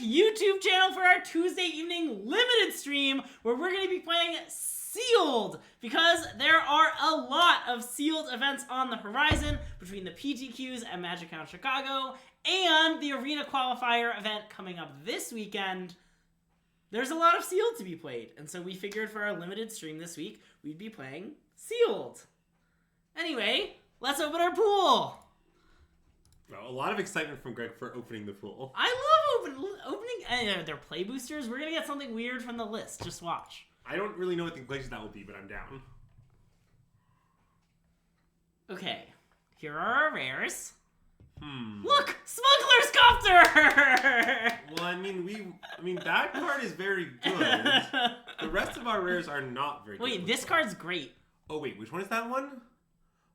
YouTube channel for our Tuesday evening limited stream where we're going to be playing Sealed because there are a lot of Sealed events on the horizon between the PTQs at MagicCon Chicago and the Arena Qualifier event coming up this weekend. There's a lot of Sealed to be played, and so we figured for our limited stream this week, we'd be playing Sealed. Anyway, let's open our pool. Well, a lot of excitement from Greg for opening the pool. I love opening their play boosters. We're going to get something weird from the list. Just watch. I don't really know what the glitches that will be, but I'm down. Okay, here are our rares. Look, Smuggler's Copter! Well, I mean that card is very good. The rest of our rares are not very good. Wait, this card's great. Oh wait, which one is that one?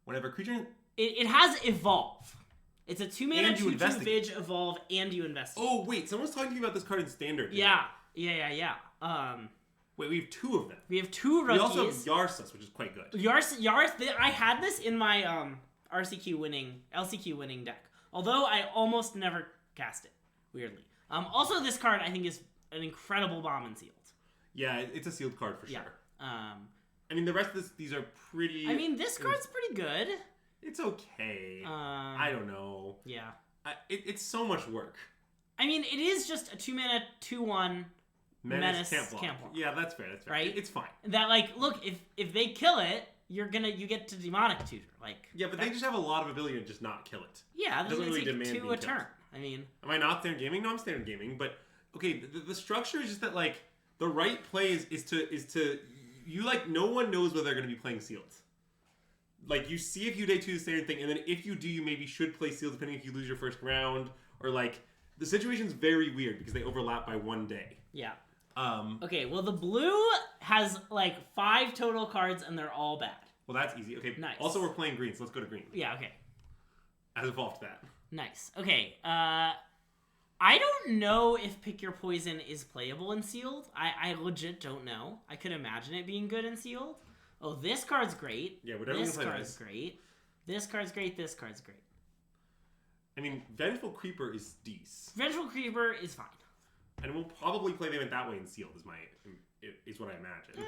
Whenever creature... It has Evolve. It's a 2-mana 2/2 Vig Evolve, and you investigate. Oh wait, someone's talking to you about this card in Standard. Yeah. Wait, we have two of them. We have two rookies. We also have Yarsas, which is quite good. I had this in my LCQ winning deck. Although I almost never cast it, weirdly. Also, this card I think is an incredible bomb in Sealed. Yeah, it's a Sealed card for sure. I mean, the rest of these are pretty... I mean, this card's pretty good. It's okay. I don't know. Yeah. It's so much work. I mean, it is just a 2-mana 2/1 Menace can't block. Yeah, that's fair. Right? It's fine. That, like, look, if they kill it, you get to Demonic Tutor. Like, yeah, but they just have a lot of ability to just not kill it. Yeah, it doesn't really demand 2 a turn. I mean, am I not standard gaming? No, I'm standard gaming. But okay, the structure is just that like the right play is to you like no one knows whether they're going to be playing Sealed. Like you see if you day 2 the standard thing, and then if you do, you maybe should play Sealed depending if you lose your first round or like the situation's very weird because they overlap by 1 day. Yeah. Okay, well the blue has like 5 total cards and they're all bad. Well, that's easy. Okay. Nice. Also, we're playing green, so let's go to green. Yeah. Okay. As evolved to that. Nice. Okay. I don't know if Pick Your Poison is playable in Sealed. I legit don't know. I could imagine it being good in Sealed. Oh, this card's great. Yeah, we're definitely gonna play this. Great. This card's great. This card's great. I mean, Vengeful Creeper is decent. Vengeful Creeper is fine. And we'll probably play them that way in Sealed is what I imagine.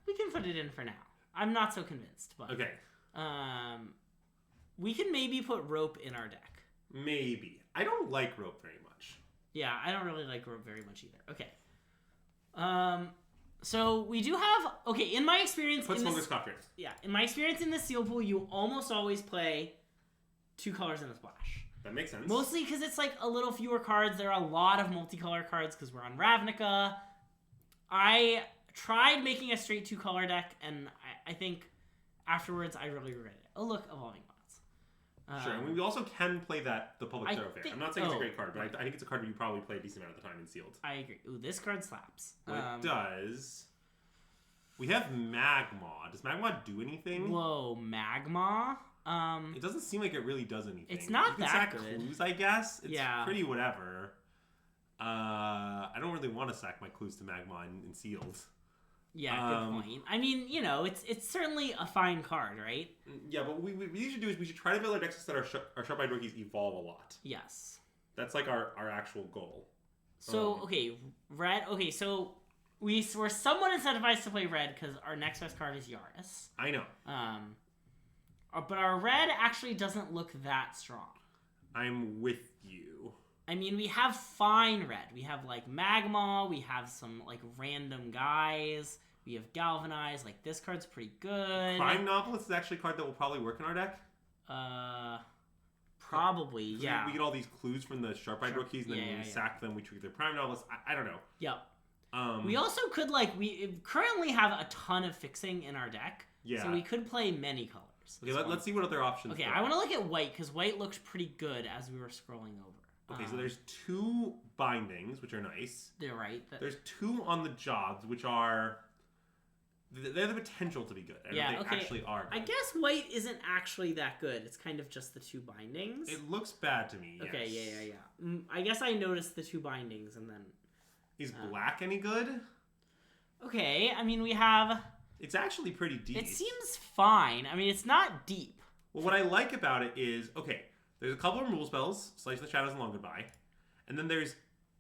We can put it in for now. I'm not so convinced, but okay. We can maybe put Rope in our deck. Maybe. I don't like Rope very much. Yeah, I don't really like Rope very much either. Okay. So we do have in my experience put Smuggler's Copter. Yeah, in my experience in the Seal pool, you almost always play 2 colors and a splash. That makes sense. Mostly because it's like a little fewer cards. There are a lot of multicolor cards because we're on Ravnica. I tried making a straight 2-color deck, and I think afterwards I really regret it. Oh look, Evolving Bonds. Sure, and we also can play the Public Thoroughfare. I'm not saying it's a great card, but I think it's a card you probably play a decent amount of the time in Sealed. I agree. Ooh, this card slaps. Well, it does. We have Magma. Does Magma do anything? Whoa, Magma? It doesn't seem like it really does anything. It's not you can that sack good. Clues, I guess. It's yeah. pretty whatever. I don't really want to sack my Clues to Magma in Sealed. Yeah, good point. I mean, you know, it's certainly a fine card, right? Yeah, but what we usually do is we should try to build our decks that our Sharp-Eyed Rookies evolve a lot. Yes. That's like our actual goal. So, red. Okay, so we're somewhat incentivized to play red because our next best card is Yaris. I know. But our red actually doesn't look that strong. I'm with you. I mean, we have fine red. We have, like, Magma. We have some, like, random guys. We have Galvanize. Like, this card's pretty good. Prime Novelist is actually a card that will probably work in our deck. Probably, yeah. We get all these clues from the Sharp-Eyed Rookies, and then when we sack them, we trigger their Prime Novelist. I don't know. Yep. We also could, like, we currently have a ton of fixing in our deck. Yeah. So we could play many colors. Okay, let's see what other options there are. I want to look at white, because white looked pretty good as we were scrolling over. Okay, so there's 2 bindings, which are nice. They're right. There's 2 on the jobs, which are... They have the potential to be good. They actually are good. I guess white isn't actually that good. It's kind of just the 2 bindings. It looks bad to me, Okay, yeah. I guess I noticed the 2 bindings, and then... Is black any good? Okay, I mean, we have... It's actually pretty deep. It seems fine. I mean, it's not deep. Well, what I like about it is, okay, there's a couple of removal spells, Slice the Shadows and Long Goodbye, and then there's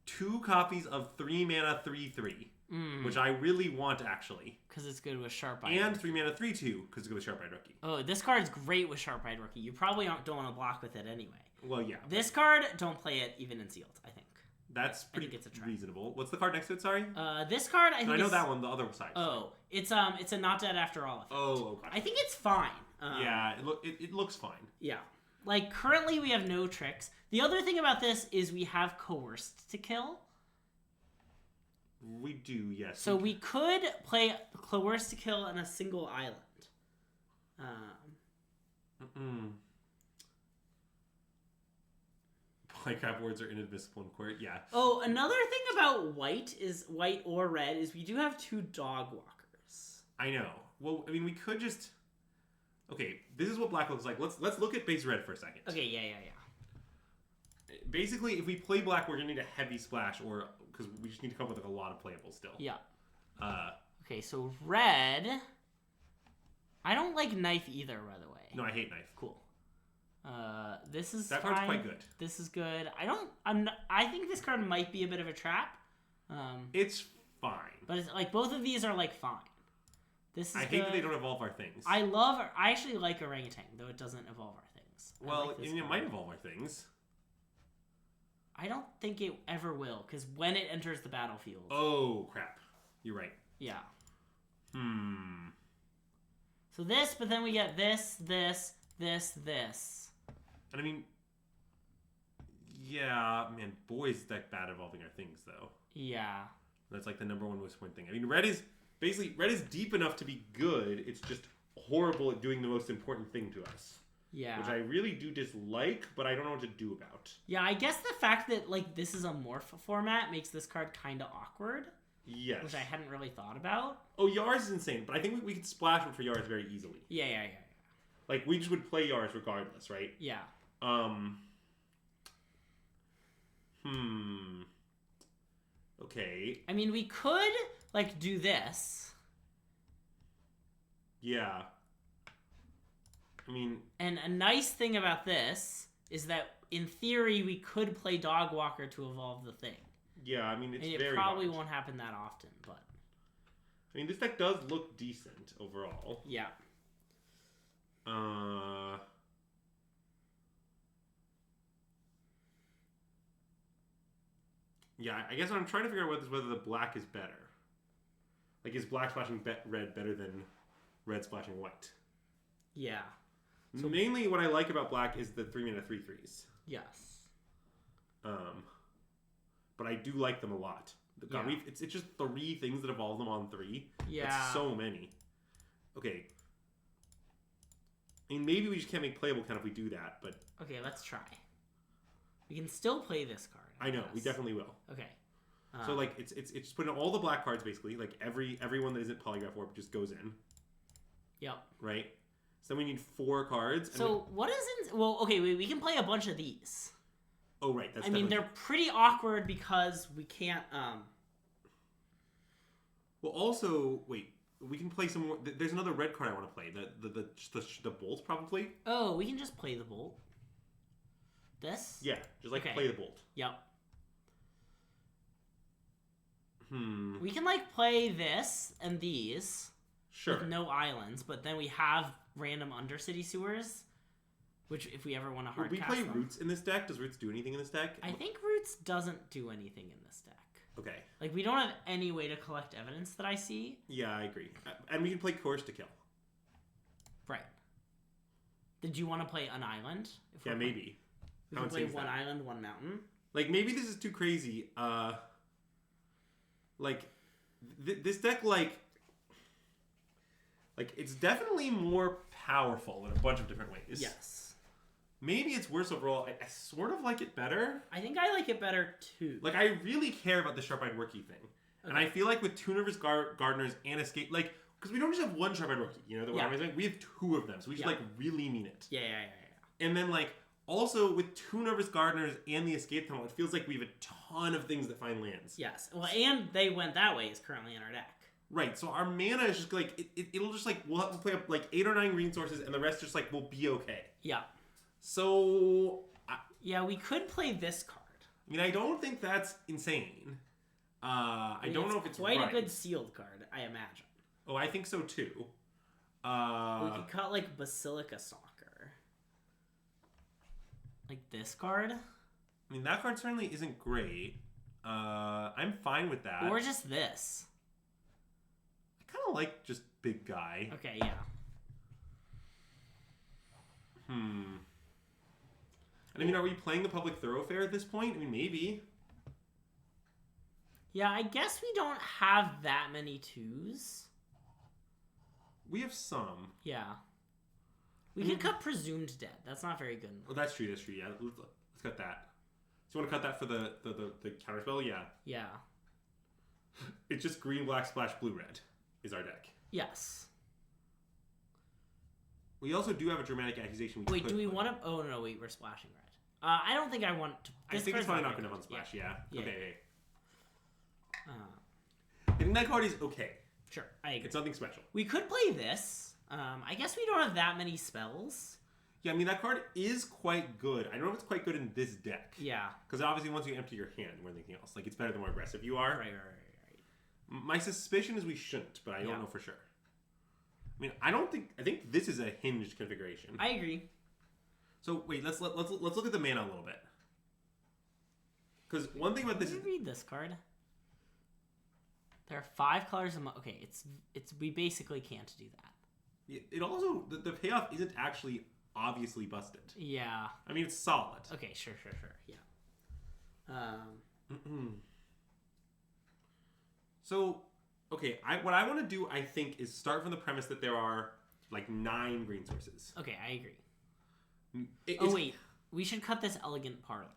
2 copies of 3 mana 3/3, which I really want actually. Because it's good with Sharp Eye. And 3 mana 3/2 because it's good with Sharp Eyed Rookie. Oh, this card's great with Sharp Eyed Rookie. You probably don't want to block with it anyway. Well, yeah. This card, don't play it even in sealed, I think. That's pretty it's a try. reasonable. What's the card next to it, sorry? This card, I think I know that one, the other side. Oh, it's a not dead after all effect. Oh, okay. I think it's fine. Yeah, it looks fine. Yeah. Like, currently we have no tricks. The other thing about this is we have coerced to kill. We do, yes. So we could play coerced to kill on a single island. Playcraft words are inadmissible in court, yeah. Oh, another thing about white or red is we do have 2 dog walkers. I know. Well, I mean, we could just... Okay, this is what black looks like. Let's look at base red for a second. Okay, yeah. Basically, if we play black, we're going to need a heavy splash, or... Because we just need to come up with like a lot of playables still. Yeah. Okay, so red... I don't like knife either, by the way. No, I hate knife. Cool. This is that fine. card's quite good. This is good. I think this card might be a bit of a trap. It's fine. But it's like both of these are like fine. This is I hate that they don't evolve our things. I actually like orangutan, though it doesn't evolve our things. Well, it might evolve our things. I don't think it ever will, because when it enters the battlefield. Oh crap! You're right. Yeah. So this, but then we get this. And I mean, yeah, man, boy, is that bad evolving our things, though. Yeah. That's like the number one most important thing. I mean, red is deep enough to be good. It's just horrible at doing the most important thing to us. Yeah. Which I really do dislike, but I don't know what to do about. Yeah, I guess the fact that like this is a morph format makes this card kind of awkward. Yes. Which I hadn't really thought about. Oh, Yars is insane, but I think we could splash it for Yars very easily. Yeah. Like, we just would play Yars regardless, right? Yeah. Okay. I mean, we could, like, do this. Yeah. I mean... And a nice thing about this is that, in theory, we could play Dog Walker to evolve the thing. Yeah, I mean, it's very it probably hard. won't happen that often, but... I mean, this deck does look decent overall. Yeah. Yeah, I guess what I'm trying to figure out is whether the black is better. Like, is black splashing red better than red splashing white? Yeah. So mainly what I like about black is the 3 mana 3/3s. Yes. But I do like them a lot. God, yeah. It's just 3 things that evolve them on 3. Yeah. That's so many. Okay. I mean, maybe we just can't make playable count if we do that, but... Okay, let's try. We can still play this card. I know, we definitely will. Okay. So, like, it's just putting all the black cards, basically. Like, everyone that isn't Polygraph Warp just goes in. Yep. Right? So then we need 4 cards. So, what isn't... Well, okay, we can play a bunch of these. Oh, right. I mean, they're pretty awkward because we can't... Well, also... Wait. We can play some more... There's another red card I want to play. The bolt, probably. Oh, we can just play the bolt. This? Yeah. Just, like, play the bolt. Yep. We can, like, play this and these. Sure. With no islands, but then we have random Undercity Sewers, which if we ever want to hard cast we play them. Roots in this deck? Does Roots do anything in this deck? I think Roots doesn't do anything in this deck. Okay. Like, we don't have any way to collect evidence that I see. Yeah, I agree. And we can play Coerce to kill. Right. Did you want to play an island? Yeah, maybe. We can play one island, one mountain. Like, maybe this is too crazy. This deck, like, it's definitely more powerful in a bunch of different ways. Yes. Maybe it's worse overall. I sort of like it better. I think I like it better, too. Like, I really care about the Sharp-Eyed Rookie thing. Okay. And I feel like with 2 Nervous Gardeners and Escape, like, because we don't just have one Sharp-Eyed Rookie, you know, that we're always like, we have 2 of them, so we just, like, really mean it. Yeah. And then, like, also with 2 Nervous Gardeners and the Escape Tunnel, it feels like we have a ton of things that find lands. Yes. Well, and They Went That Way is currently in our deck. Right, so our mana is just, like, it'll just, like, we'll play up, like, 8 or 9 green sources, and the rest just, like, will be okay. Yeah. So... yeah, we could play this card. I mean, I don't think that's insane. I don't know if it's quite right. a good sealed card, I imagine. Oh, I think so too. We could cut like Basilica Soccer. Like this card? I mean, that card certainly isn't great. I'm fine with that. Or just this. I kind of like just big guy. Okay, yeah. And I mean, are we playing the public thoroughfare at this point? I mean, maybe. Yeah, I guess we don't have that many 2s. We have some. Yeah. We could cut Presumed Dead. That's not very good. Oh, that's true. That's true. Yeah, let's cut that. So you want to cut that for the counterspell? Yeah. Yeah. It's just green, black, splash, blue, red is our deck. Yes. We also do have a dramatic accusation. Wait, do we want to? Oh no, wait, we're splashing red. I don't think I want to. I think it's probably not going to unsplash. Yeah. Yeah. Okay. I think that card is okay. Sure, I agree. It's nothing special. We could play this. I guess we don't have that many spells. Yeah, I mean, that card is quite good. I don't know if it's quite good in this deck. Yeah. Because obviously once you empty your hand more than anything else, like it's better the more aggressive you are. Right. My suspicion is we shouldn't, but I don't know for sure. I mean, I think this is a hinged configuration. I agree. So wait, let's look at the mana a little bit. Because one thing about this is read this card. There are 5 colors. Okay, it's we basically can't do that. It also the payoff isn't actually obviously busted. Yeah. I mean, it's solid. Okay, sure. Yeah. So, okay, what I want to do, I think, is start from the premise that there are like 9 green sources. Okay, I agree. Wait, we should cut this Elegant Parlor.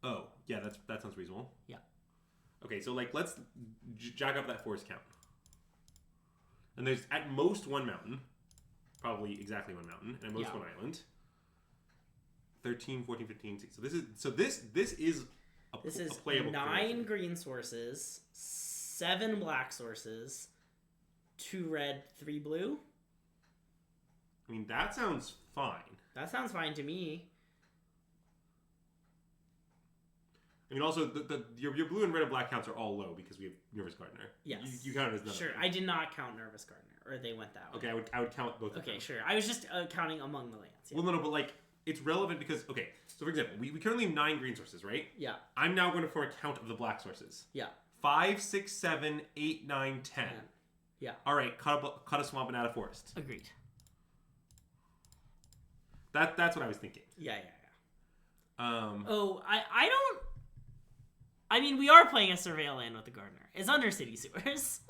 Oh, yeah, that sounds reasonable. Yeah. Okay, so like let's jack up that forest count. And there's at most 1 mountain, probably exactly 1 mountain, and at most 1 island. 13, 14, 15, 16. So this is a playable 9 green sources, 7 black sources, 2 red, 3 blue. I mean, that sounds fine. That sounds fine to me. I mean, also, your blue and red and black counts are all low because we have Nervous Gardener. Yes. You count it as none. Sure, I did not count Nervous Gardener, or they went that way. Okay, I would count both of them. Okay, sure. I was just counting among the lands. Yeah. Well, no, but like, it's relevant because, okay, so for example, we currently have 9 green sources, right? Yeah. I'm now going to form a count of the black sources. Yeah. 5, 6, 7, 8, 9, 10. Yeah. All right, cut a swamp and add a forest. Agreed. That's what I was thinking. Yeah. Oh, I don't... I mean, we are playing a Surveil land with the Gardener. It's under City Sewers.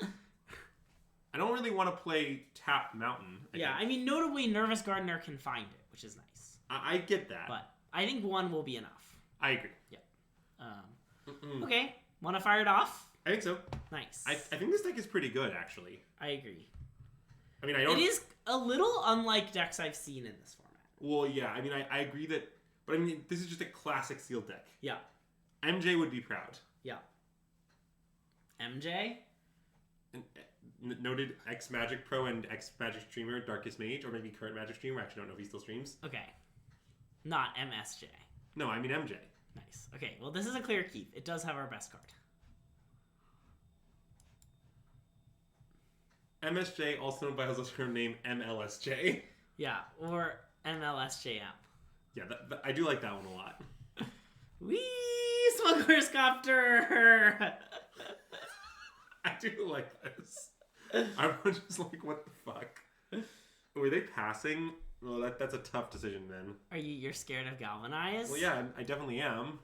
I don't really want to play Tap Mountain. I mean, notably, Nervous Gardener can find it, which is nice. I get that. But I think 1 will be enough. I agree. Yeah. Okay. Want to fire it off? I think so. Nice. I think this deck is pretty good, actually. I agree. I mean, I don't... It is a little unlike decks I've seen in this format. Well, yeah. I mean, I agree that... But I mean, this is just a classic sealed deck. Yeah. MJ would be proud. Yeah. MJ? Noted ex-Magic Pro and ex-Magic streamer, Darkest Mage, or maybe current Magic streamer. I actually don't know if he still streams. Okay. Not MSJ. No, I mean MJ. Nice. Okay, well, this is a clear keep. It does have our best card. MSJ, also known by his term name MLSJ. Yeah, or MLSJM. Yeah, I do like that one a lot. Whee! Smuggler's Copter! I do like this. I'm just like, what the fuck? Were they passing? Well, that's a tough decision then. You're scared of Galvanize? Well, yeah, I definitely am.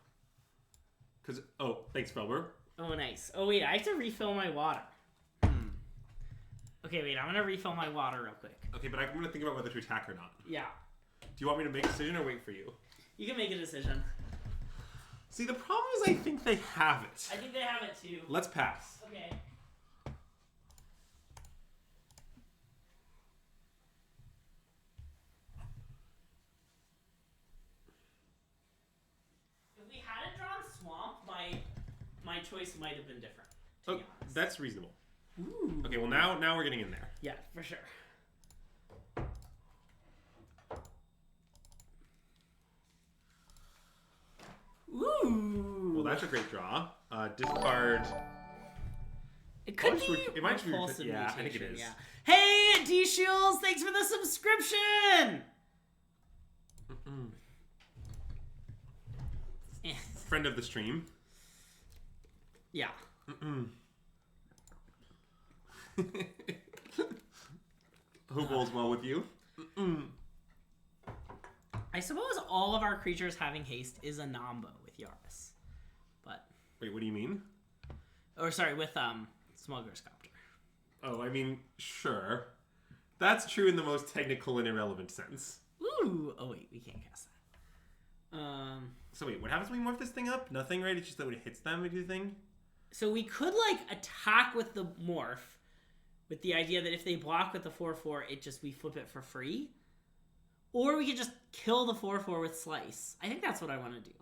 Because, thanks, Felber. Oh, nice. Oh, wait, I have to refill my water. Okay, wait, I'm going to refill my water real quick. Okay, but I'm going to think about whether to attack or not. Yeah. Do you want me to make a decision or wait for you? You can make a decision. See, the problem is I think they have it. I think they have it too. Let's pass. Okay. If we hadn't drawn Swamp, my choice might have been different. Oh, that's reasonable. Ooh. Okay, well now we're getting in there. Yeah, for sure. Ooh. that's a great draw. Discard. It could Oh, be it might be repulsive yeah, I mutation. think it is. Yeah. Hey, D Shields, thanks for the subscription. Friend of the stream. Yeah. Hope all's well with you. I suppose all of our creatures having haste is a Nombo with Yaris. But Wait, what do you mean? or sorry, with Smuggler's Copter. Oh, I mean, sure. That's true in the most technical and irrelevant sense. Ooh, oh wait, we can't cast that. So wait, what happens when we morph this thing up? Nothing, right? It's just that when it hits them, we do the thing? So we could like attack with the morph with the idea that if they block with the 4/4, we flip it for free. Or we could just kill the 4/4 with Slice. I think that's what I want to do.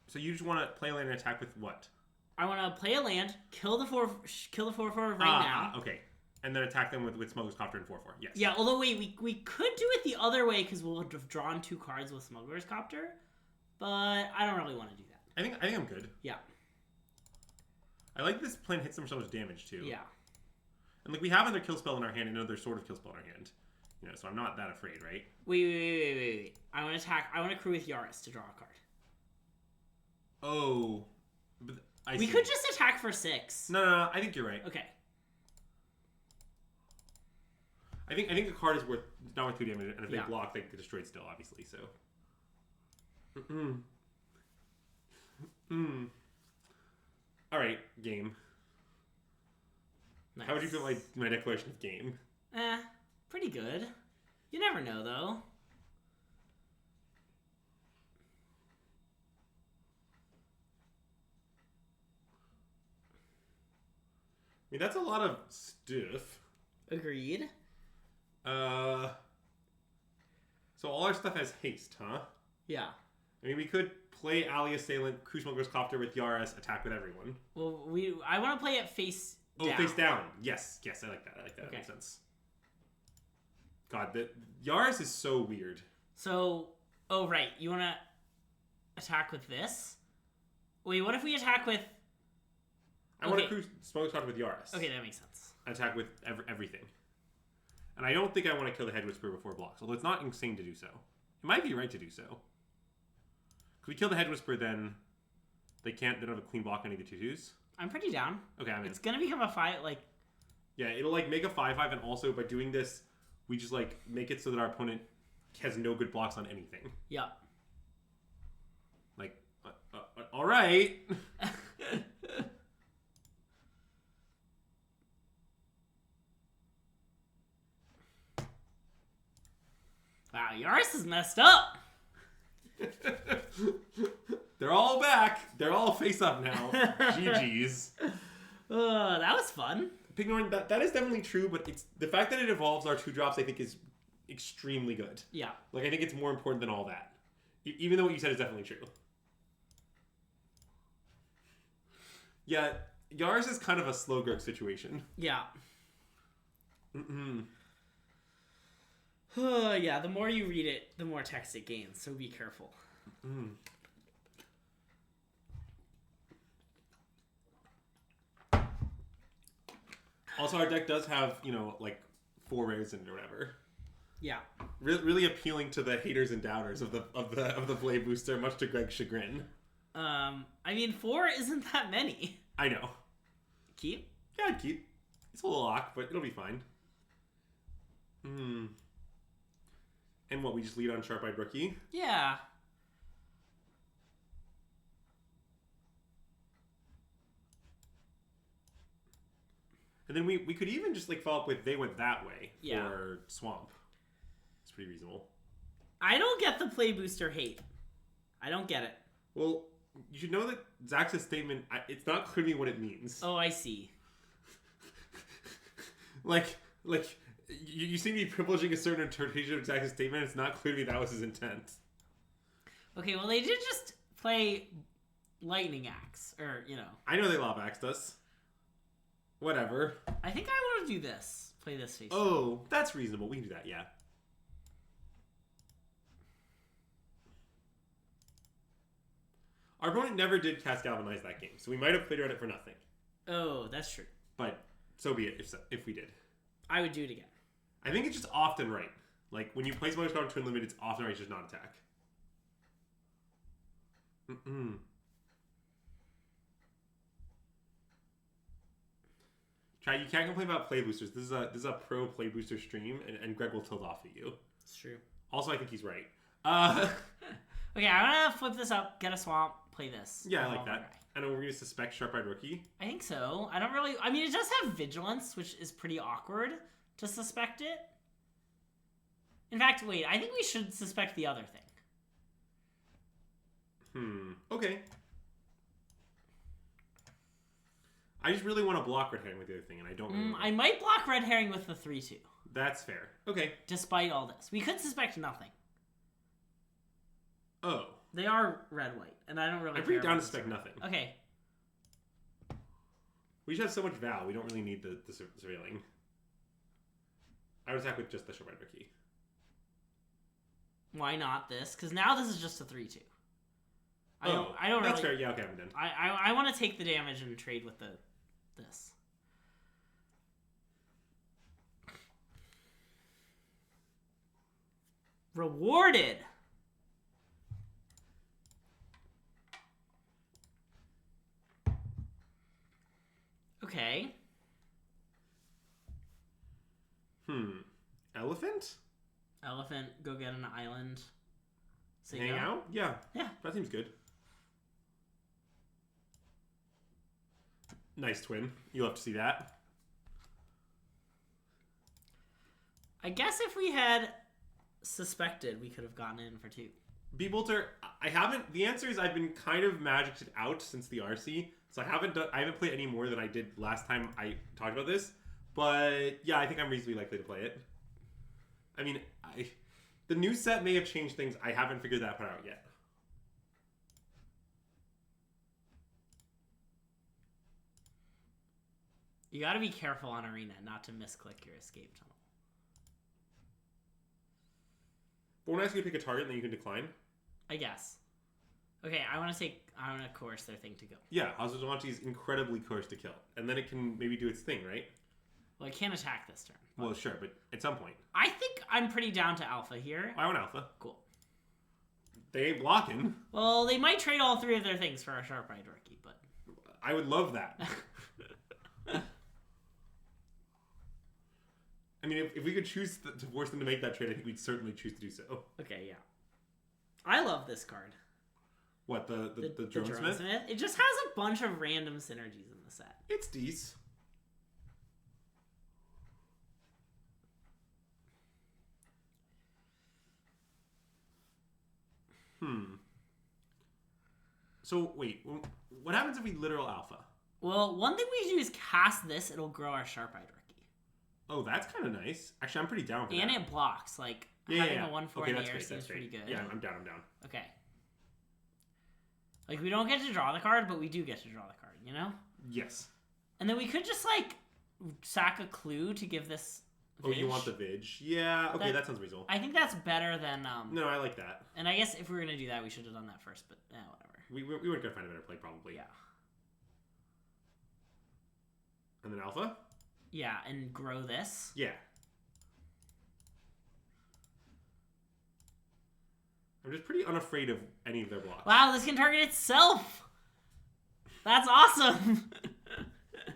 So you just want to play a land and attack with what? I want to play a land, kill the 4/4 right now. Okay. And then attack them with Smuggler's Copter and 4/4. Yes. Yeah, although wait, we could do it the other way because we'll have drawn 2 cards with Smuggler's Copter, but I don't really want to do that. I think I'm good. Yeah. I like this plan hits them so much damage too. Yeah. And like we have another kill spell in our hand and another sort of kill spell in our hand. You know, so I'm not that afraid, right? Wait. I want to attack. I want to crew with Yaris to draw a card. Oh. But we could just attack for 6. No. I think you're right. Okay. I think a card is worth not worth 2 damage, and if they Yeah. block, they get destroyed still, obviously. So. All right, game. Nice. How would you feel like my declaration of game? Pretty good. You never know, though. I mean, that's a lot of stuff. Agreed. So all our stuff has haste, huh? Yeah. I mean, we could play Ally Assailant, Crew Smuggler's Copter with Yaris, attack with everyone. Well, I want to play it face down. Oh, face down. Yes, I like that. Okay. That makes sense. God, the Yaris is so weird. So, oh right, you want to attack with this? Wait, what if we attack with? I want to Crew Smuggler's Copter with Yaris. Okay, that makes sense. Attack with everything. And I don't think I want to kill the Hedge Whisperer before blocks, although it's not insane to do so. It might be right to do so. If we kill the Hedge Whisperer, then they don't have a clean block on any of the 2/2s. I'm pretty down. Okay, I'm in. It's gonna become a fight, like... Yeah, it'll like make a 5/5, and also by doing this, we just like make it so that our opponent has no good blocks on anything. Yeah. Like, all right. Wow, Yaris is messed up. They're all back. They're all face up now. GG's. That was fun. Ignoring that is definitely true, but it's the fact that it evolves our 2-drops, I think, is extremely good. Yeah. Like, I think it's more important than all that. Even though what you said is definitely true. Yeah, Yaris is kind of a slow growth situation. Yeah. Yeah, the more you read it, the more text it gains, so be careful. Also, our deck does have, you know, like 4 rares in it or whatever. Yeah. Really appealing to the haters and doubters of the Blade Booster, much to Greg's chagrin. I mean, 4 isn't that many. I know. Keep? Yeah, I'd keep. It's a little lock, but it'll be fine. And what, we just lead on Sharp-Eyed Rookie? Yeah. And then we could even just like follow up with They Went That Way Yeah. for Swamp. It's pretty reasonable. I don't get the play booster hate. I don't get it. Well, you should know that Zax's statement, it's not clearly what it means. Oh, I see. like you seem to be privileging a certain interpretation of Zax's statement. It's not clearly that was his intent. Okay, well, they did just play Lightning Axe, or, you know. I know they lob axed us. Whatever. I think I want to do this. Play this face. Oh, that's reasonable. We can do that, yeah. Our opponent never did cast Galvanize that game, so we might have played around it for nothing. Oh, that's true. But so be it if we did. I would do it again. I think it's just often right. Like, when you play Smugglers Carbon Twin Limit, it's often right to just not attack. Chat, you can't complain about play boosters. This is a pro play booster stream, and Greg will tilt off at you. It's true. Also, I think he's right. Okay, I'm gonna flip this up, get a swamp, play this. Yeah, I like that. I know we're gonna suspect Sharp-Eyed Rookie. I think so. I mean, it does have Vigilance, which is pretty awkward to suspect it. In fact, wait, I think we should suspect the other thing. Okay. I just really want to block Red Herring with the other thing, and I don't really I might block Red Herring with the 3-2. That's fair. Okay. Despite all this. We could suspect nothing. Oh. They are red-white, and I don't really I'm care pretty down about to suspect nothing. Okay. We just have so much Val, we don't really need the surveilling. I would attack with just the Sharp-Eyed Rookie. Why not this? Because now this is just a 3-2. I don't that's really... fair. Yeah, okay, I'm done. I want to take the damage and trade with this. Rewarded! Okay. Elephant? Elephant, go get an island. Hang out? Yeah. Yeah. That seems good. Nice twin. You'll have to see that. I guess if we had suspected, we could have gotten in for 2. Beebolter, I haven't... The answer is I've been kind of magicked out since the RC, so I haven't played any more than I did last time I talked about this. But yeah, I think I'm reasonably likely to play it. I mean, the new set may have changed things. I haven't figured that part out yet. You gotta be careful on Arena not to misclick your escape tunnel. But when I ask you to pick a target, then you can decline? I guess. Okay, I want to coerce their thing to go. Yeah, Hazuzumachi is incredibly coerced to kill. And then it can maybe do its thing, right? Well, it can't attack this turn. Well, sure, but at some point. I think I'm pretty down to alpha here. I want alpha. Cool. They ain't blocking. Well, they might trade all 3 of their things for a Sharp-Eyed Rookie, but... I would love that. I mean, if we could choose to force them to make that trade, I think we'd certainly choose to do so. Okay, yeah. I love this card. What, the Drone Smith? It just has a bunch of random synergies in the set. It's decent. So, wait. What happens if we literal alpha? Well, one thing we do is cast this. It'll grow our Sharp-Eyed Rookie. Oh, that's kind of nice. Actually, I'm pretty down for that. And it blocks. Like, having a 1/4 in the air seems pretty good. Yeah, I'm down. Okay. Like, we don't get to draw the card, but we do get to draw the card, you know? Yes. And then we could just, like, sack a clue to give this Vig. Oh, you want the Vig? Yeah, okay, that sounds reasonable. I think that's better than... No, I like that. And I guess if we were going to do that, we should have done that first, but whatever. We weren't going to find a better play, probably. Yeah. And then alpha? Yeah, and grow this. Yeah. I'm just pretty unafraid of any of their blocks. Wow, this can target itself! That's awesome!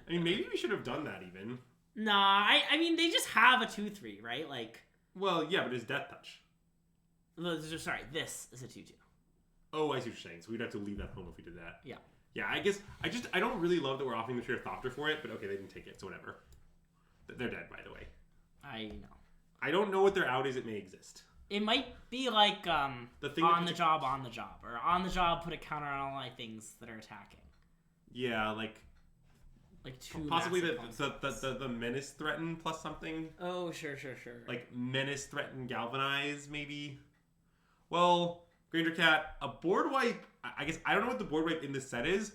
I mean, maybe we should have done that, even. Nah, I mean, they just have a 2/3, right? Like... Well, yeah, but it's Death Touch. Sorry, this is a 2/2. Oh, I see what you're saying. So we'd have to leave that home if we did that. Yeah. Yeah, I guess... I don't really love that we're offering the Tree of Thopter for it, but okay, they didn't take it, so whatever. They're dead, by the way. I know. I don't know what their out is. It may exist. It might be like, the thing on the job, or on the job, put a counter on all my things that are attacking. Yeah, like 2 possibly the Menace Threaten plus something. Oh, sure. Like Menace Threaten Galvanize, maybe. Well, Granger Cat, a board wipe, I guess, I don't know what the board wipe in this set is.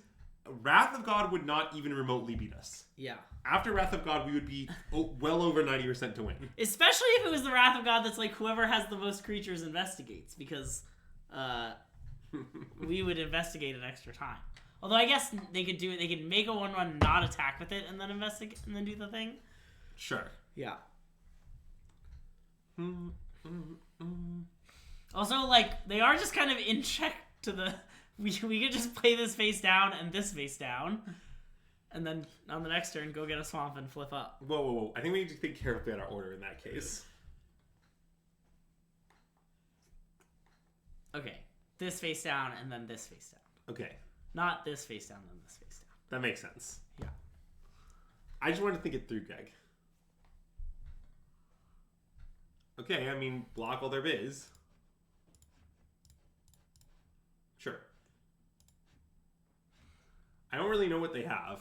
Wrath of God would not even remotely beat us. Yeah. After Wrath of God, we would be well over 90% to win. Especially if it was the Wrath of God that's like whoever has the most creatures investigates, because we would investigate an extra time. Although I guess they could do it. They could make a 1/1, not attack with it, and then investigate, and then do the thing. Sure. Yeah. Also, like, they are just kind of in check to the... We could just play this face down and this face down. And then on the next turn, go get a swamp and flip up. Whoa. I think we need to think carefully on our order in that case. Okay. This face down and then this face down. Okay. Not this face down, then this face down. That makes sense. Yeah. I just wanted to think it through, Greg. Okay, I mean, block all there is. Sure. I don't really know what they have.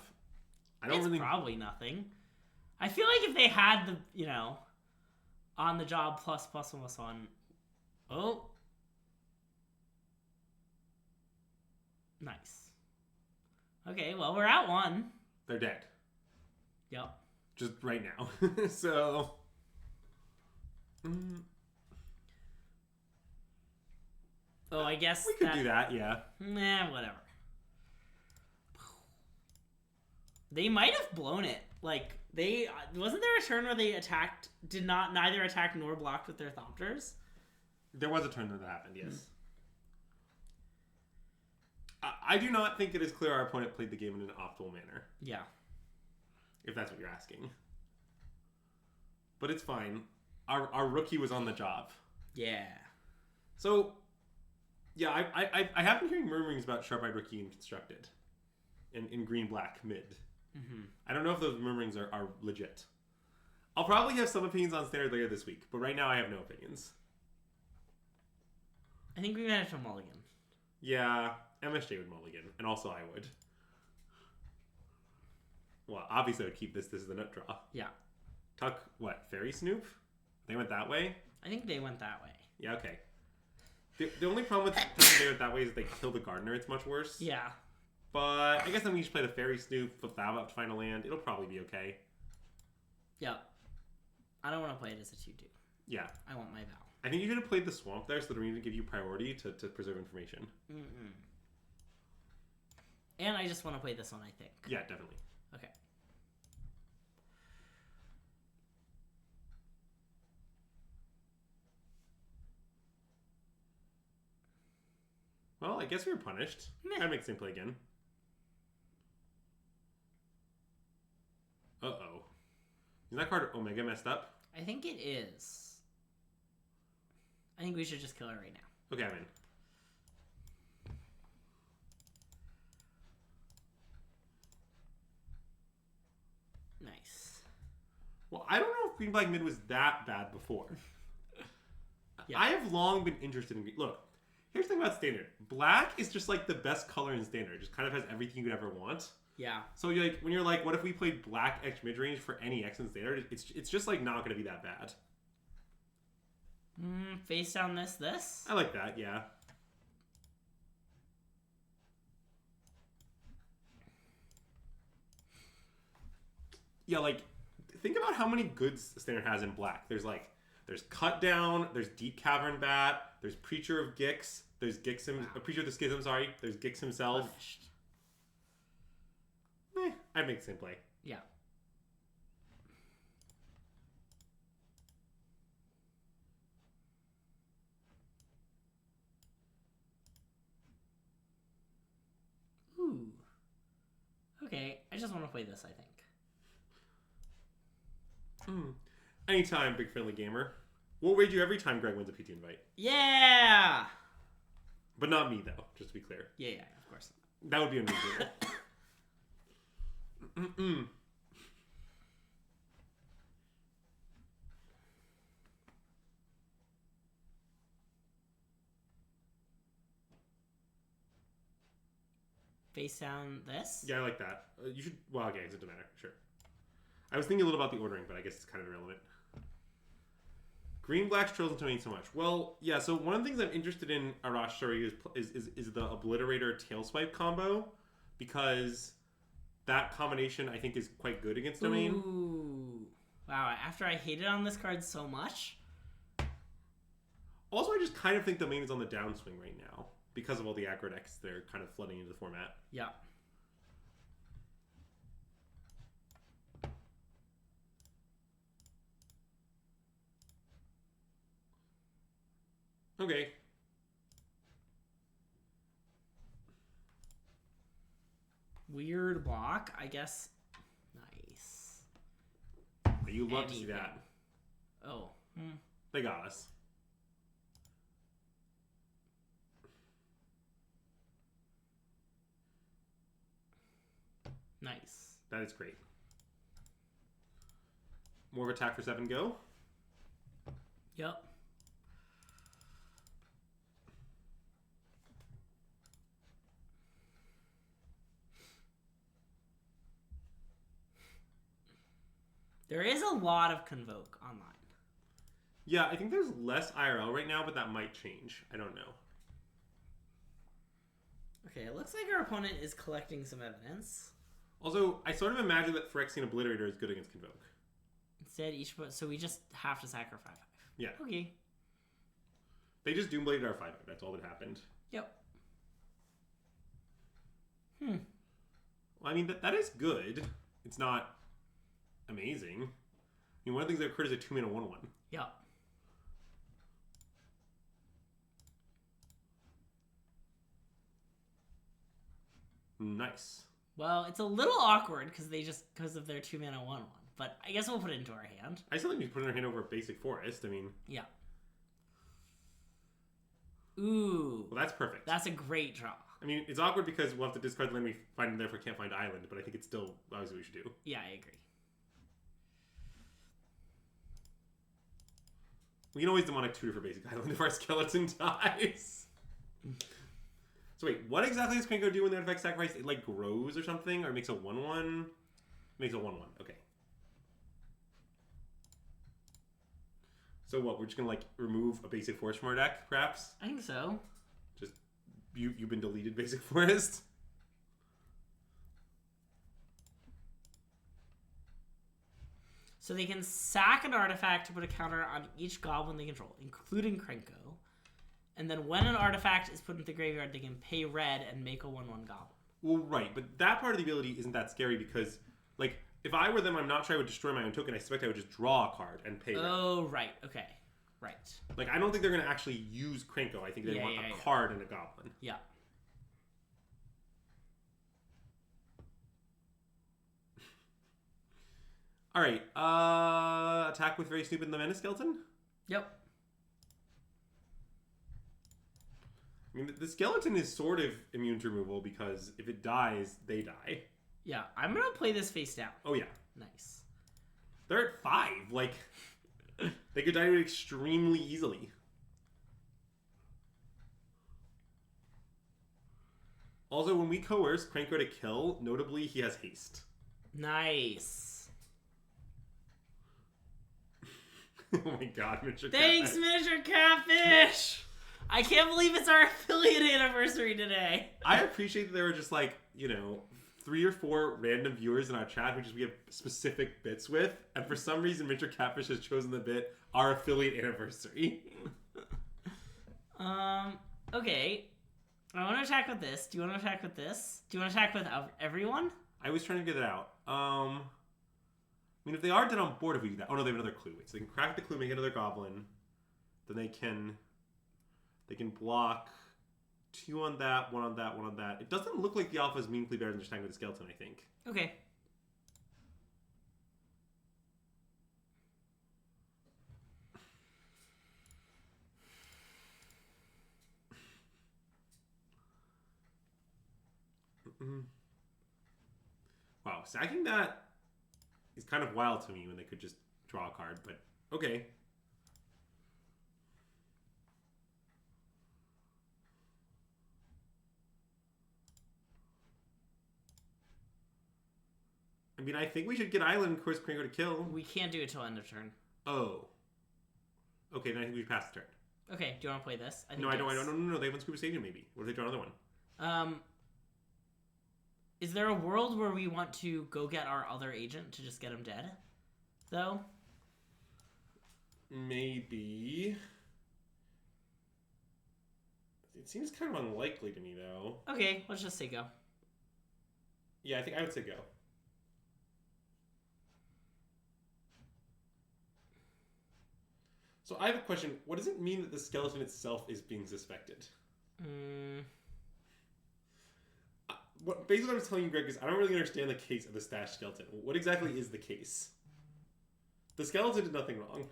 It's probably nothing. I feel like if they had the, on the job ++1/+1. Oh. Nice. Okay, well, we're at 1. They're dead. Yep. Just right now. So... Oh, I guess we could do that, yeah. Nah, whatever. They might have blown it. Like, wasn't there a turn where they neither attacked nor blocked with their Thopters? There was a turn that happened, yes. I do not think it is clear our opponent played the game in an optimal manner. Yeah. If that's what you're asking. But it's fine. Our rookie was on the job. Yeah. So, yeah, I have been hearing murmurings about Sharp-Eyed Rookie and Constructed. In green-black mid. Mm-hmm. I don't know if those murmurings are legit. I'll probably have some opinions on Standard later this week, but right now I have no opinions. I think we managed to mulligan. Yeah, MSJ would mulligan, and also I would. Well, obviously I would keep this. This is the nut draw. Yeah. Tuck, what, Fairy Snoop? They went that way? I think they went that way. Yeah, okay. The only problem with tucking they went that way is if they kill the Gardener, it's much worse. Yeah. But I guess then we just play the Fairy Snoop, flip that up to find a land. It'll probably be okay. Yep. I don't want to play it as a 2-2. Yeah. I want my Val. I think you should have played the Swamp there so that we need to give you priority to preserve information. Mm-mm. And I just want to play this one, I think. Yeah, definitely. Okay. Well, I guess we were punished. Meh. I'd make the same play again. Uh-oh. Is that card Omega messed up? I think it is. I think we should just kill it right now. Okay, I'm in. Nice. Well, I don't know if Green Black Mid was that bad before. Yeah. I have long been interested in green. Look, here's the thing about Standard. Black is just like the best color in Standard. It just kind of has everything you could ever want. Yeah. So you're like, when you're like, what if we played Black X mid-range for any X in Standard? It's just like not going to be that bad. Face down this? I like that, yeah. Yeah, like, think about how many goods Standard has in Black. There's Cut Down, there's Deep Cavern Bat, there's Preacher of Gix, there's Preacher of the Schism, sorry, there's Gix himself. Punished. I'd make the same play. Yeah. Ooh. Okay, I just want to play this, I think. Anytime, big friendly gamer. We'll raid you every time Greg wins a PT invite. Yeah! But not me, though, just to be clear. Yeah, of course. That would be unusual. Face down this? Yeah, I like that. You should... Well, okay, it doesn't matter. Sure. I was thinking a little about the ordering, but I guess it's kind of irrelevant. Green-Black's Trails into me so much. Well, yeah, so one of the things I'm interested in Arash Story is the Obliterator Tailswipe combo, because that combination, I think, is quite good against Domain. Ooh. Wow, after I hated on this card so much. Also, I just kind of think Domain is on the downswing right now, because of all the aggro decks, they're kind of flooding into the format. Yeah. Okay. Weird block, I guess. Nice. You love to see that. Oh. They got us. Nice. That is great. More of attack for 7 go. Yep. There is a lot of Convoke online. Yeah, I think there's less IRL right now, but that might change. I don't know. Okay, it looks like our opponent is collecting some evidence. Also, I sort of imagine that Phyrexian Obliterator is good against Convoke. Instead, so we just have to sacrifice 5/5. Yeah. Okay. They just Doombladed our 5/5. That's all that happened. Yep. Well, I mean, that is good. It's not amazing. I mean, one of the things that occurred is a 2-mana 1/1. Yep. Nice. Well, it's a little awkward because of their 2-mana 1/1. But I guess we'll put it into our hand. I still think we put in our hand over a basic forest. I mean... Yeah. Ooh. Well, that's perfect. That's a great draw. I mean, it's awkward because we'll have to discard the land we find and therefore can't find island, but I think it's still obviously what we should do. Yeah, I agree. We can always demonic tutor for basic island if our skeleton dies. So wait, what exactly does Krenko do when the artifact sacrifice? It like grows or something? Or makes a 1/1? Makes a 1/1, okay. So what, we're just gonna like remove a basic forest from our deck, perhaps? I think so. Just, you've been deleted basic forest? So they can sack an artifact to put a counter on each goblin they control, including Krenko. And then when an artifact is put into the graveyard, they can pay red and make a 1/1 goblin. Well, right, but that part of the ability isn't that scary because, like, if I were them, I'm not sure I would destroy my own token. I suspect I would just draw a card and pay red. Oh, right. Okay. Right. Like, I don't think they're going to actually use Krenko. I think they want a card and a goblin. Yeah. All right. Attack with very stupid the Mana Skeleton? Yep. I mean, the skeleton is sort of immune to removal because if it dies, they die. Yeah, I'm going to play this face down. Oh, yeah. Nice. They're at 5. Like, they could die to it extremely easily. Also, when we coerce Krenko to kill, notably, he has haste. Nice. Oh my god, Miniature Thanks, Catfish. Miniature Catfish! I can't believe it's our affiliate anniversary today. I appreciate that there were just like, 3 or 4 random viewers in our chat who just we have specific bits with, and for some reason Miniature Catfish has chosen the bit our affiliate anniversary. Okay. I want to attack with this. Do you want to attack with this? Do you want to attack with everyone? I was trying to get it out. I mean, if they are dead on board, if we do that. Oh no, they have another clue. Wait, so they can crack the clue, make another goblin. Then they can block 2 on that, 1 on that, 1 on that. It doesn't look like the alpha is meaningfully better than just attacking with the skeleton, I think. Okay. Wow, sacking that is kind of wild to me when they could just draw a card, but okay. I mean, I think we should get Island and Course Krenko to kill. We can't do it till end of turn. Oh. Okay, then I think we pass the turn. Okay, do you want to play this? No, I don't. No. They have one Scuba Stadium, maybe. What if they draw another one? Is there a world where we want to go get our other agent to just get him dead? Though? Maybe. It seems kind of unlikely to me, though. Okay, let's just say go. Yeah, I think I would say go. So I have a question. What does it mean that the skeleton itself is being suspected? Basically what I'm telling you, Greg, is I don't really understand the case of the stashed skeleton. What exactly is the case? The skeleton did nothing wrong.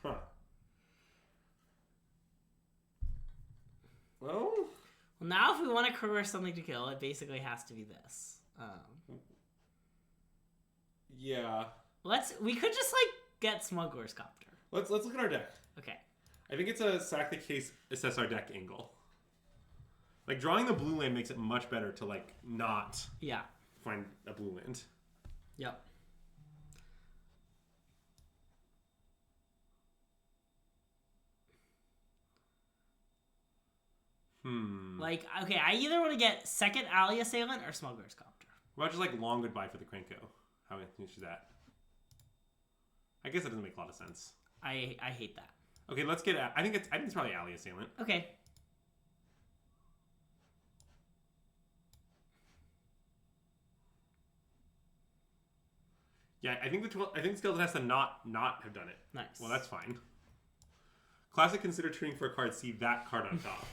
Huh. Well, now if we want to coerce something to kill, it basically has to be this. Yeah. We could just like get Smuggler's Copter. Let's look at our deck. Okay. I think it's a sack the case, assess our deck angle. Like drawing the blue land makes it much better to like not find a blue land. Yep. Like, okay, I either want to get second Alley Assailant or Smuggler's Copter. What about just like long goodbye for the Krenko? How much is that? I guess that doesn't make a lot of sense. I hate that. Okay, let's get. I think it's probably Alley Assailant. Okay. Yeah, I think the skeleton has to not have done it. Nice. Well, that's fine. Classic, consider tuning for a card. See that card on top.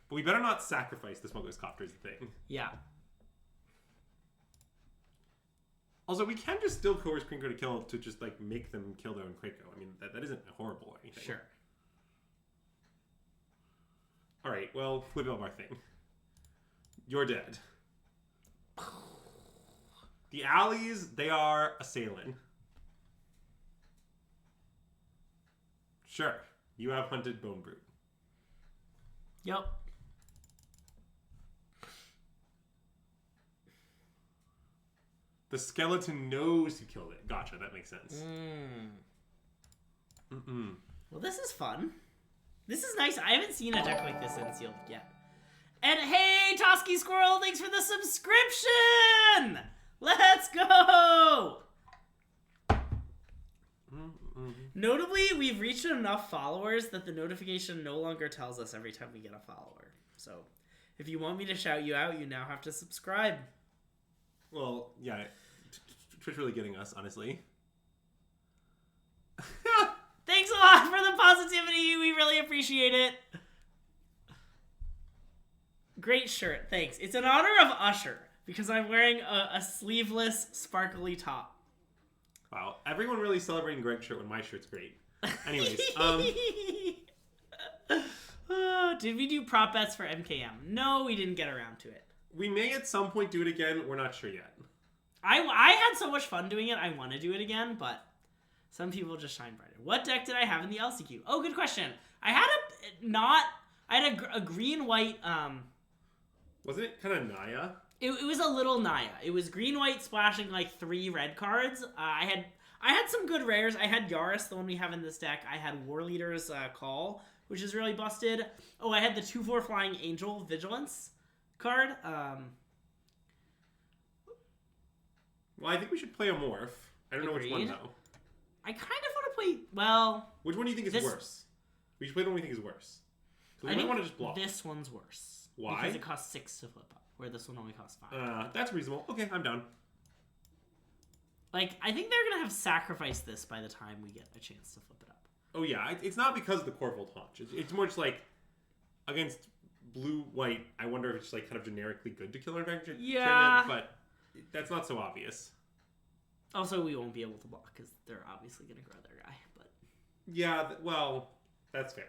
But we better not sacrifice the Smuggler's Copter is the thing. Yeah. Also, we can just still coerce Krenko to kill to just like make them kill their own Krenko. I mean, that isn't horrible or anything. Sure. All right. Well, flip up our thing. You're dead. The alleys, they are assailing. Sure. You have hunted Bone Brute. Yep. The skeleton knows who killed it. Gotcha, that makes sense. Well, this is fun. This is nice. I haven't seen a deck like this in Sealed yet. And hey, Tosky Squirrel, thanks for the subscription! Let's go! Notably, we've reached enough followers that the notification no longer tells us every time we get a follower. So, if you want me to shout you out, you now have to subscribe. Well, yeah. Twitch really getting us, honestly. Thanks a lot for the positivity. We really appreciate it. Great shirt. Thanks. It's in honor of Usher because I'm wearing a sleeveless, sparkly top. Wow. Everyone really celebrating Greg's shirt when my shirt's great. Anyways, did we do prop bets for MKM? No, we didn't get around to it. We may at some point do it again. We're not sure yet. I had so much fun doing it. I want to do it again, but some people just shine brighter. What deck did I have in the LCQ? Oh, good question. I had a green-white... Wasn't it kind of Naya? It was a little Naya. It was green-white splashing like 3 red cards. I had some good rares. I had Yaris, the one we have in this deck. I had War Leader's Call, which is really busted. Oh, I had the 2/4 Flying Angel Vigilance card. Well, I think we should play a Morph. I don't know which one, Agreed. though. I kind of want to play... Well... Which one do you think is worse? We should play the one we think is worse. So we might want to just block. This one's worse. Why? Because it costs 6 to flip up, where this one only costs 5. That's reasonable. Okay, I'm down. Like, I think they're going to have sacrificed this by the time we get a chance to flip it up. Oh, yeah. It's not because of the Corvold Haunch. It's more just like, against blue-white, I wonder if it's just like kind of generically good to kill our advantage. Yeah. But that's not so obvious. Also, we won't be able to block because they're obviously going to grow their guy. But yeah, well, that's fair.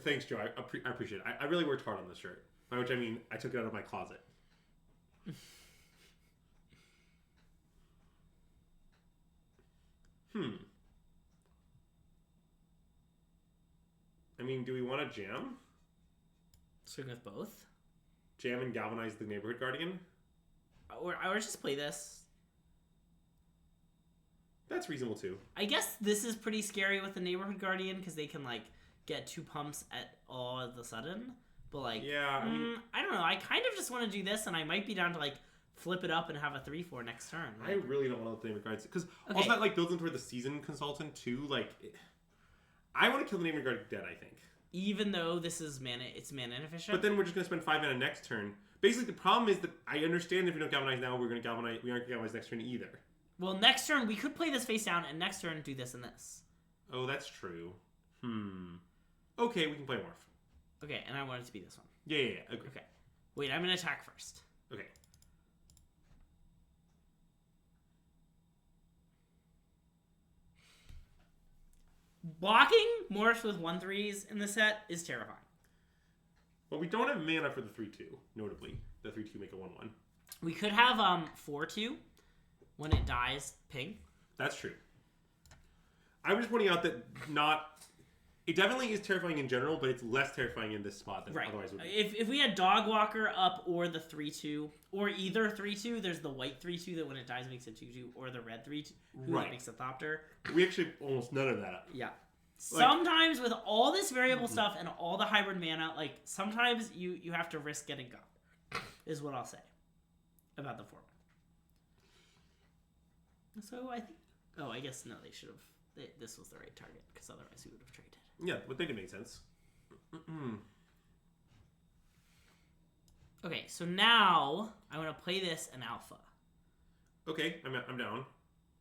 Thanks, Joe. I appreciate it. I really worked hard on this shirt. By which I mean, I took it out of my closet. I mean, do we want to jam? swing with both. Jam and galvanize the Neighborhood Guardian? Or just play this. That's reasonable too. I guess this is pretty scary with the Neighborhood Guardian because they can like get 2 pumps at all of a sudden. But like, yeah, I don't know. I kind of just want to do this, and I might be down to like flip it up and have a 3/4 next turn. Right? I really don't want to let the Neighborhood Guardian because also that like builds into the season consultant too. Like, I want to kill the Neighborhood Guardian dead. I think. Even though this is it's mana inefficient. But then we're just gonna spend 5 mana next turn. Basically, the problem is that I understand if we don't galvanize now, we aren't gonna galvanize next turn either. Well, next turn we could play this face down, and next turn do this and this. Oh, that's true. Okay, we can play Morph. Okay, and I want it to be this one. Yeah. Okay. Wait, I'm gonna attack first. Okay. Blocking morphs with 1/3s in the set is terrifying. Well, we don't have mana for the 3/2, notably. The 3/2 make a 1/1. We could have 4/2 when it dies ping. That's true. I'm just pointing out that it definitely is terrifying in general, but it's less terrifying in this spot than otherwise would be. If we had Dog Walker up or the 3/2, or either 3/2, there's the white 3/2 that when it dies makes it 2/2, or the red 3/2 that makes a Thopter. We actually almost none of that up. Yeah. Sometimes with all this variable stuff and all the hybrid mana, like sometimes you have to risk getting got, is what I'll say about the format. So I think, I guess no, they should have. This was the right target because otherwise we would have traded. Yeah, but they could make sense. Okay, so now I want to play this in alpha. Okay, I'm down.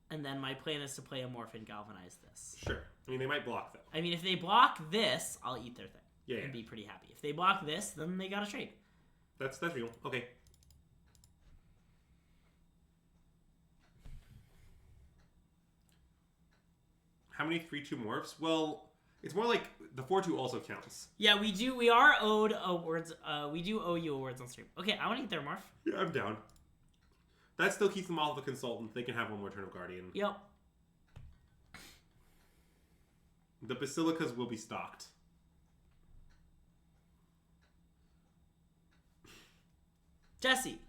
And then my plan is to play a morph and galvanize this. Sure. I mean, they might block though. I mean, if they block this, I'll eat their thing. Yeah. And be pretty happy. If they block this, then they got to trade. That's real. Okay. How many 3/2 morphs? Well, it's more like the 4/2 also counts. Yeah, we do. We are owed awards. We do owe you awards on stream. Okay, I want to eat their morph. Yeah, I'm down. That still keeps them off the consultant. They can have one more turn of Guardian. Yep. The Basilicas will be stocked. Jesse.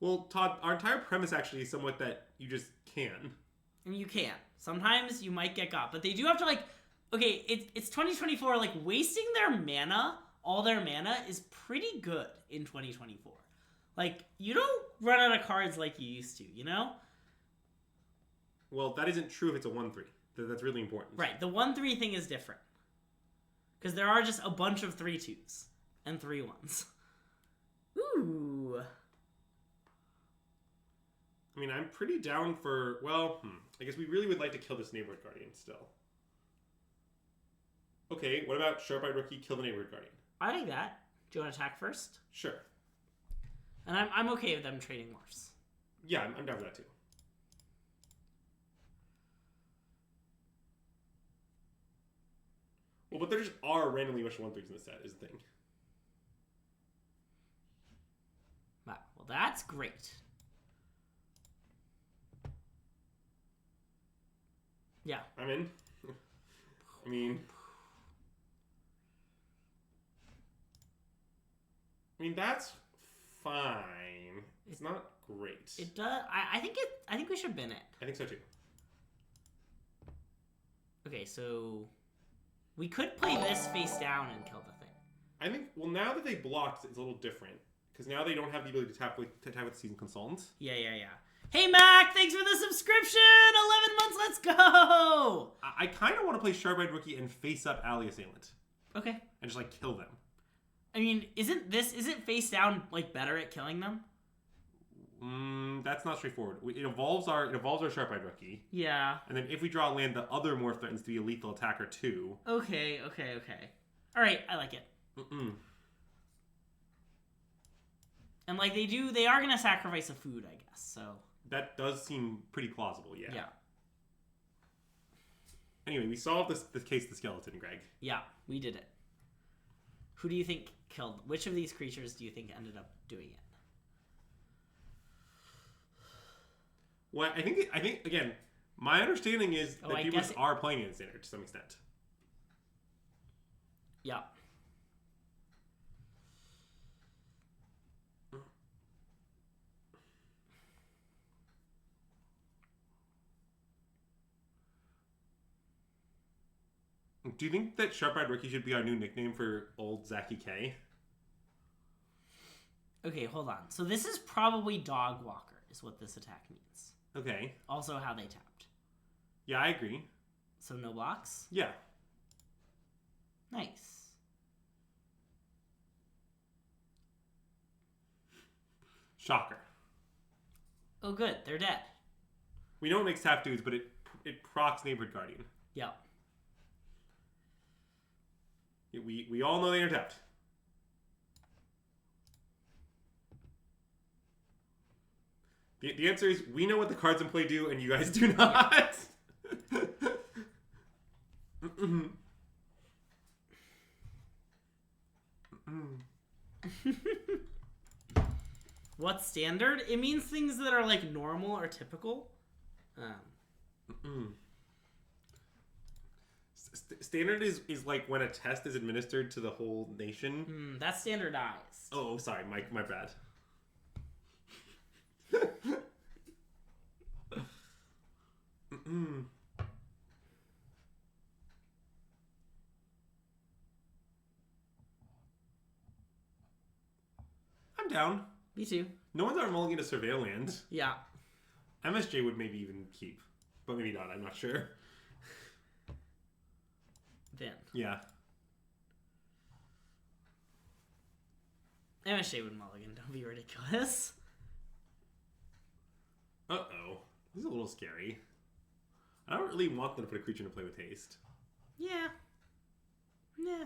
Well, Todd, our entire premise actually is somewhat that you just can. And you can. Sometimes you might get got, but they do have to okay, it's 2024, wasting their mana, all their mana is pretty good in 2024. You don't run out of cards like you used to, you know? Well, that isn't true if it's a 1/3. That's really important. Right, the 1/3 thing is different. Because there are just a bunch of 3/2s and 3/1s. Ooh. I mean, I'm pretty down for, I guess we really would like to kill this Neighborhood Guardian still. Okay, what about Sharp-Eyed Rookie, kill the Neighborhood Guardian? I like that. Do you want to attack first? Sure. And I'm okay with them trading morphs. Yeah, I'm down for that too. Well, but there just are randomly much 1/3s in the set, is the thing. Wow, well that's great. Yeah. I'm in. I mean, that's fine. It's not great. It does. I think we should bin it. I think so too. Okay, so we could play this face down and kill the thing. I think. Well, now that they blocked, it's a little different because now they don't have the ability to tap with the season consultant. Yeah. Hey Mac, thanks for the subscription. 11 months. Let's go. I kind of want to play Sharp-Eyed Rookie and face up Alley Assailant. Okay. And just kill them. I mean, isn't face down better at killing them? That's not straightforward. It evolves our Sharp-Eyed Rookie. Yeah. And then if we draw land, the other morph threatens to be a lethal attacker too. Okay. All right, I like it. And they are gonna sacrifice a food, I guess. So that does seem pretty plausible. Yeah. Yeah. Anyway, we solved this case of the skeleton, Greg. Yeah, we did it. Who do you think killed? Which of these creatures do you think ended up doing it? Well, I think again, my understanding is that people are playing it in standard to some extent. Yeah. Do you think that Sharp-Eyed Ricky should be our new nickname for old Zachy K? Okay, hold on. So this is probably Dog Walker, is what this attack means. Okay. Also how they tapped. Yeah, I agree. So no blocks? Yeah. Nice. Shocker. Oh, good. They're dead. We know it makes tap dudes, but it procs Neighborhood Guardian. Yeah. We all know they are tapped. The answer is we know what the cards in play do, and you guys do not. What's standard? It means things that are like normal or typical. Standard is like when a test is administered to the whole nation. That's standardized. Oh, sorry, my bad. I'm down. Me too. No one's ever mulligan to Surveil Land. Yeah. MSJ would maybe even keep, but maybe not. I'm not sure. Then. Yeah. MSJ would mulligan. Don't be ridiculous. Uh-oh. This is a little scary. I don't really want them to put a creature into play with haste. Yeah. Yeah.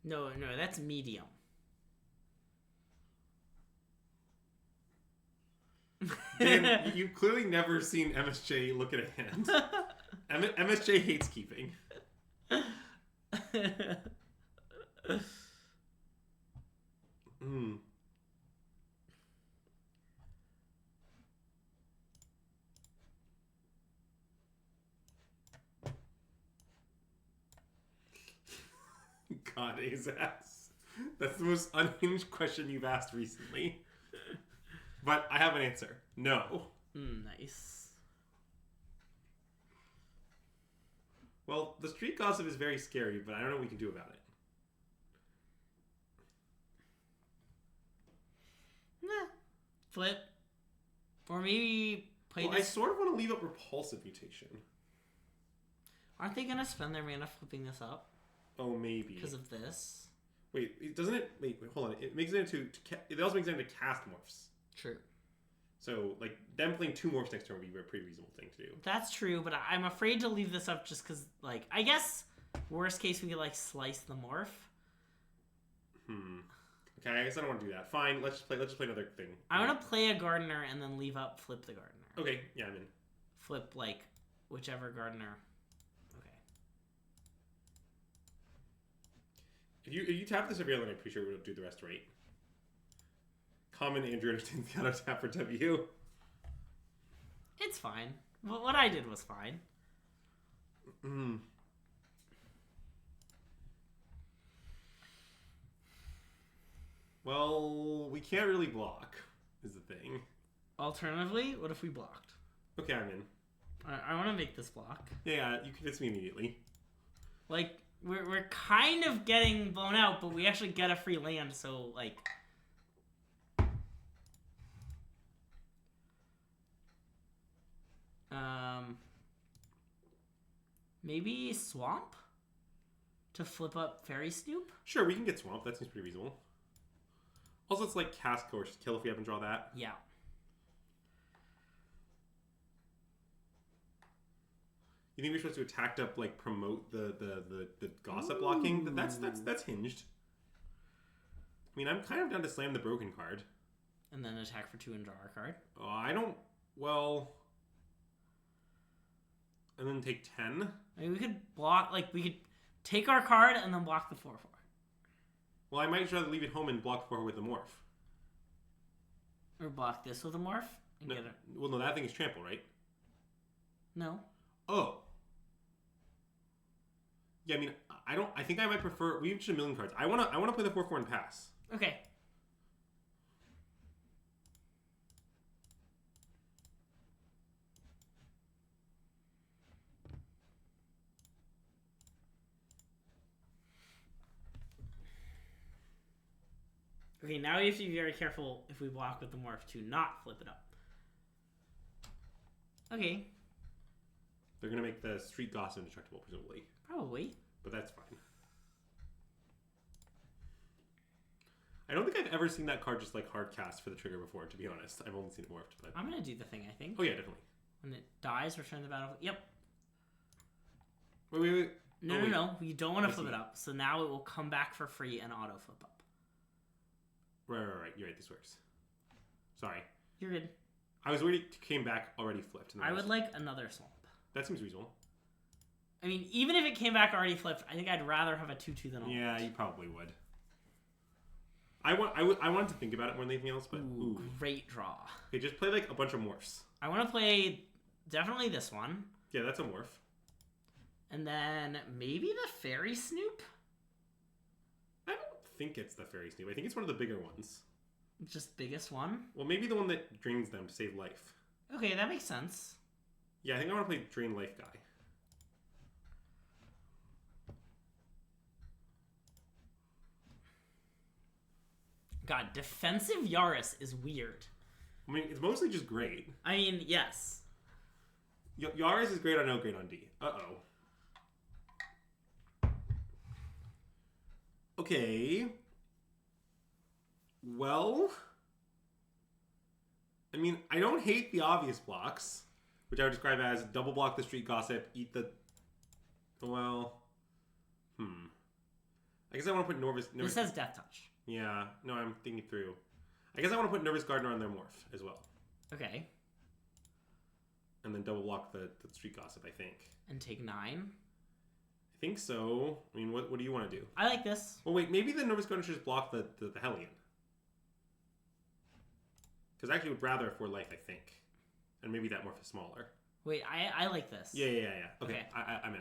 No, that's medium. Dan, you've clearly never seen MSJ look at a hand. MSJ hates keeping. God, Azax. That's the most unhinged question you've asked recently. But I have an answer. No. Nice. Well, the street gossip is very scary, but I don't know what we can do about it. Nah. Flip. Or maybe play I this. sort of want to leave up Repulsive Mutation. Aren't they gonna spend their mana flipping this up? Oh, maybe. Because of this? Wait, doesn't it... Wait, hold on. It makes it into... It also makes it into cast morphs. True. So, like, them playing 2 morphs next turn would be a pretty reasonable thing to do. That's true, but I'm afraid to leave this up just because, like, I guess worst case we could, like, slice the morph. Okay, I guess I don't want to do that. Fine, let's just play another thing. I want to play a Gardener and then leave up flip the Gardener. Okay, yeah, I'm in. Flip, like, whichever Gardener. Okay. If you tap the Surveil, then I'm pretty sure we'll do the rest right. Common Andrew understands the auto tap for W. It's fine. What I did was fine. Well, we can't really block, is the thing. Alternatively, what if we blocked? Okay, I'm in. I want to make this block. Yeah, you convinced me immediately. Like, we're kind of getting blown out, but we actually get a free land, so, like... Maybe Swamp? To flip up Fairy Snoop? Sure, we can get Swamp. That seems pretty reasonable. Also, it's like Cast Course. Kill if we haven't draw that. Yeah. You think we're supposed to attack up, like, promote the gossip blocking? That's hinged. I mean, I'm kind of down to slam the broken card. And then attack for 2 and draw our card? Oh, I don't... Well... And then take 10? I mean, we could block... Like, we could take our card and then block the 4/4. Well, I might just rather leave it home and block 4 with a morph. Or block this with a morph? And No, get it. well, no, that thing is trample, right? No. Oh. Yeah, I mean, I think I might prefer... We have just a million cards. I want to play the 4/4 and pass. Okay. Okay, now we have to be very careful if we block with the morph to not flip it up. Okay. They're gonna make the Street Gossip indestructible, presumably. Probably. But that's fine. I don't think I've ever seen that card just like hard cast for the trigger before, to be honest. I've only seen it morphed, but... I'm gonna do the thing, I think. Oh yeah, definitely. When it dies, return the battle... Yep. Wait. No. You don't want to flip it up. So now it will come back for free and auto flip up. Right. You're right, this works. Sorry. You're good. I was worried it came back already flipped. I would like another swamp. That seems reasonable. I mean, even if it came back already flipped, I think I'd rather have a 2/2 than a... Yeah, you probably would. I wanted to think about it more than anything else, but... Ooh. Great draw. Okay, just play like a bunch of morphs. I want to play definitely this one. Yeah, that's a morph. And then maybe the Fairy Snoop? I don't think it's the Fairy Snoop. I think it's one of the bigger ones. Just biggest one? Well, maybe the one that drains them to save life. Okay, that makes sense. Yeah, I think I want to play Drain Life guy. God, defensive Yaris is weird. I mean, it's mostly just great. I mean, yes. Yaris is great on O, great on D. Uh-oh. Okay. Well... I mean, I don't hate the obvious blocks, which I would describe as double block the Street Gossip, eat the... Well... I guess I want to put Nervous... This has Death Touch. Yeah, no, I'm thinking through. I guess I want to put Nervous Gardener on their morph as well. Okay. And then double block the Street Gossip, I think. And take 9? I think so. I mean, what do you want to do? I like this. Well, wait, maybe the Nervous Gardener should just block the Hellion. Because I actually would rather 4 life, I think. And maybe that morph is smaller. Wait, I like this. Yeah. Okay. I'm in.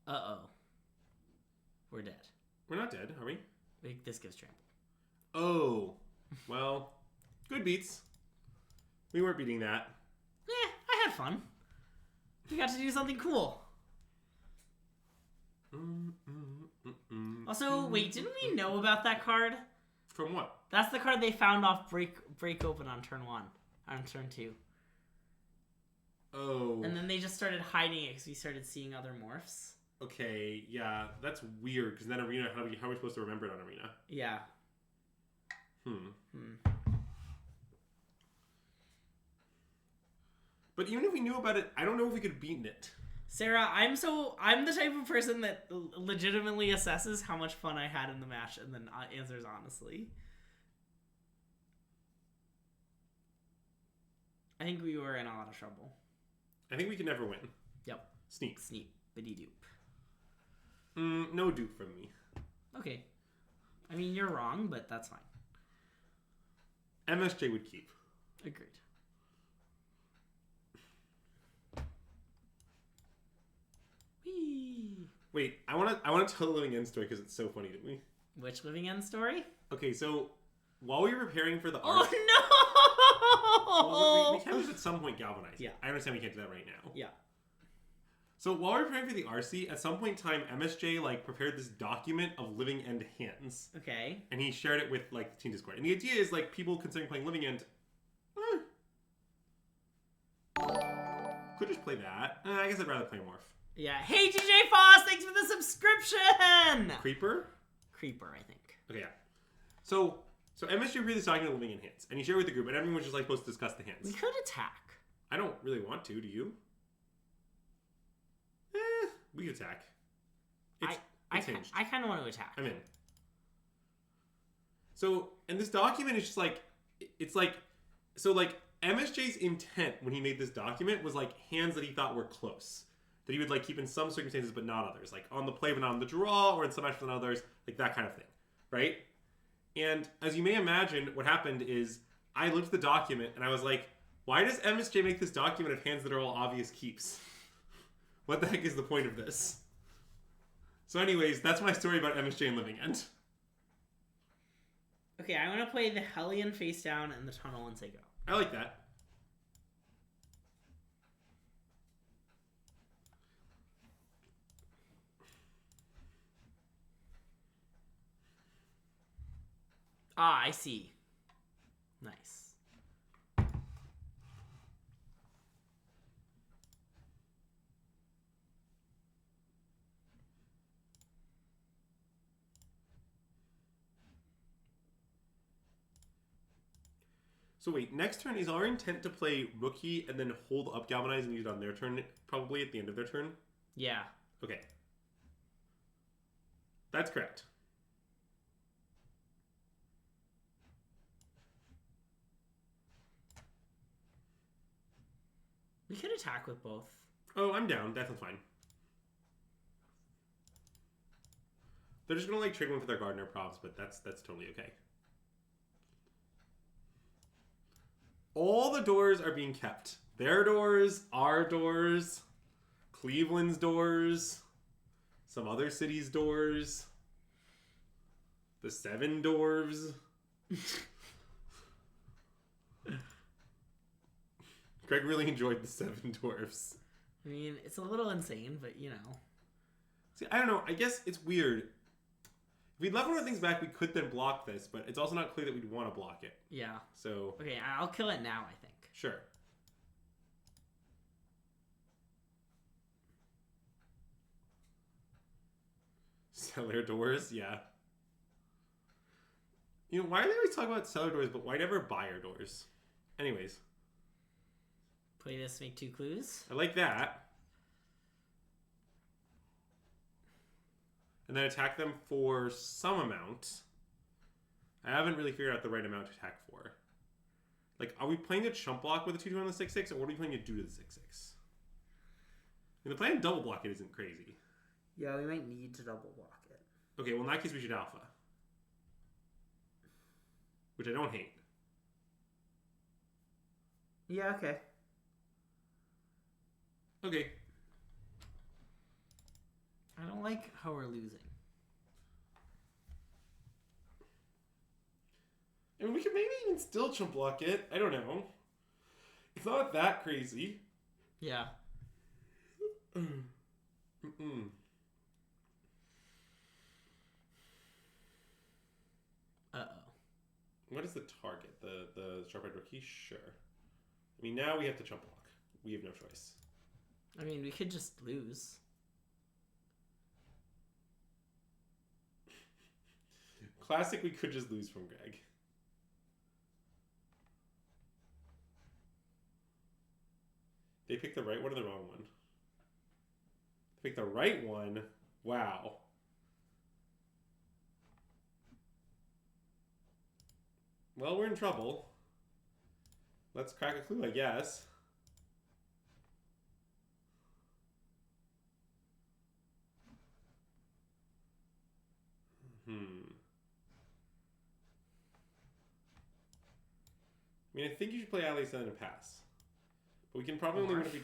Uh-oh. We're dead. We're not dead, are we? Wait, this gives trample. Oh. Well, good beats. We weren't beating that. I had fun. We got to do something cool. Also, wait, didn't we know about that card? From what? That's the card they found off break open on turn 1. On turn 2. Oh. And then they just started hiding it because we started seeing other morphs. Okay, yeah, that's weird, because then Arena, how are we supposed to remember it on Arena? Yeah. But even if we knew about it, I don't know if we could have beaten it. Sarah, I'm the type of person that legitimately assesses how much fun I had in the match and then answers honestly. I think we were in a lot of trouble. I think we can never win. Yep. Sneak. Biddy doop. No dupe from me. Okay. I mean, you're wrong, but that's fine. MSJ would keep. Agreed. Whee! Wait, I want to tell the Living End story because it's so funny to me. Which Living End story? Okay, so while we were preparing for the Oh arc... no! Well, we can just at some point galvanize. Yeah. I understand we can't do that right now. Yeah. So while we were preparing for the RC, at some point in time, MSJ prepared this document of Living End hands. Okay. And he shared it with the team Discord. And the idea is people considering playing Living End could just play that. I guess I'd rather play Morph. Yeah. Hey, DJ Foss, thanks for the subscription! Creeper, I think. Okay, yeah. So MSJ prepared this document of Living End hands. And he shared it with the group, and everyone was just supposed to discuss the hands. We could attack. I don't really want to, do you? We could attack. It's hinged. I kind of want to attack. I'm in. So, and this document is just MSJ's intent when he made this document was hands that he thought were close. That he would keep in some circumstances but not others. On the play but not on the draw, or in some matches than others. That kind of thing. Right? And as you may imagine, what happened is I looked at the document and I was like, why does MSJ make this document of hands that are all obvious keeps? What the heck is the point of this? So anyways, that's my story about MSJ and Living End. Okay, I want to play the Hellion face down and the Tunnel and say go. I like that. Ah, I see. Nice. So wait, next turn is our intent to play Rookie and then hold up Galvanize and use it on their turn, probably at the end of their turn? Yeah. Okay. That's correct. We could attack with both. Oh, I'm down. That sounds fine. They're just gonna like trade one for their Gardener props, but that's totally okay. All the doors are being kept. Their doors, our doors, Cleveland's doors, some other cities' doors, the 7 dwarves. Greg really enjoyed the 7 dwarves. I mean, it's a little insane, but you know. See, I don't know. I guess it's weird. If we left one of the things back, we could then block this, but it's also not clear that we'd want to block it. Yeah. So. Okay, I'll kill it now, I think. Sure. Cellar doors, yeah. You know, why do they always talk about cellar doors, but why never buyer doors? Anyways. Play this, make 2 clues. I like that. And then attack them for some amount. I haven't really figured out the right amount to attack for. Like, are we playing a chump block with a 2-2 on the 6-6, or what are we playing to do to the 6-6? I mean, the plan to double block it isn't crazy. Yeah, we might need to double block it. Okay, well in that case we should alpha. Which I don't hate. Yeah, okay. Okay. I don't like how we're losing. I mean, we could maybe even still chump block it. I don't know. It's not that crazy. Yeah. Mm-mm. Uh-oh. What is the target? The sharp-eyed rookie? Sure. I mean, now we have to chump block. We have no choice. I mean, we could just lose. Classic, we could just lose from Greg. They picked the right one or the wrong one? They picked the right one? Wow. Well, we're in trouble. Let's crack a clue, I guess. I mean, I think you should play Ally Sun and pass. But we can probably only win if we...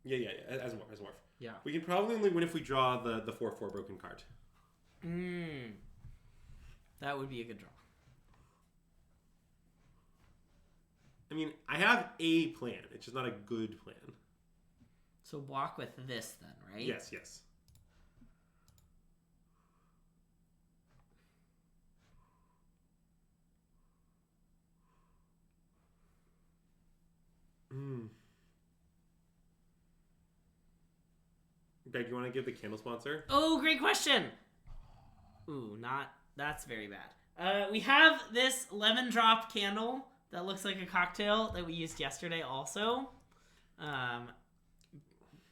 Yeah, as Morph. Yeah. We can probably only win if we draw the 4/4 broken card. That would be a good draw. I mean, I have a plan. It's just not a good plan. So block with this then, right? Yes. Greg, you want to give the candle sponsor? Oh, great question. Ooh, that's very bad. We have this lemon drop candle that looks like a cocktail that we used yesterday also.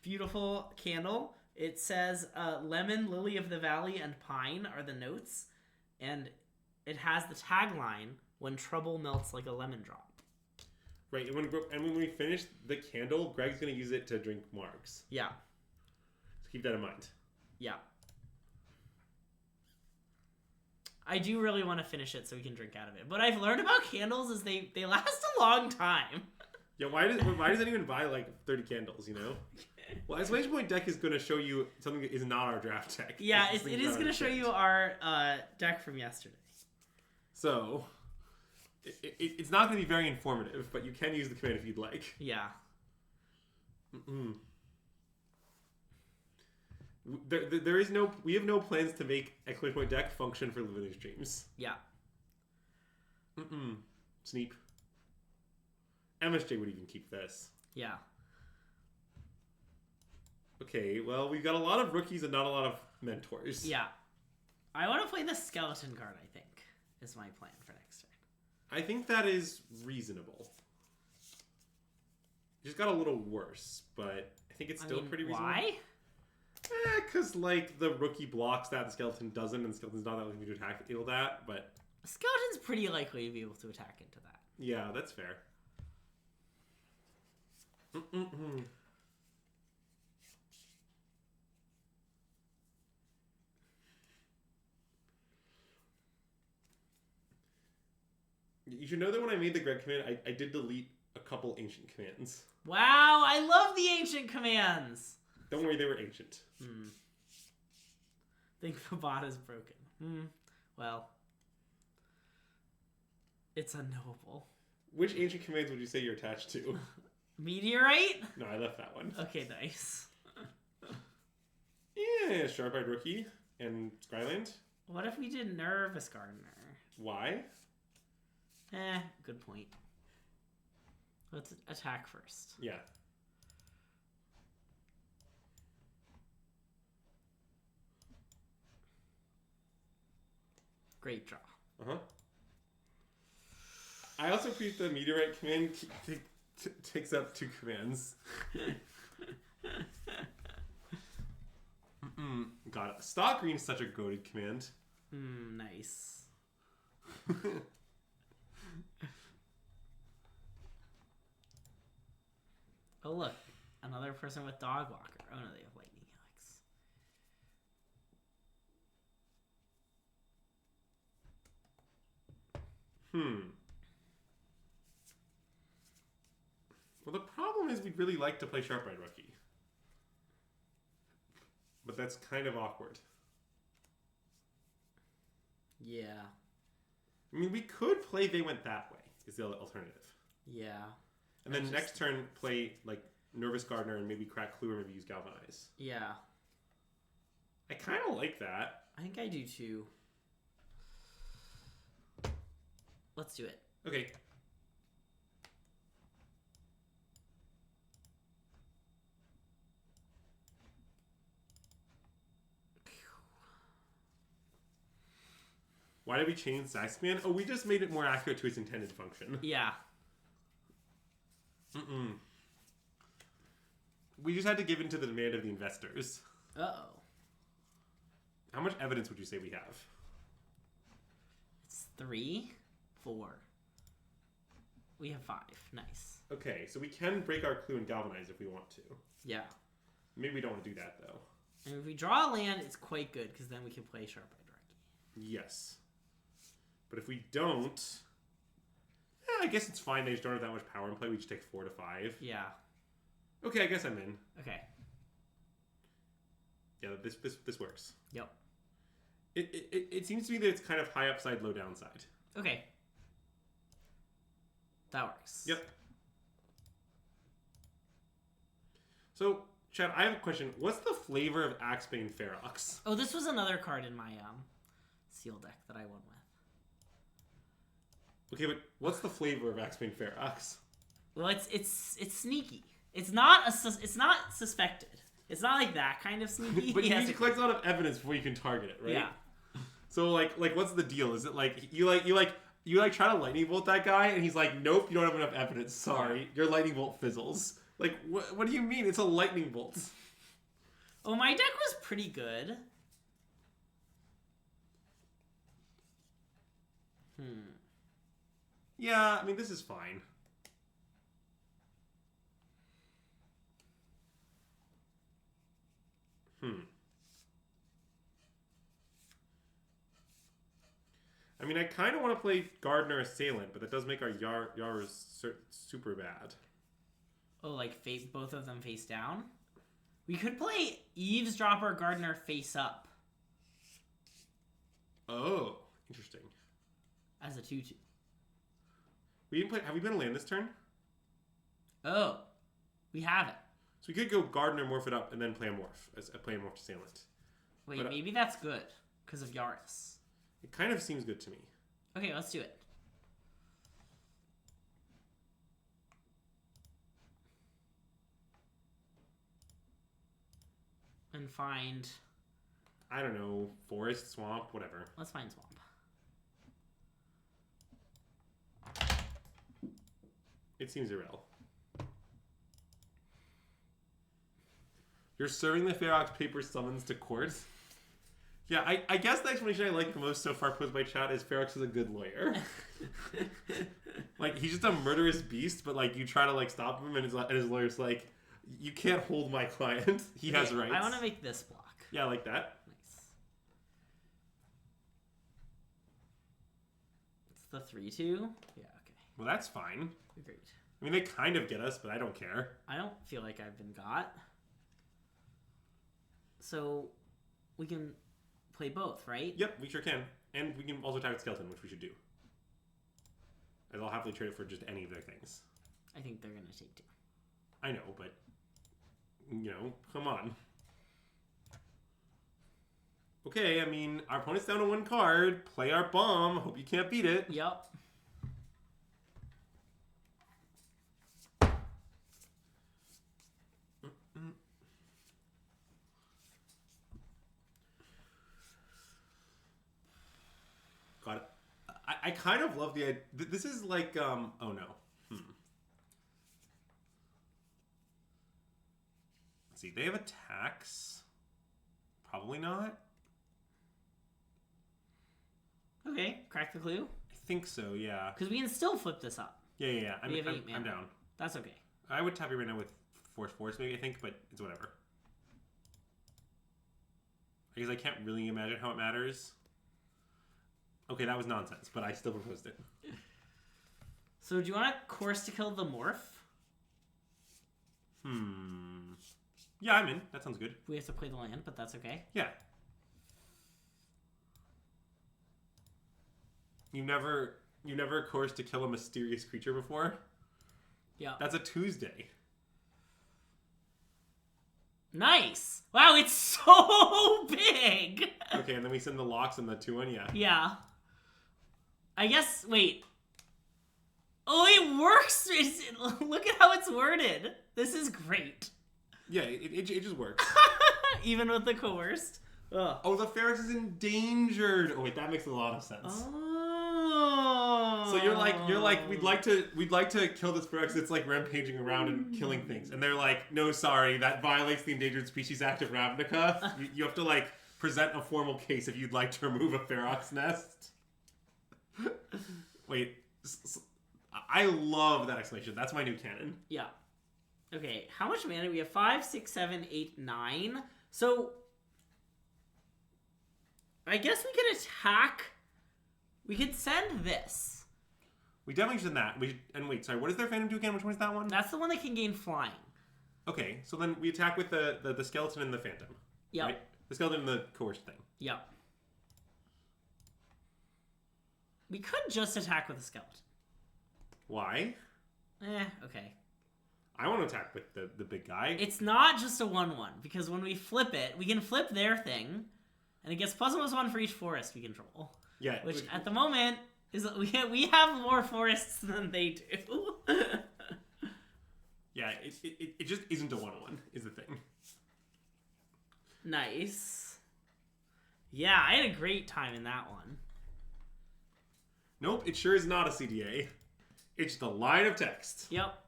Beautiful candle. It says lemon, lily of the valley, and pine are the notes. And it has the tagline, when trouble melts like a lemon drop. Right, and when we finish the candle, Greg's going to use it to drink margs. Yeah. So keep that in mind. Yeah. I do really want to finish it so we can drink out of it. But I've learned about candles is they last a long time. Yeah, why does anyone buy like 30 candles, you know? Well, exclamation point deck is going to show you something that is not our draft deck. Yeah, it is going to show you our deck from yesterday. So, it's not going to be very informative, but you can use the command if you'd like. Yeah. We have no plans to make exclamation point deck function for limited streams. Yeah. Sneep. MSJ would even keep this. Yeah. Okay, well, we've got a lot of rookies and not a lot of mentors. Yeah. I want to play the skeleton card, I think, is my plan for next turn. I think that is reasonable. It just got a little worse, but I think it's still pretty reasonable. Why? Because, like, the rookie blocks that, the skeleton doesn't, and the skeleton's not that likely to attack deal that, but... A skeleton's pretty likely to be able to attack into that. Yeah, that's fair. You should know that when I made the Greg command, I did delete a couple ancient commands. Wow, I love the ancient commands! Don't worry, they were ancient. Think the bot is broken. Well, it's unknowable. Which ancient commands would you say you're attached to? Meteorite? No, I left that one. Okay, nice. Yeah, Sharp-Eyed Rookie and Skyland. What if we did Nervous Gardener? Why? Good point. Let's attack first. Yeah. Great draw. Uh-huh. I also appreciate the Meteorite command takes up 2 commands. Got it. Stock Green is such a goated command. Nice. Oh, look. Another person with Dog Walker. Oh, no, they have Lightning Helix. Well, the problem is we'd really like to play Sharp-Eyed Rookie. But that's kind of awkward. Yeah. I mean, we could play They Went That Way, is the alternative. Yeah. And then next turn, play, like, Nervous Gardener and maybe Crack Clue or maybe use Galvanize. Yeah. I kind of like that. I think I do too. Let's do it. Okay. Why did we change Sax Command? Oh, we just made it more accurate to its intended function. Yeah. We just had to give in to the demand of the investors. Uh-oh. How much evidence would you say we have? It's 3, 4. We have 5. Nice. Okay, so we can break our clue and galvanize if we want to. Yeah. Maybe we don't want to do that, though. And if we draw a land, it's quite good, because then we can play Sharp-Eyed Rookie. Yes. But if we don't... I guess it's fine. They just don't have that much power in play. We just take 4 to 5. Yeah. Okay, I guess I'm in. Okay. Yeah, this works. Yep. It seems to me that it's kind of high upside, low downside. Okay. That works. Yep. So, Chad, I have a question. What's the flavor of Axebane Ferox? Oh, this was another card in my seal deck that I won with. Okay, but what's the flavor of Axebane Ferox? Well, it's sneaky. It's not suspected. It's not like that kind of sneaky. But you need to collect a lot of evidence before you can target it, right? Yeah. So like what's the deal? Is it like you try to lightning bolt that guy and he's like, nope, you don't have enough evidence. Sorry, your lightning bolt fizzles. Like what do you mean? It's a lightning bolt. Oh, my deck was pretty good. Yeah, I mean this is fine. I mean, I kind of want to play Gardener Assailant, but that does make our Yaras super bad. Oh, like both of them face down? We could play Eavesdropper Gardener face up. Oh, interesting. As a 2/2. We didn't play. Have we been a land this turn? Oh, we haven't. So we could go Gardener, morph it up, and then play a morph. Play a morph Assailant. Wait, but, maybe that's good because of Yaris. It kind of seems good to me. Okay, let's do it. And find... I don't know, forest, swamp, whatever. Let's find swamp. It seems irrelevant. You're serving the Ferox paper summons to court? Yeah, I guess the explanation I like the most so far posed by chat is Ferox is a good lawyer. Like, he's just a murderous beast, but, like, you try to, like, stop him, and his lawyer's like, you can't hold my client. He has rights. I want to make this block. Yeah, like that. Nice. It's the 3-2? Yeah, okay. Well, that's fine. Agreed. I mean, they kind of get us, but I don't care. I don't feel like I've been got. So, we can play both, right? Yep, we sure can. And we can also attack with Skeleton, which we should do. As I'll happily trade it for just any of their things. I think they're going to take 2. I know, but, you know, come on. Okay, I mean, our opponent's down to 1 card. Play our bomb. Hope you can't beat it. Yep. God, I kind of love the idea. This is like, oh no. Let's see, they have attacks. Probably not. Okay, crack the clue. I think so, yeah. Because we can still flip this up. Yeah. I'm mana. down. That's okay. I would tap you right now with Force maybe, I think, but it's whatever. I guess I can't really imagine how it matters. Okay, that was nonsense, but I still proposed it. So do you want a course to kill the morph? Yeah, I'm in. That sounds good. We have to play the land, but that's okay. Yeah. You never course to kill a mysterious creature before? Yeah. That's a Tuesday. Nice! Wow, it's so big! Okay, and then we send the locks and the 2-1, yeah. Yeah. I guess, wait. Oh, it works! Look at how it's worded. This is great. Yeah, it just works. Even with the coerced. Ugh. Oh, the Ferox is endangered. Oh wait, that makes a lot of sense. Oh. So you're like, we'd like to kill this Ferox. It's like rampaging around and killing things, and they're like, no, sorry, that violates the Endangered Species Act of Ravnica. You have to like present a formal case if you'd like to remove a Ferox nest. Wait, I love that explanation. That's my new canon. Yeah. Okay, how much mana do we have? 5, 6, 7, 8, 9. So, I guess we could attack. We could send this. We definitely should send that. Wait, sorry, what does their Phantom do again? Which one is that one? That's the one that can gain flying. Okay, so then we attack with the skeleton and the Phantom. Yep. Right? The skeleton and the coerced thing. Yep. We could just attack with a skeleton. Why? Okay. I want to attack with the big guy. It's not just a 1/1, because when we flip it, we can flip their thing, and it gets +1/+1 for each forest we control. Yeah. Which, at the moment, is we have more forests than they do. Yeah, it just isn't a 1/1, is the thing. Nice. Yeah, I had a great time in that one. Nope, it sure is not a CDA. It's the line of text. Yep.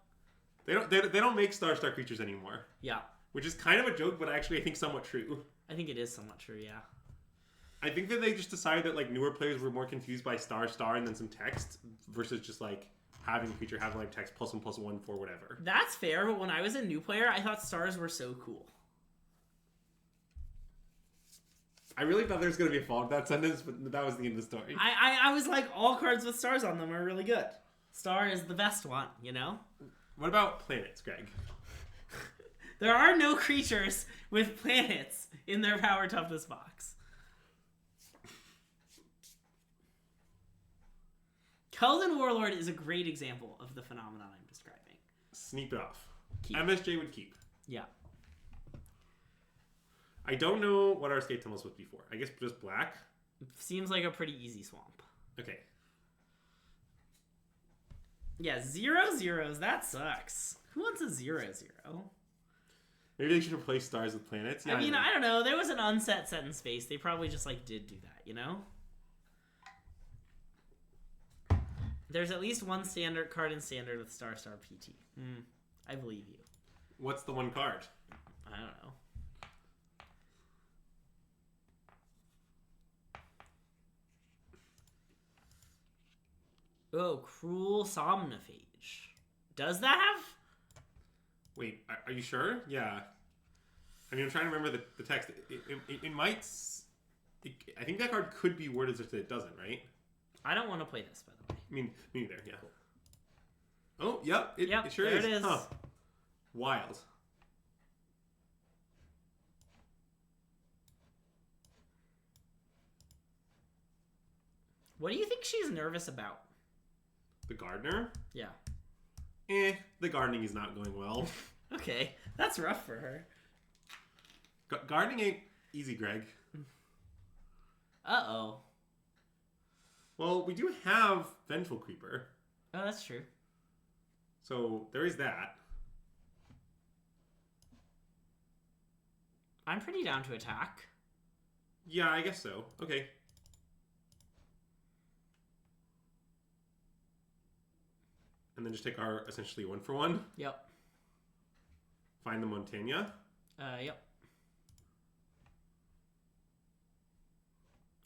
They don't make star creatures anymore. Yeah. Which is kind of a joke, but actually I think somewhat true. I think it is somewhat true, yeah. I think that they just decided that like newer players were more confused by star and then some text versus just like having a creature have like text +1/+1 for whatever. That's fair, but when I was a new player, I thought stars were so cool. I really thought there was going to be a follow-up to that sentence, but that was the end of the story. I was like, all cards with stars on them are really good. Star is the best one, you know? What about planets, Greg? There are no creatures with planets in their power toughness box. Keldon Warlord is a great example of the phenomenon I'm describing. Sneak it off. Keep. MSJ would keep. Yeah. I don't know what our escape tunnels would be for. I guess just black? Seems like a pretty easy swamp. Okay. Yeah, 0/0s, that sucks. Who wants a 0/0? Maybe they should replace stars with planets. Yeah, I mean, I don't know. There was an unset set in space. They probably just like did do that, you know? There's at least one standard card in standard with Star PT. I believe you. What's the one card? I don't know. Oh, Cruel Somnophage. Does that have? Wait, are you sure? Yeah. I mean, I'm trying to remember the text. It might... I think that card could be worded such that it doesn't, right? I don't want to play this, by the way. I mean, me neither, yeah. Oh, yep. It sure there is. It is. Huh. Wild. What do you think she's nervous about? The gardener? Yeah. The gardening is not going well. Okay, that's rough for her. Gardening ain't easy, Greg. Uh-oh. Well, we do have Vengeful Creeper. Oh, that's true. So, there is that. I'm pretty down to attack. Yeah, I guess so. Okay. And then just take our, essentially, 1-for-1. Yep. Find the Montaigne. Yep.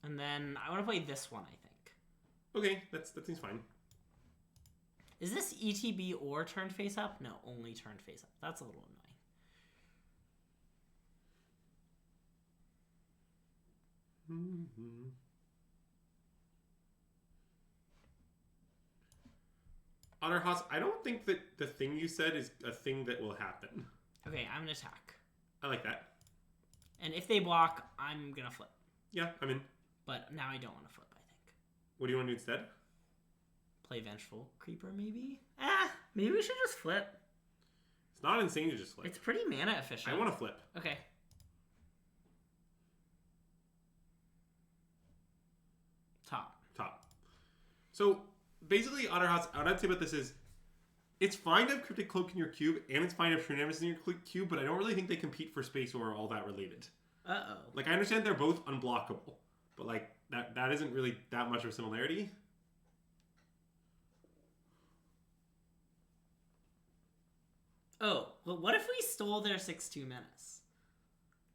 And then I want to play this one, I think. Okay, that seems fine. Is this ETB or turned face up? No, only turned face up. That's a little annoying. Otterhouse, I don't think that the thing you said is a thing that will happen. Okay, I'm going to attack. I like that. And if they block, I'm going to flip. Yeah, I'm in. But now I don't want to flip, I think. What do you want to do instead? Play Vengeful Creeper, maybe? Maybe we should just flip. It's not insane to just flip. It's pretty mana efficient. I want to flip. Okay. Top. So, basically, Otterhouse, what I'd say about this is, it's fine to have Cryptic Cloak in your cube, and it's fine to have True Nemesis in your cube, but I don't really think they compete for space or are all that related. Uh-oh. Like, I understand they're both unblockable, but, like, that isn't really that much of a similarity. Oh, but what if we stole their 6/2 menace?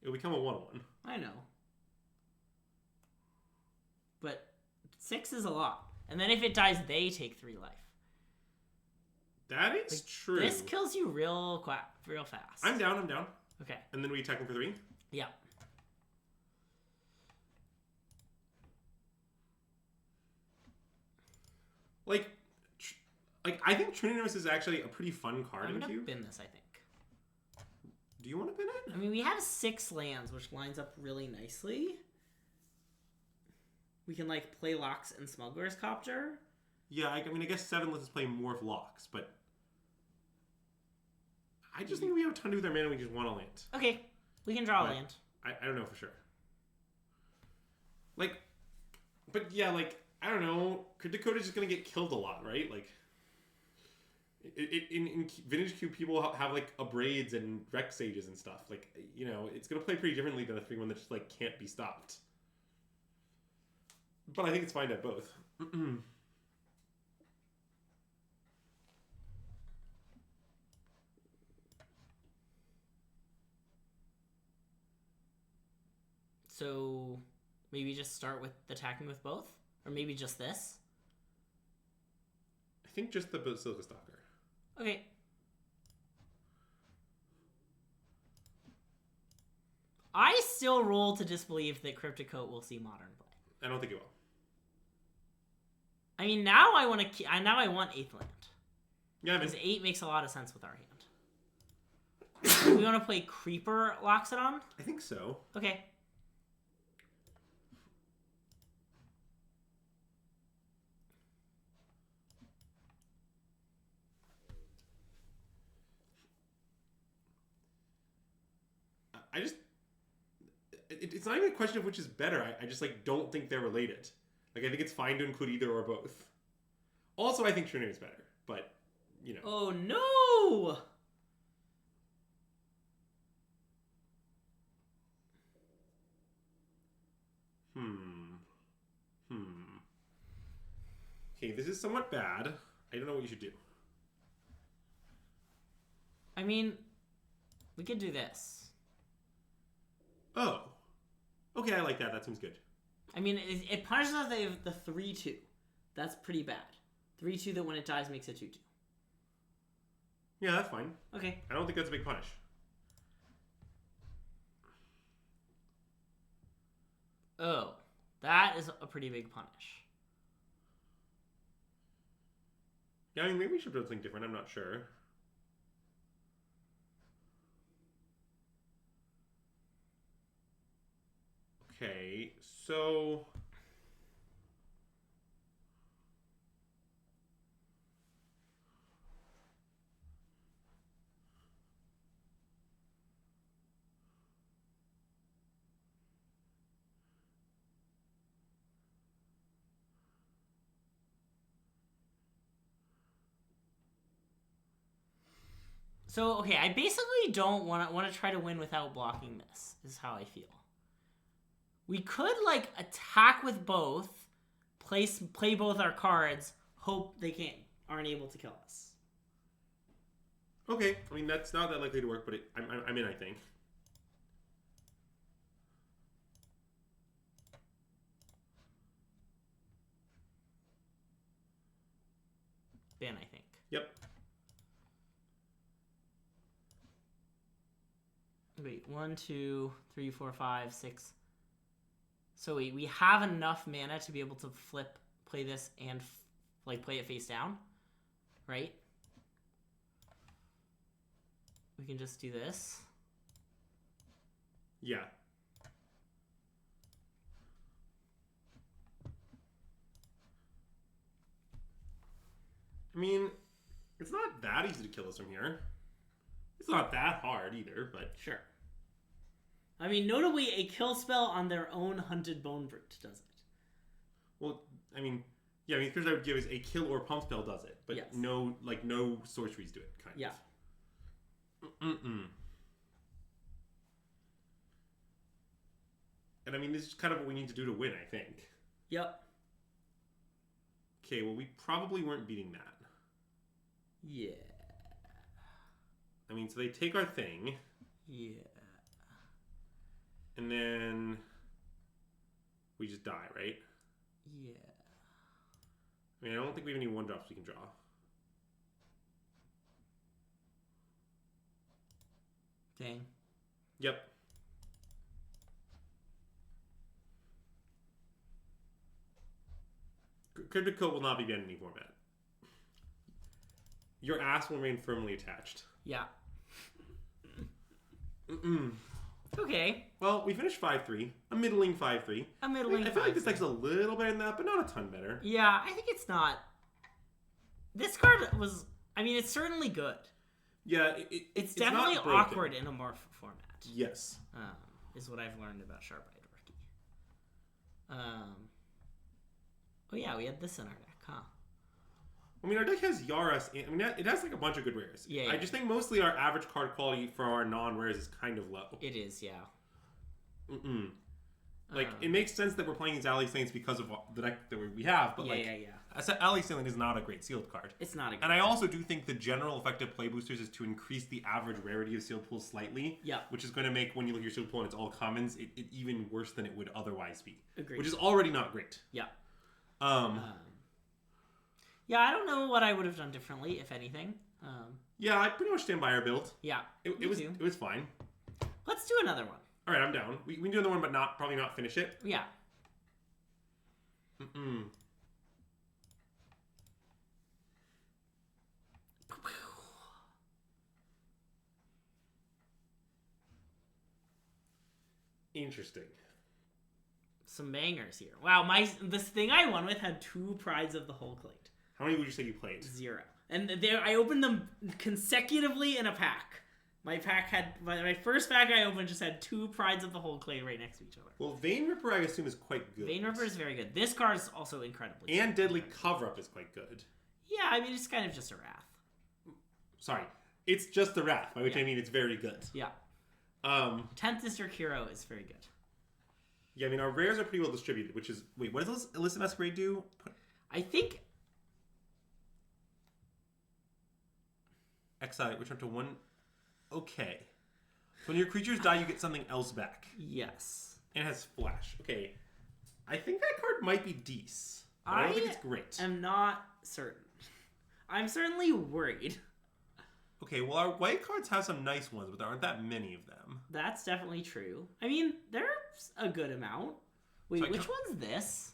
It'll become a 1/1. I know. But 6 is a lot. And then if it dies, they take 3 life. That is true. This kills you real fast. I'm down. Okay. And then we attack him for 3? Yeah. Like, I think Trinity Nemesis is actually a pretty fun card in I'm cube. gonna bin this, I think. Do you want to bin it? I mean, we have 6 lands, which lines up really nicely. We can, like, play Locks and Smuggler's Copter. Yeah, I mean, I guess 7 lets us play more of Locks, but I just think we have a ton to do with our mana. We just want to land. Okay, we can draw a land. I don't know for sure. Like, but yeah, like, I don't know. Cryptic Code is just going to get killed a lot, right? Like, in Vintage Cube, people have, like, Abrades and Rex Sages and stuff. Like, you know, it's going to play pretty differently than a 3/1 that just, like, can't be stopped. But I think it's fine to have both. So maybe just start with attacking with both? Or maybe just this? I think just the Basilica Stalker. Okay. I still roll to disbelieve that Cryptic Coat will see Modern play. I don't think it will. I mean, now I want to. Now I want 8th land. Yeah, I mean, Because 8 makes a lot of sense with our hand. We want to play Creeper Loxodon? I think so. Okay. I just... It's not even a question of which is better. I just, like, don't think they're related. Like, I think it's fine to include either or both. Also, I think Trinity is better. But, you know. Oh, no! Okay, this is somewhat bad. I don't know what you should do. I mean, we could do this. Oh. Okay, I like that. That seems good. I mean, it punishes us the 3-2. That's pretty bad. 3-2 that when it dies makes it 2-2. Yeah, that's fine. Okay. I don't think that's a big punish. Oh, that is a pretty big punish. Yeah, I mean, maybe we should do something different. I'm not sure. Okay, so... So, okay, I basically don't want to try to win without blocking this, is how I feel. We could, like, attack with both, play both our cards, hope they aren't able to kill us. Okay, I mean, that's not that likely to work, but I'm in, I think. Ben, I think. Yep. Wait, 1, 2, 3, 4, 5, 6. So wait, we have enough mana to be able to play this and play it face down, right? We can just do this. Yeah. I mean, it's not that easy to kill us from here. It's not that hard either, but... Sure. I mean, notably, a kill spell on their own Hunted Bone Brute does it. Well, I mean, yeah, I mean, the first I would give is a kill or pump spell does it, but yes. no sorceries do it, kind of. Yeah. And I mean, this is kind of what we need to do to win, I think. Yep. Okay, well, we probably weren't beating that. Yeah. I mean, so they take our thing. Yeah. And then we just die, right? Yeah. I mean, I don't think we have any 1-drops we can draw. Dang. Yep. Cryptic Coat will not be banned in any format. Your ass will remain firmly attached. Yeah. Okay. Well, we finished 5-3. A middling 5-3. A middling 5-3. I feel like this deck's a little better than that, but not a ton better. Yeah, I think it's not. This card was... I mean, it's certainly good. Yeah, it's definitely not broken. awkward in a morph format. Yes. Is what I've learned about Sharp-Eyed Rookie. Oh yeah, we had this in our deck, huh? I mean, our deck has Yaras. I mean, it has like a bunch of good rares. Yeah. I just think mostly our average card quality for our non-rares is kind of low. It is, yeah. Like, it makes sense that we're playing these Alley Saints because of the deck that we have, but Alley Saint is not a great sealed card. It's not a great And I also do think the general effect of play boosters is to increase the average rarity of sealed pools slightly. Yeah. Which is going to make, when you look at your sealed pool and it's all commons, it even worse than it would otherwise be. Agreed. Which is already not great. Yeah. Yeah, I don't know what I would have done differently, if anything. Yeah, I pretty much stand by our build. Yeah. It was fine. Let's do another one. All right, I'm down. We can do another one, but probably not finish it. Yeah. Interesting. Some bangers here. Wow, this thing I won with had 2 Prides of the Hulk Late. How many would you say you played? 0. And I opened them consecutively in a pack. My first pack I opened just had 2 Prides of the Hulk Late right next to each other. Well, Vein Ripper I assume is quite good. Vein Ripper is very good. This card is also incredibly good. And Deadly Cover-Up is quite good. Yeah, I mean, it's kind of just a Wrath. Sorry. It's just a Wrath, by which I mean it's very good. Yeah. 10th District Hero is very good. Yeah, I mean, our rares are pretty well distributed, which is... Wait, what does Illicit Masquerade do? I think exile it, return to 1. Okay. So when your creatures die, you get something else back. Yes. And it has Flash. Okay. I think that card might be decent. But I don't think it's great. I'm not certain. I'm certainly worried. Okay, well, our white cards have some nice ones, but there aren't that many of them. That's definitely true. I mean, there's a good amount. Wait, So which one's this?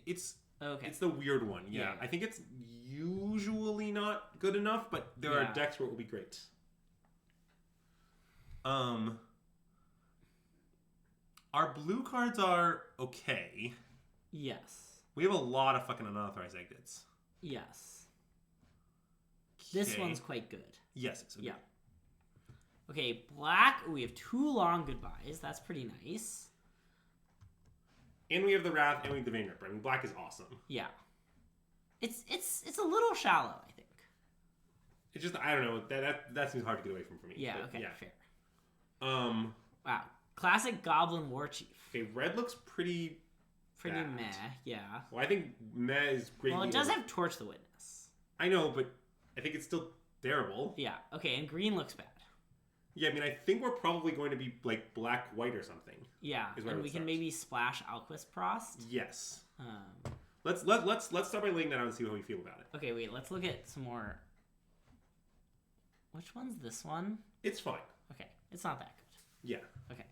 It's Okay. It's the weird one. Yeah. I think it's usually not good enough, but there are decks where it will be great. Our blue cards are okay. Yes. We have a lot of fucking unauthorized exits. Yes. This one's quite good. Yes, it's okay. Yeah. Okay, black. We have 2 long goodbyes. That's pretty nice. And we have the Wrath, and we have the Vein Ripper. I mean, black is awesome. Yeah. It's a little shallow, I think. It's just, I don't know. That seems hard to get away from for me. Yeah. But, Okay. yeah. Fair. Wow. Classic Goblin War Chief. Okay, red looks pretty bad. Meh. Yeah. Well, I think meh is great. Well, it does have Torch the Witness. I know, but I think it's still terrible. Yeah. Okay, and green looks bad. Yeah, I mean, I think we're probably going to be like black-white or something. Yeah, and we can maybe splash Alquist Prost. Yes. Let's start by laying that out and see how we feel about it. Okay, wait. Let's look at some more. Which one's this one? It's fine. Okay, it's not that good. Yeah. Okay.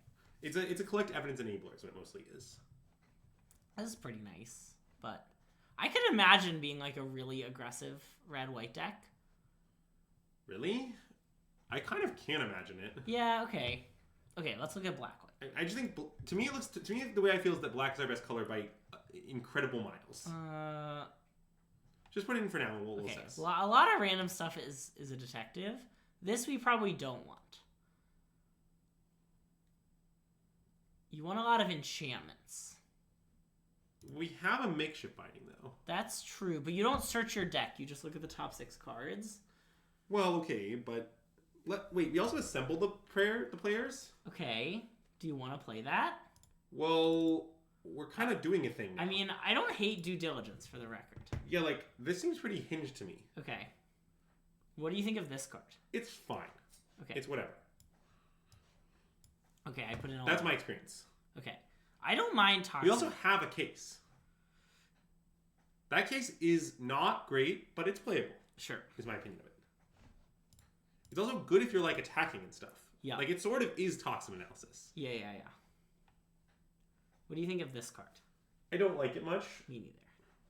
It's a collect evidence enabler is what it mostly is. This is pretty nice, but I could imagine being like a really aggressive red-white deck. Really? I kind of can imagine it. Yeah. Okay. Okay. Let's look at black-white. I just think to me the way I feel is that black is our best color by incredible miles. Just put it in for now. We'll assess. A lot of random stuff is a detective. This we probably don't want. You want a lot of enchantments. We have a makeshift binding though. That's true, but you don't search your deck. You just look at the top 6 cards. Well, okay, but wait. We also assembled the players. Okay. Do you want to play that? Well, we're kind of doing a thing now. I mean, I don't hate due diligence for the record. Yeah, like this seems pretty hinged to me. Okay. What do you think of this card? It's fine. Okay. It's whatever. Okay, I put in all. That's my experience. Okay. I don't mind talking. We also have a case. That case is not great, but it's playable. Sure. Is my opinion of it. It's also good if you're like attacking and stuff. Yeah. Like it sort of is toxin analysis. Yeah. What do you think of this card? I don't like it much. Me neither.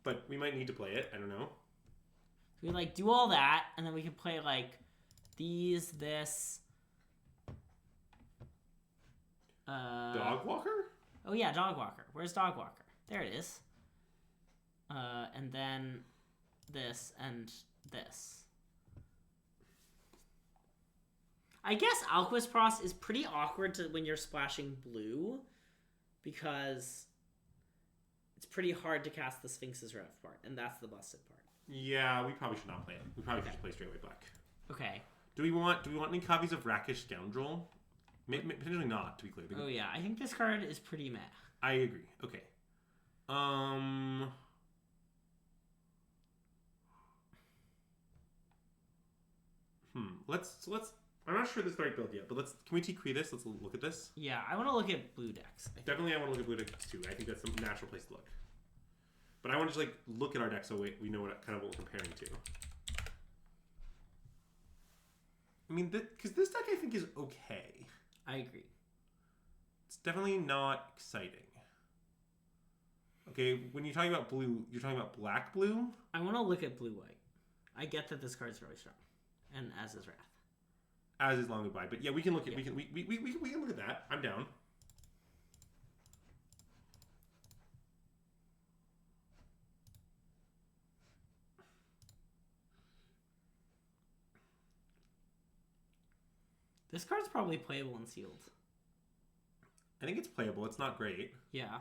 But we might need to play it. I don't know. We like do all that, and then we can play like these, this. Dogwalker? Oh yeah, Dogwalker. Where's Dogwalker? There it is. And then this and this. I guess Alquist Prost is pretty awkward when you're splashing blue, because it's pretty hard to cast the Sphinx's Rev part, and that's the busted part. Yeah, we probably should not play it. We probably should just play straight away black. Okay. Do we want any copies of Rakish Scoundrel? Potentially not, to be clear. Oh yeah, I think this card is pretty meh. I agree. Okay. Let's. I'm not sure this is the right build yet, but can we decree this? Let's look at this. Yeah, I want to look at blue decks. Definitely, I want to look at blue decks too. I think that's a natural place to look. But I want to just look at our deck so we know what we're comparing to. I mean, because this deck I think is okay. I agree. It's definitely not exciting. Okay, when you're talking about blue, you're talking about black-blue? I want to look at blue-white. I get that this card's really strong, and as is Wrath. As is Long Goodbye, but yeah, we can look at we can look at that. I'm down. This card's probably playable and sealed. I think it's playable. It's not great. Yeah.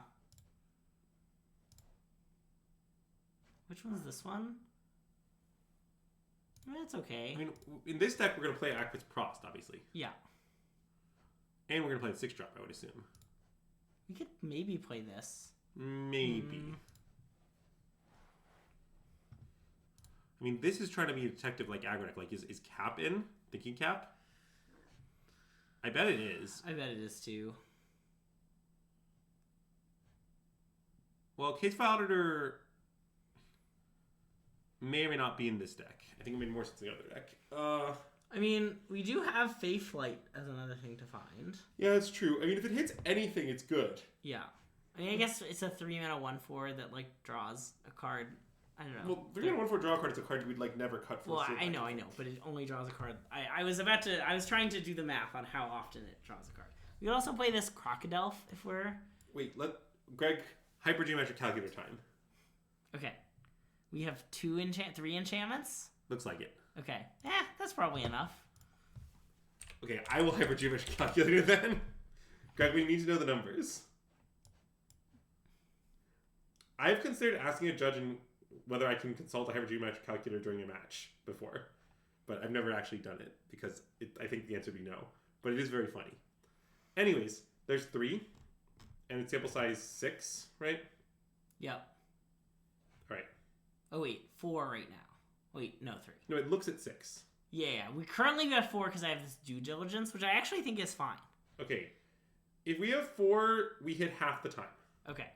Which one's this one? I mean, it's okay. I mean, in this deck, we're going to play Aquis Prost, obviously. Yeah. And we're going to play the 6-drop, I would assume. We could maybe play this. Maybe. I mean, this is trying to be a detective like aggro deck. Like, is Cap in? Thinking Cap? I bet it is. I bet it is too. Well, Case File Auditor may or may not be in this deck. I think it made more sense in the other deck. I mean, we do have Faith Flight as another thing to find. Yeah, it's true. I mean, if it hits anything, it's good. Yeah. I mean, I guess it's a 3-mana 1/4 that, like, draws a card. I don't know. Well, 3-mana 1/4 draw card is a card we'd, like, never cut for. Well, I know, but it only draws a card. I was trying to do the math on how often it draws a card. We could also play this Crocodile if we're... Wait, Greg, Hypergeometric Calculator time. Okay. We have 3 enchantments? Looks like it. Okay. That's probably enough. Okay, I will Hypergeometric Calculator then. Greg, we need to know the numbers. I've considered asking a judge whether I can consult a Hypergeometric Calculator during a match before, but I've never actually done it because I think the answer would be no. But it is very funny. Anyways, there's 3, and it's sample size 6, right? Yep. All right. Oh, wait. 4 right now. Wait, no, 3. No, it looks at 6. Yeah. We currently got 4 because I have this Due Diligence, which I actually think is fine. Okay. If we have 4, we hit half the time. Okay.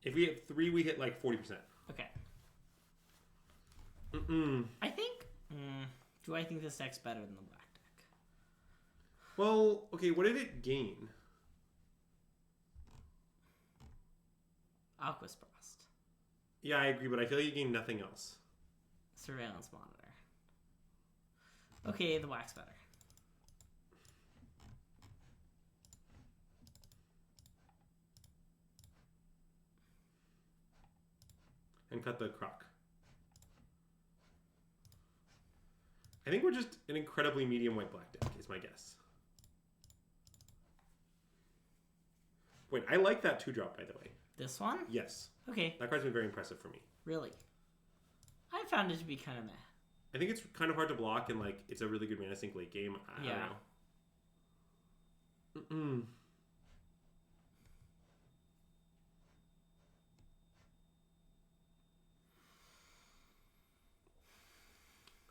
If we have 3, we hit like 40%. Okay. I think... do I think this deck's better than the black deck? Well, okay, what did it gain? Aquas Frost. Yeah, I agree, but I feel like you gained nothing else. Surveillance Monitor. Okay, the black's better. And cut the croc. I think we're just an incredibly medium white black deck, is my guess. Wait, I like that 2-drop, by the way. This one? Yes. Okay. That card's been very impressive for me. Really? I found it to be kind of meh. I think it's kind of hard to block, and like it's a really good mana sink late game. I don't know.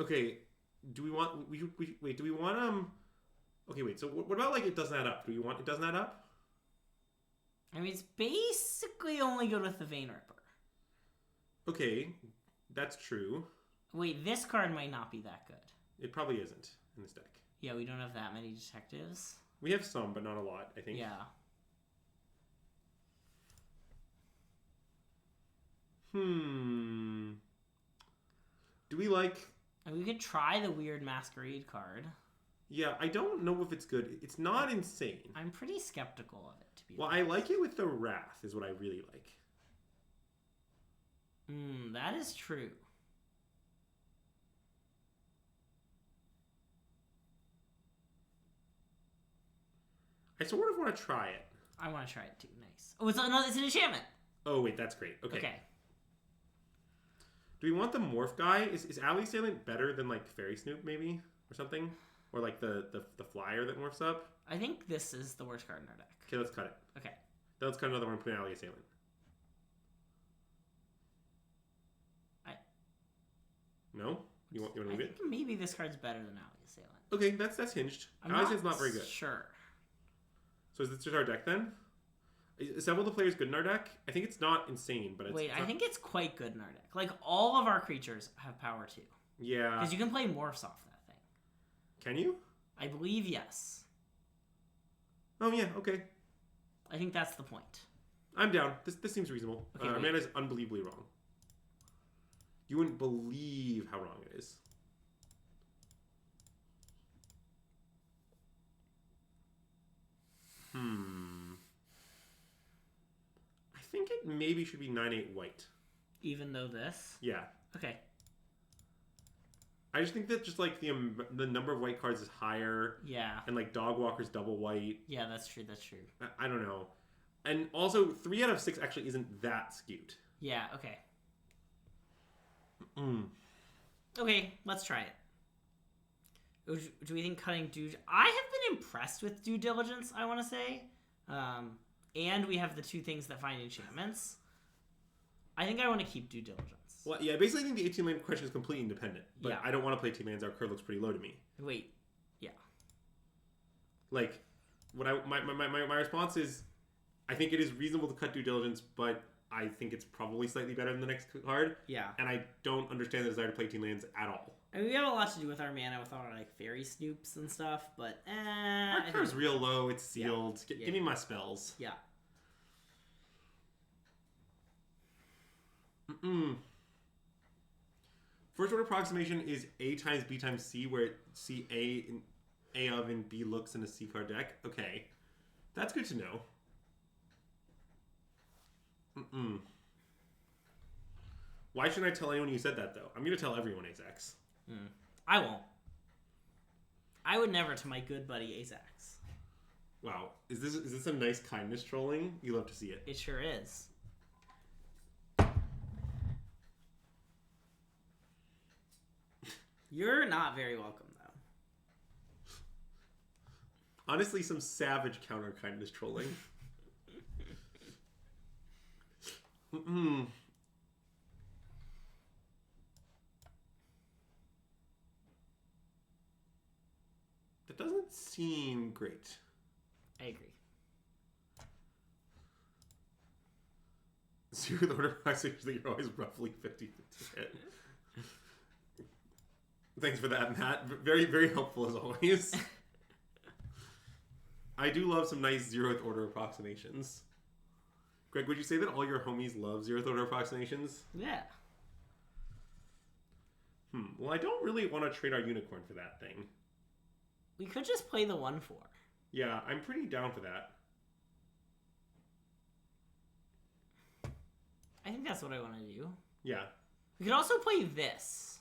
Okay, do we want wait, do we want okay, wait. So what about like it doesn't add up? Do we want it doesn't add up? I mean, it's basically only good with the Vein Ripper. Okay, that's true. Wait, this card might not be that good. It probably isn't in this deck. Yeah, we don't have that many detectives. We have some, but not a lot, I think. Yeah. Do we like... And we could try the weird Masquerade card. Yeah, I don't know if it's good. It's not insane. I'm pretty skeptical of it, to be Well, honest. I like it with the Wrath, is what I really like. That is true. I sort of want to try it. I want to try it too. Nice. Oh, it's an enchantment. Oh, wait, that's great. Okay. Okay. Do we want the Morph guy? Is Alley Assailant better than, like, Fairy Snoop, maybe? Or something? Or, like, the flyer that morphs up? I think this is the worst card in our deck. Okay, let's cut it. Okay. Then let's cut another one and put an Alley Assailant. No? You want to leave it? I think maybe this card's better than Alley Assailant. Okay, that's hinged. Alley Assailant's not very good. Sure. So is this just our deck then? Is several of the players good in our deck? I think it's not insane, but it's... Wait, I think it's quite good in our deck. Like, all of our creatures have power too. Yeah. Because you can play morphs off that thing. Can you? I believe yes. Oh, yeah, okay. I think that's the point. I'm down. This seems reasonable. Okay, Amanda's unbelievably wrong. You wouldn't believe how wrong it is. I think it maybe should be 9/8 white. Even though this? Yeah. Okay. I just think that just like the number of white cards is higher. Yeah. And like Dog Walker's double white. Yeah, that's true. That's true. I don't know. And also 3 out of 6 actually isn't that skewed. Yeah, okay. Okay, let's try it. Do we think cutting due... I have been impressed with Due Diligence, I want to say. And we have the 2 things that find enchantments. I think I want to keep Due Diligence. Well, yeah, basically I think the 18 land question is completely independent. But Yeah. I don't want to play 18 lands. Our card looks pretty low to me. Wait. Yeah. Like, my response is, I think it is reasonable to cut due diligence, but I think it's probably slightly better than the next card. Yeah. And I don't understand the desire to play 18 lands at all. I mean, we have a lot to do with our mana with our like fairy snoops and stuff, but Our card's real low. It's sealed. Yeah. Give me my spells. Yeah. First order approximation is A times B times C, where C A of and B looks in a C card deck. Okay, that's good to know. Why shouldn't I tell anyone you said that though? I'm gonna tell everyone Azax. I won't. I would never to my good buddy Azax. Wow, is this a nice kindness trolling? You love to see it. It sure is. You're not very welcome, though. Honestly, some savage counter kindness trolling. That doesn't seem great. I agree. Zero order approximations that you're always roughly 50-50 hit. Thanks for that, Matt. Very, very helpful as always. I do love some nice 0th order approximations. Greg, would you say that all your homies love 0th order approximations? Yeah. Well, I don't really want to trade our unicorn for that thing. We could just play the 1/4. Yeah, I'm pretty down for that. I think that's what I want to do. Yeah. We could also play this.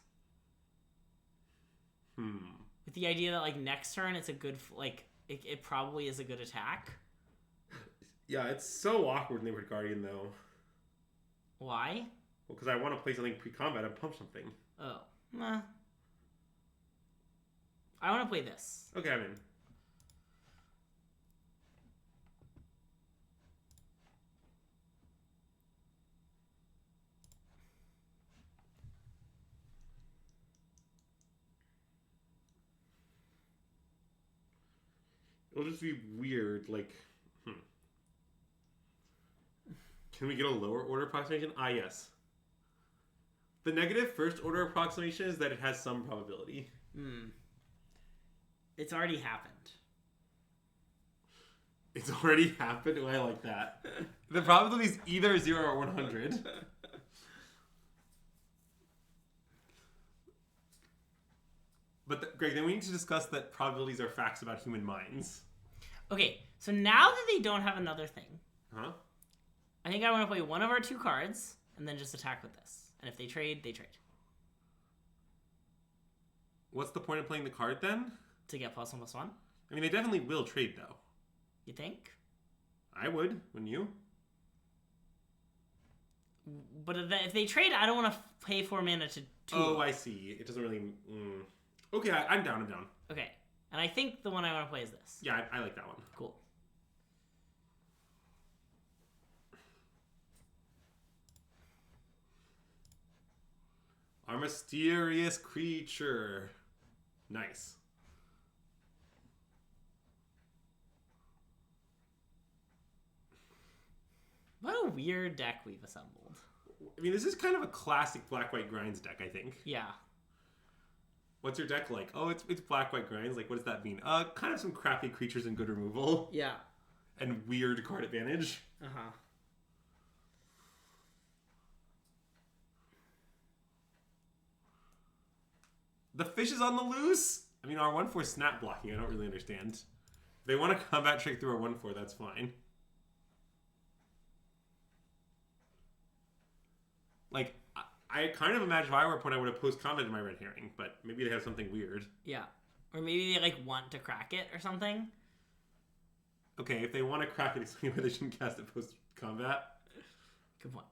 With the idea that, like, next turn it's a good, like, it probably is a good attack. Yeah, it's so awkward, Neighborhood Guardian, though. Why? Well, because I want to play something pre-combat and pump something. Oh. Nah. I want to play this. Okay, I'm in. It'll just be weird, like, Can we get a lower order approximation? Ah, yes. The negative first order approximation is that it has some probability. It's already happened. It's already happened? Oh, I like that. The probability is either 0 or 100. But, Greg, then we need to discuss that probabilities are facts about human minds. Okay, so now that they don't have another thing, Huh? I think I want to play one of our 2 cards and then just attack with this. And if they trade, they trade. What's the point of playing the card, then? To get +1/+1. I mean, they definitely will trade, though. You think? I would, wouldn't you? But if they trade, I don't want to pay 4 mana to 2. Oh, I see. It doesn't really... Okay, I'm down, Okay, and I think the one I want to play is this. Yeah, I like that one. Cool. Our mysterious creature. Nice. What a weird deck we've assembled. I mean, this is kind of a classic black-white grinds deck, I think. Yeah. What's your deck like? Oh, it's black-white grinds. Like, what does that mean? Kind of some crappy creatures and good removal. Yeah. And weird card advantage. Uh-huh. The fish is on the loose? I mean, our 1/4 snap blocking, I don't really understand. If they want to combat trick through our 1/4, that's fine. Like, I kind of imagine if I were a point, I would have post-commented my red herring, but maybe they have something weird. Yeah. Or maybe they, like, want to crack it or something. Okay, if they want to crack it, explain why they shouldn't cast it post-combat. Good point.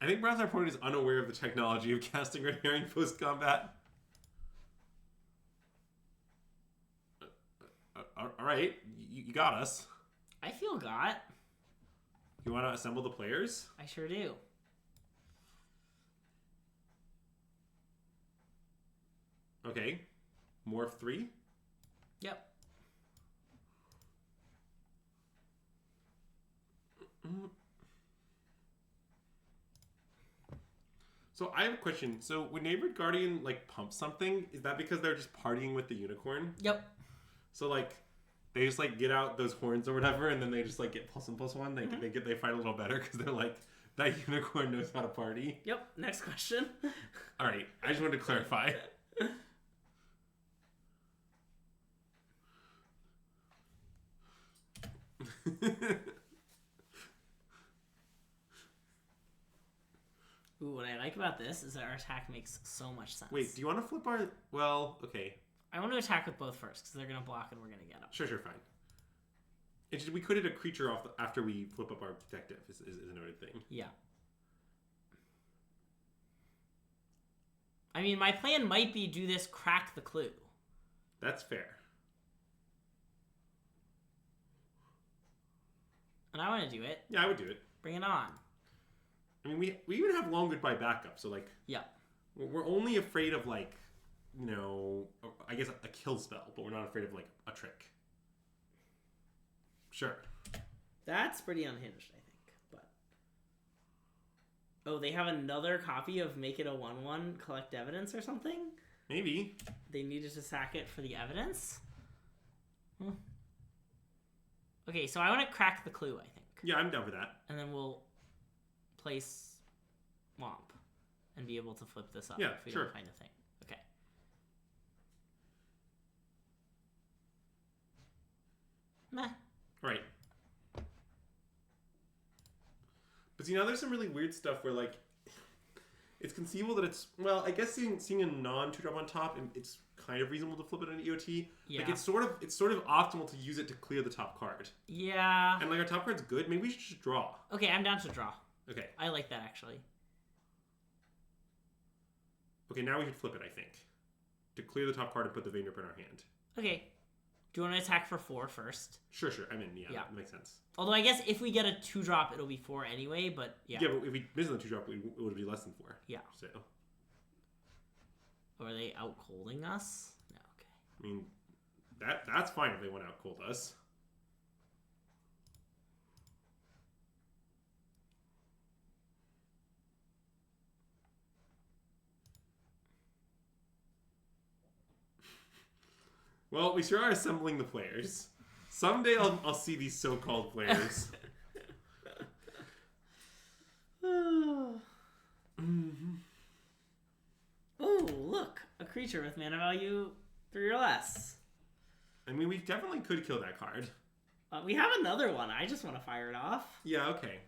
I think perhaps our opponent is unaware of the technology of casting red herring post-combat. Alright, you got us. I feel got. You want to assemble the players? I sure do. Okay. Morph 3. Yep. So I have a question. So when Neighborhood Guardian like pumps something, is that because they're just partying with the unicorn? Yep. So like they just like get out those horns or whatever, and then they just like get +1/+1. They fight a little better because they're like that unicorn knows how to party. Yep. Next question. All right, I just wanted to clarify. Ooh, what I like about this is that our attack makes so much sense. Wait, do you want to flip our? Well, okay. I want to attack with both first because they're gonna block and we're gonna get them. Sure, fine. It's just, we could hit a creature off after we flip up our detective. Is a noted thing. Yeah. I mean, my plan might be do this, crack the clue. That's fair. And I want to do it. Yeah, I would do it. Bring it on. I mean, we even have long goodbye backup, so like, Yeah. we're only afraid of like, you know, I guess a kill spell, but we're not afraid of like a trick. Sure. That's pretty unhinged, I think. But oh, they have another copy of Make It a 1/1 Collect Evidence or something? Maybe. They needed to sack it for the evidence? Okay, so I want to crack the clue, I think. Yeah, I'm down for that. And then we'll place Womp and be able to flip this up Yeah, if we sure. don't find a thing. Okay. Meh. Right. But see, now there's some really weird stuff where like it's conceivable that it's, well, I guess seeing a non 2-drop on top, and it's kind of reasonable to flip it on EOT. Yeah. Like it's sort of optimal to use it to clear the top card. Yeah. And like our top card's good. Maybe we should just draw. Okay, I'm down to draw. Okay. I like that, actually. Okay, now we should flip it, I think. To clear the top card and put the Vein Ripper in our hand. Okay. Do you want to attack for 4 first? Sure. I mean, yeah, Yeah. that makes sense. Although I guess if we get a 2-drop, it'll be 4 anyway, but yeah. Yeah, but if we miss on the 2-drop, it would be less than 4. Yeah. So, Are they out colding us? No, okay. I mean, that's fine if they want to out cold us. Well, we sure are assembling the players. Someday I'll see these so-called players. Oh, look. A creature with mana value 3 or less. I mean, we definitely could kill that card. We have another one. I just want to fire it off. Yeah, okay.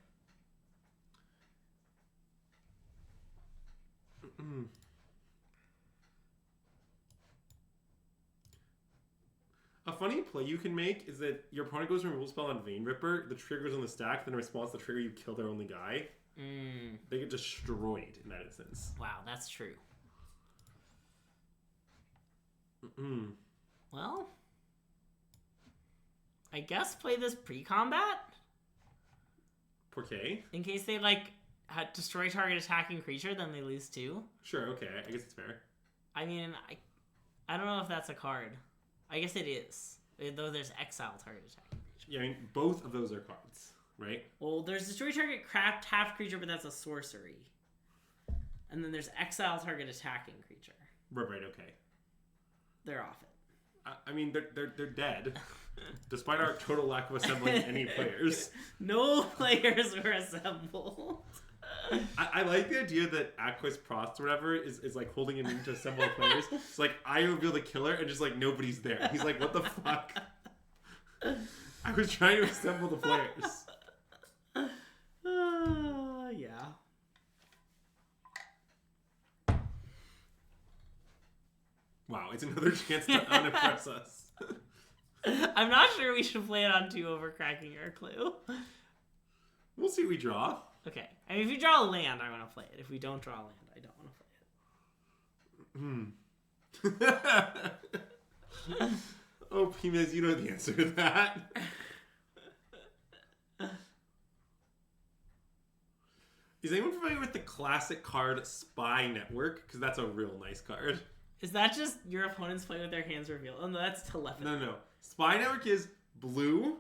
A funny play you can make is that your opponent goes removal spell on Vein Ripper, the trigger's on the stack, then in response to the trigger you kill their only guy. They get destroyed in that instance. Wow, that's true. Well, I guess play this pre-combat? Okay. In case they, like, destroy target attacking creature, then they lose 2. Sure, okay, I guess it's fair. I mean, I don't know if that's a card. I guess it is. Though there's exile target attacking creature. Yeah, I mean, both of those are cards, right? Well, there's destroy target craft half creature, but that's a sorcery. And then there's exile target attacking creature. Right, okay. They're off it. I mean, they're dead, despite our total lack of assembling any players. No players were assembled. I like the idea that Aquis Prost or whatever is like holding him in to assemble the players. It's like, I reveal the killer and just like nobody's there. He's like, what the fuck? I was trying to assemble the players. Yeah. Wow, it's another chance to unimpress us. I'm not sure we should play it on 2 over cracking our clue. We'll see what we draw. Okay. I mean, if you draw a land, I want to play it. If we don't draw a land, I don't want to play it. Oh, Pimez, you know the answer to that. Is anyone familiar with the classic card Spy Network? Because that's a real nice card. Is that just your opponents play with their hands revealed? Oh no, that's telepathy. No. Spy Network is blue.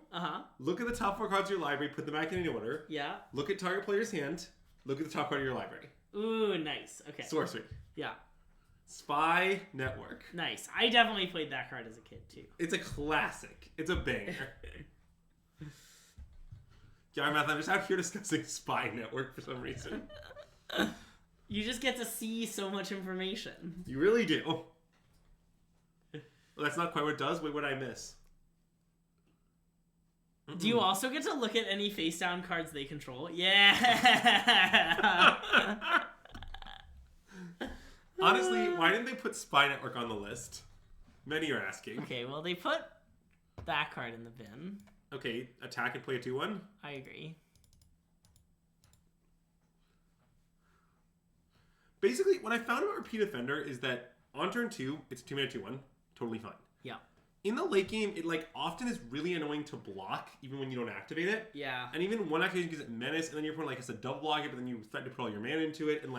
Look at the top 4 cards of your library, put them back in any order. Yeah. Look at target player's hand. Look at the top card of your library. Ooh, nice. Okay. Sorcery. Yeah. Spy Network. Nice. I definitely played that card as a kid too. It's a classic. It's a banger. Math, I'm just out here discussing Spy Network for some reason. You just get to see so much information. You really do. Well, that's not quite what it does. Wait, what did I miss? Do you also get to look at any face down cards they control? Yeah. Honestly, why didn't they put Spy Network on the list? Many are asking. Okay, well they put that card in the bin. Okay, attack and play a 2/1. I agree. Basically, what I found about Repeat Offender is that on turn 2, it's a 2-mana 2/1. Totally fine. Yeah. In the late game, it often is really annoying to block, even when you don't activate it. Yeah. And even one activation gives it menace, and then your opponent has to double block it, but then you threaten to put all your mana into it, and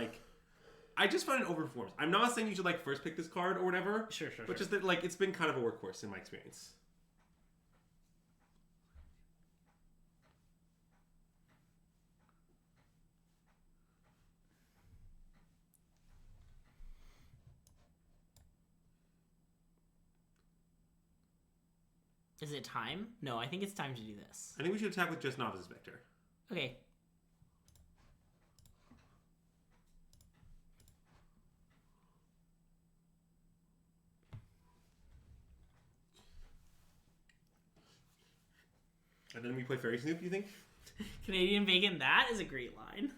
I just find it overperforms. I'm not saying you should first pick this card or whatever. Sure. But just that it's been kind of a workhorse in my experience. Is it time? No, I think it's time to do this. I think we should attack with just Novice Vector. Okay. And then we play Fairy Snoop, you think? Canadian Bacon, that is a great line.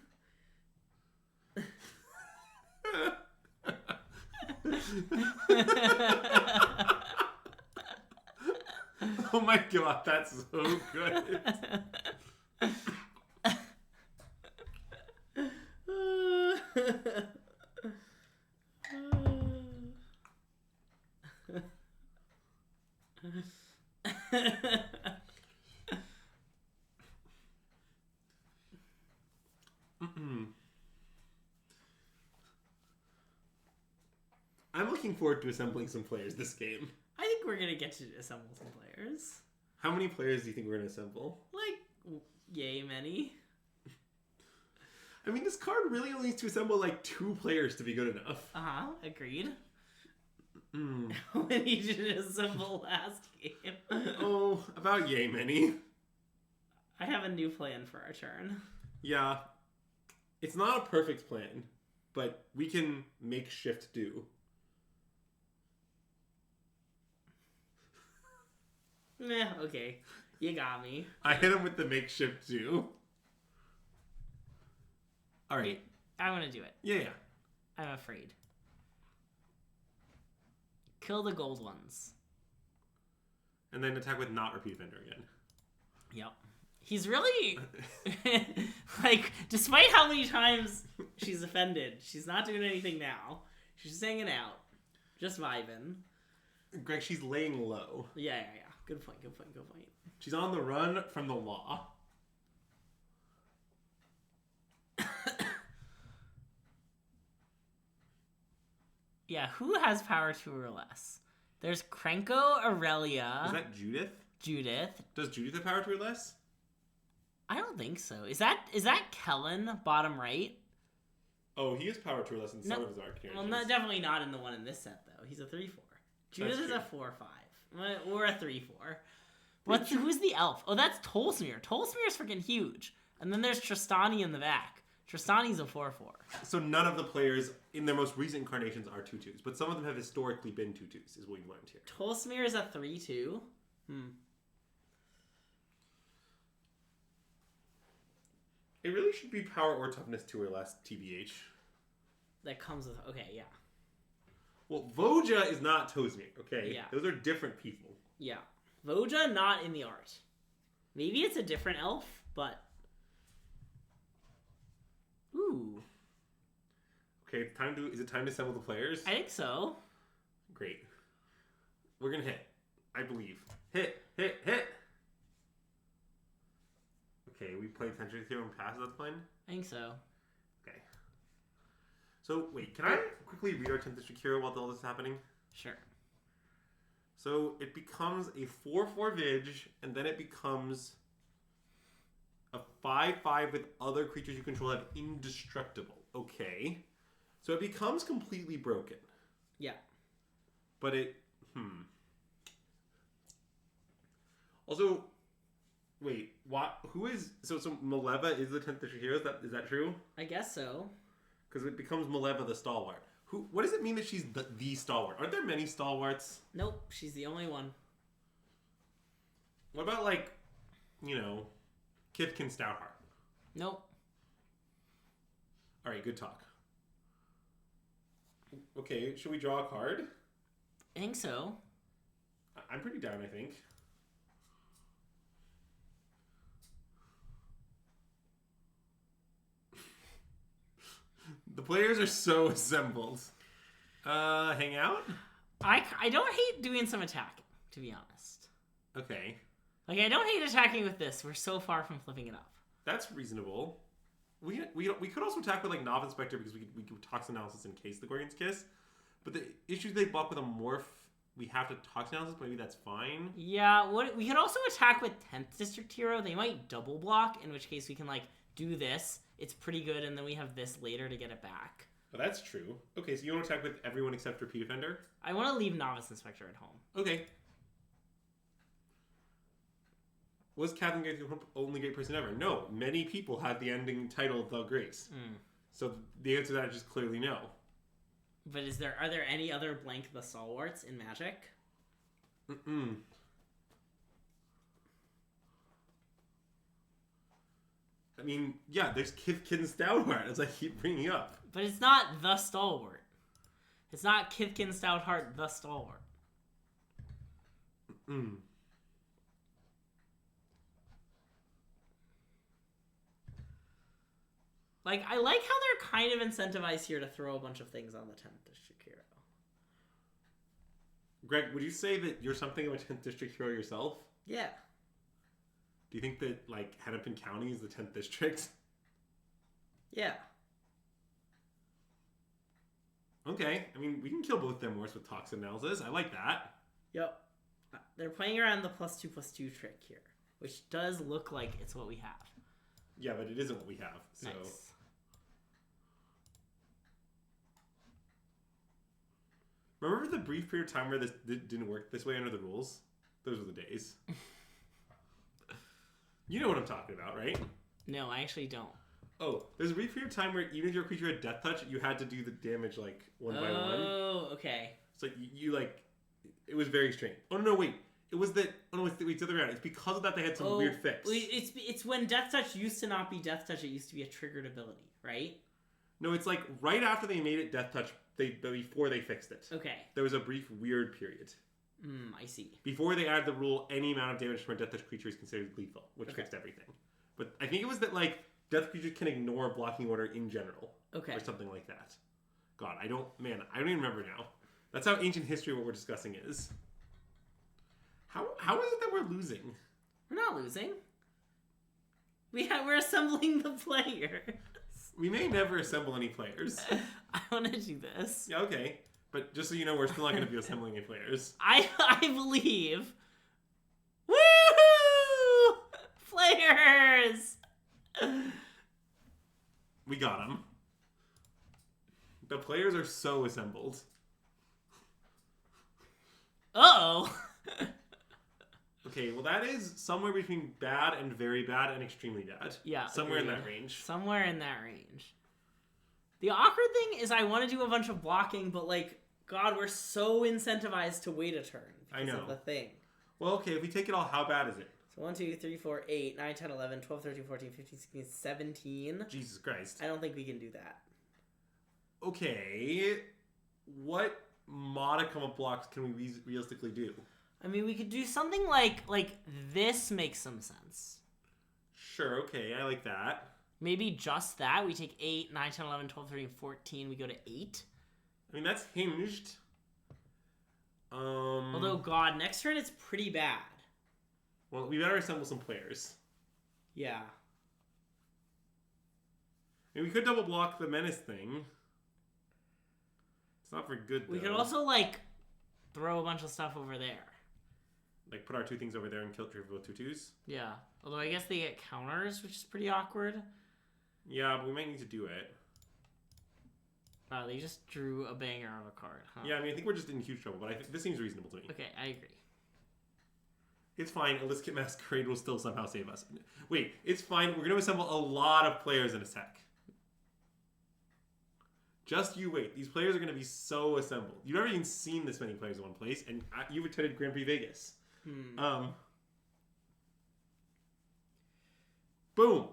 Oh my god, that's so good. I'm looking forward to assembling some players this game. I think we're gonna get to assemble some players. How many players do you think we're gonna assemble? Yay many. I mean, this card really only needs to assemble 2 players to be good enough. Agreed. How many did it assemble last game? Oh, about yay many. I have a new plan for our turn. Yeah. It's not a perfect plan, but we can make shift do. Okay. You got me. I hit him with the makeshift do. Alright. I want to do it. Yeah. I'm afraid. Kill the gold ones. And then attack with not Repeat Offender again. Yep. He's really... despite how many times she's offended, she's not doing anything now. She's just hanging out. Just vibing. Greg, she's laying low. Yeah. Good point. She's on the run from the law. Yeah, who has power 2 or less? There's Krenko, Aurelia. Is that Judith? Judith. Does Judith have power 2 or less? I don't think so. Is that Kellen, bottom right? Oh, he has power 2 or less in some of his arc Well, definitely not in the one in this set, though. He's a 3/4. Judith is a 4/5. Or a 3/4. Who's the elf? Oh, that's Tolsmir. Tolsmir's freaking huge. And then there's Tristani in the back. Tristani's a 4/4. So none of the players in their most recent incarnations are 2/2s, but some of them have historically been 2/2s, is what we learned here. Tolsmir is a 3/2. It really should be power or toughness 2 or less, TBH. That comes with... Okay, yeah. Well, Voja is not Tolsmir, okay? Yeah. Those are different people. Yeah. Voja, not in the art. Maybe it's a different elf, but... Ooh. Okay, is it time to assemble the players? I think so. Great. We're gonna hit. I believe. Hit. Okay, we played Century Theorem past that plan? I think so. Okay. So, wait, can I quickly read our 10th district hero while all this is happening? Sure. So, it becomes a 4/4 Vig, and then it becomes a 5/5 with other creatures you control have indestructible. Okay. So, it becomes completely broken. Yeah. But it... Also, wait, what? Who is... So Maleva is the 10th district hero? Is that true? I guess so. Because it becomes Maleva the stalwart. What does it mean that she's the stalwart? Aren't there many stalwarts? Nope, she's the only one. What about, like, you know, Kithkin Stoutheart? Nope. Alright, good talk. Okay, should we draw a card? I think so. I'm pretty down, I think. The players are so assembled. Hang out? I don't hate doing some attacking, to be honest. Okay. Like, I don't hate attacking with this. We're so far from flipping it up. That's reasonable. We could also attack with, like, Nov Inspector because we could Toxin Analysis in case the Gorgon's Kiss. But the issues they block with a Morph, we have to Toxin Analysis, maybe that's fine. Yeah, we could also attack with 10th District Hero. They might double block, in which case we can, like, do this. It's pretty good, and then we have this later to get it back. Oh, that's true. Okay, so you want to attack with everyone except Repeat Offender? I want to leave Novice Inspector at home. Okay. Was Catherine Grace the only great person ever? No. Many people had the ending title of The Grace. So the answer to that is just clearly no. But are there any other blank the stalwarts in Magic? I mean, yeah, there's Kithkin Stoutheart, as I keep bringing up. But it's not the stalwart. It's not Kithkin Stoutheart the stalwart. Like, I like how they're kind of incentivized here to throw a bunch of things on the 10th District Hero. Greg, would you say that you're something of a 10th District hero yourself? Yeah. Do you think that, like, Hennepin County is the 10th District? Yeah. Okay. I mean, we can kill both their morphs with Toxin Analysis. I like that. Yep. They're playing around the +2/+2 trick here, which does look like it's what we have. Yeah, but it isn't what we have, so... Nice. Remember the brief period of time where this didn't work this way under the rules? Those were the days. You know what I'm talking about, right? No, I actually don't. Oh, there's a brief period of time where even if your creature had Death Touch, you had to do the damage, like, one by one. Oh, okay. It's like, you like... It was very strange. Oh, no, wait. It was that... Oh, no, it's the other way around. It's because of that they had some weird fix. It's when Death Touch used to not be Death Touch, it used to be a triggered ability, right? No, it's like right after they made it Death Touch, before they fixed it. Okay. There was a brief weird period. I see. Before they added the rule, any amount of damage from a Death Touch creature is considered lethal, which fixed everything. But I think it was that, like, Death creatures can ignore blocking order in general. Okay. Or something like that. God, I don't even remember now. That's how ancient history what we're discussing is. How is it that we're losing? We're not losing. We're assembling the players. We may never assemble any players. I want to do this. Yeah, okay. But just so you know, we're still not going to be assembling any players. I believe. Woo! Players! We got them. The players are so assembled. Uh-oh. Okay, well that is somewhere between bad and very bad and extremely bad. Yeah. Somewhere agreed. in that range. Somewhere in that range. The awkward thing is I want to do a bunch of blocking, but, like, God, we're so incentivized to wait a turn. I know. Of the thing. Well, okay, if we take it all, how bad is it? So 1, 2, 3, 4, 8, 9, 10, 11, 12, 13, 14, 15, 16, 17. Jesus Christ. I don't think we can do that. Okay. What modicum of blocks can we realistically do? I mean, we could do something like this makes some sense. Sure, okay, I like that. Maybe just that. We take 8, 9, 10, 11, 12, 13, 14. We go to 8. I mean, that's hinged. Although, God, next turn it's pretty bad. Well, we better assemble some players. Yeah. I mean, we could double block the menace thing. It's not very good, though. We could also, like, throw a bunch of stuff over there. Like, put our 2 things over there and kill trivial 2/2s? Yeah. Although I guess they get counters, which is pretty awkward. Yeah, but we might need to do it. Wow, they just drew a banger of a card, huh? Yeah, I mean, I think we're just in huge trouble, but this seems reasonable to me. Okay, I agree. It's fine. Illicit Masquerade will still somehow save us. Wait, it's fine. We're going to assemble a lot of players in a sec. Just you wait. These players are going to be so assembled. You've never even seen this many players in one place, and you've attended Grand Prix Vegas. Boom.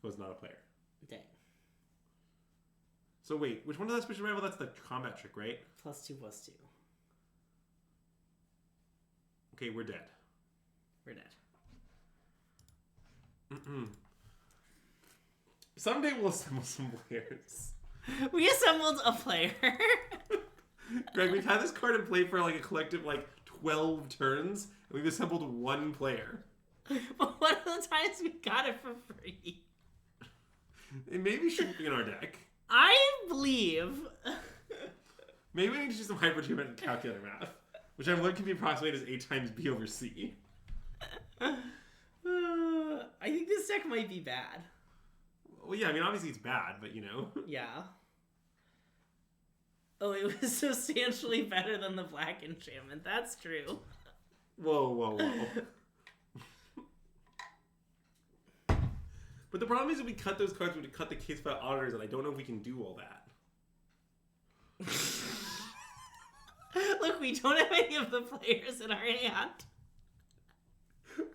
Was not a player. Dang. So wait, which one of that special rival? That's the combat trick, right? +2/+2. Okay, we're dead. We're dead. Someday we'll assemble some players. We assembled a player. Greg, we've had this card in play for like a collective 12 turns, and we've assembled 1 player. But one of the times we got it for free. It maybe shouldn't be in our deck. I believe. Maybe we need to do some hypergeometric calculator math, which I've learned can be approximated as A times B over C. I think this deck might be bad. Well, yeah, I mean, obviously it's bad, but you know. Yeah. Oh, it was substantially better than the black enchantment. That's true. Whoa, whoa, whoa. But the problem is if we cut those cards, we have to cut the case file auditors, and I don't know if we can do all that. Look, we don't have any of the players in our hand.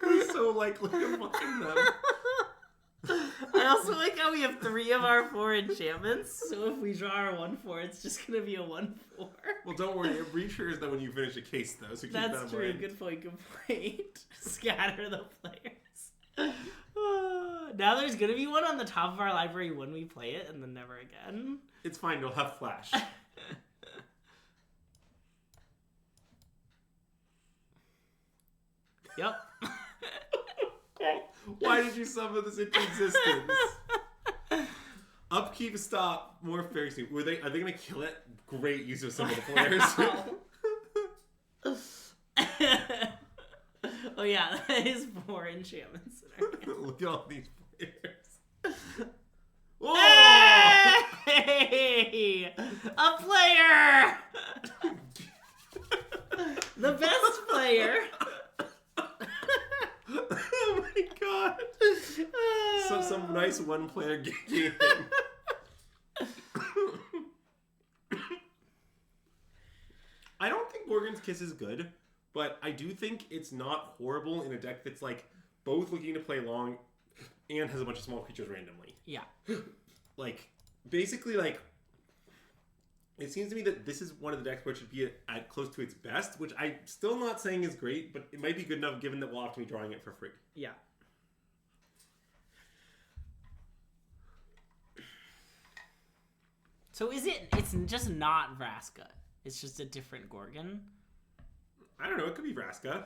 We're so likely to find them. I also like how we have 3 of our 4 enchantments, so if we draw our 1/4, it's just gonna be a 1/4. Well, don't worry, it re-triggers that when you finish a case, though, so keep that in mind. That's true, good point. Scatter the players. Now there's gonna be one on the top of our library when we play it, and then never again. It's fine, you'll have flash. Yep. Why did you summon this into existence? Upkeep, stop, more fairy soup. Are they gonna kill it? Great use of some of the players. Oh yeah, that is 4 enchantments in our hand. Look at all these players. Oh! Hey! A player! The best player! Oh my god! So some nice 1-player game. I don't think Gorgon's Kiss is good, but I do think it's not horrible in a deck that's both looking to play long and has a bunch of small creatures randomly. Yeah. Basically, it seems to me that this is one of the decks where it should be at close to its best, which I'm still not saying is great, but it might be good enough given that we'll have to be drawing it for free. Yeah. So it's just not Vraska. It's just a different Gorgon? I don't know, it could be Vraska.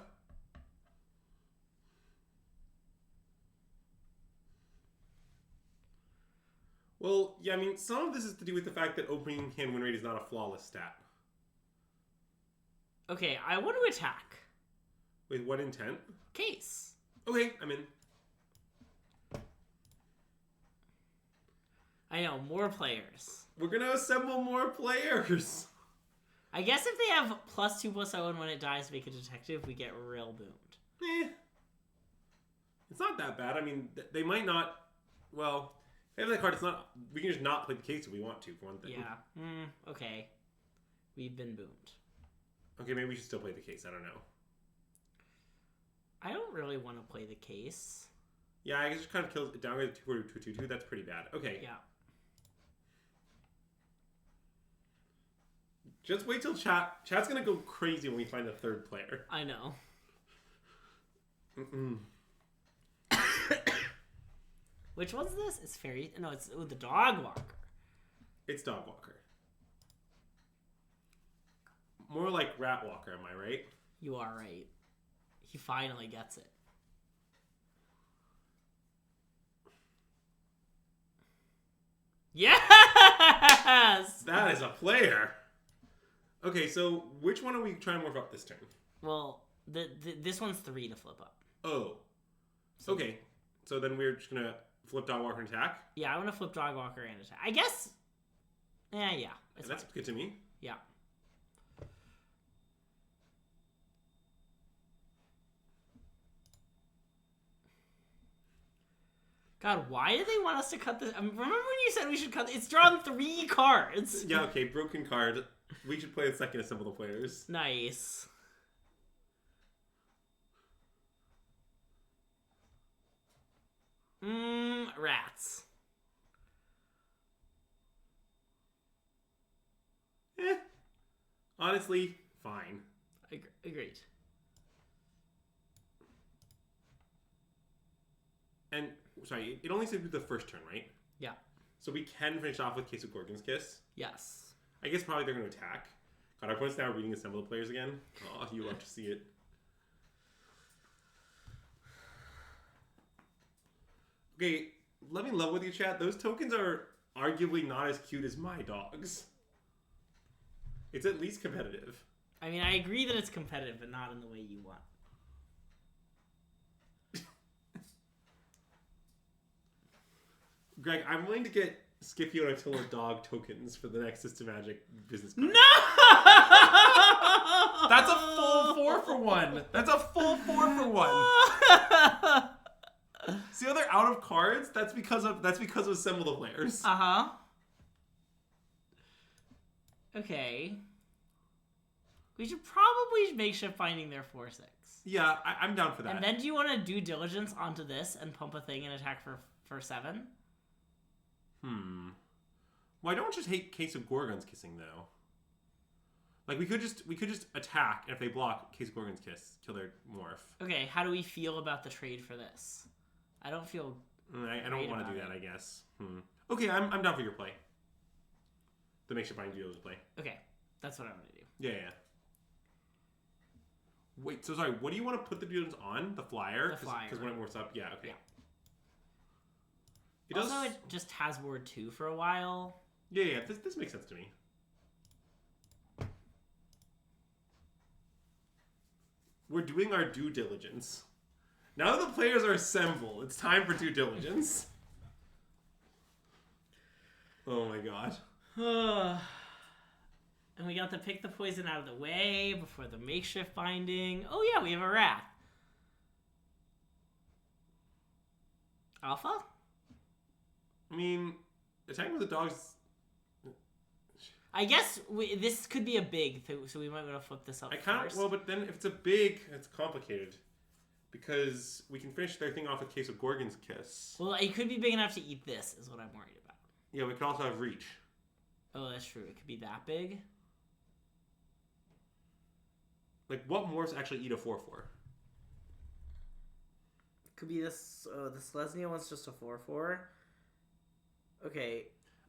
Well, yeah, I mean, some of this is to do with the fact that opening hand win rate is not a flawless stat. Okay, I want to attack. With what intent? Case. Okay, I'm in. I know, more players. We're gonna assemble more players. I guess if they have +2/+0 and when it dies make a detective, we get real boomed. It's not that bad. I mean, they might not... Well, if they have that card, it's not... We can just not play the case if we want to, for one thing. Yeah. Okay. We've been boomed. Okay, maybe we should still play the case. I don't know. I don't really want to play the case. Yeah, I guess it just kind of kills... It downgrades to 2/2/2. That's pretty bad. Okay. Yeah. Just wait till chat's gonna go crazy when we find a 3rd player. I know. Which one's this? It's fairy. No, it's the dog walker. It's dog walker. More like rat walker, am I right? You are right. He finally gets it. Yeah! Yes! That is a player. Okay, so which one are we trying to morph up this turn? Well, this one's 3 to flip up. Oh. So, okay. So then we're just gonna flip Dog Walker and attack? Yeah, I want to flip Dog Walker and attack. I guess... Yeah. That's good to me. Yeah. God, why do they want us to cut this? Remember when you said we should cut? It's drawn 3 cards. Yeah, okay, broken card. We should play the second assemble the players. Nice. Rats. Honestly, fine. Agreed. And, sorry, it only says the first turn, right? Yeah. So we can finish off with Case of Gorgon's Kiss. Yes. I guess probably they're going to attack. God, our opponent's now reading assemble the players again. Oh, you love to see it. Okay, let me level with you, chat. Those tokens are arguably not as cute as my dogs. It's at least competitive. I mean, I agree that it's competitive, but not in the way you want. Greg, I'm willing to get Scipio and Attila dog tokens for the next SystemMagic business card. No! That's a full 4 for 1. That's a full 4 for 1. See how they're out of cards? That's because of assemble the players. Uh-huh. Okay. We should probably makeshift finding their 4/6. Yeah, I'm down for that. And then do you want to due diligence onto this and pump a thing and attack for 7? Well, I don't just hate Case of Gorgon's Kissing though. Like we could just attack, and if they block, Case of Gorgon's Kiss, kill their morph. Okay, how do we feel about the trade for this? I don't feel. I don't want to do that. I guess. Okay, I'm down for your play. The makeshift binding deal is play. Okay, that's what I'm gonna do. Yeah. Wait, so sorry. What do you want to put the dudes on? The flyer. The flyer. Because when it morphs up, yeah. Okay. Yeah. It also, does... it just has word 2 for a while. Yeah. This makes sense to me. We're doing our due diligence. Now that the players are assembled, it's time for due diligence. Oh my god. And we got to pick the poison out of the way before the makeshift binding. Oh yeah, we have a wrath. Alpha? I mean, attacking with the dogs... I guess this could be a big, so we might want to flip this up first. Well, but then if it's a big, it's complicated. Because we can finish their thing off with Case of Gorgon's Kiss. Well, it could be big enough to eat this, is what I'm worried about. Yeah, we could also have Reach. Oh, that's true. It could be that big. Like, what morphs actually eat a 4/4? Could be this. Oh, the Selesnya one's just a 4/4. Okay.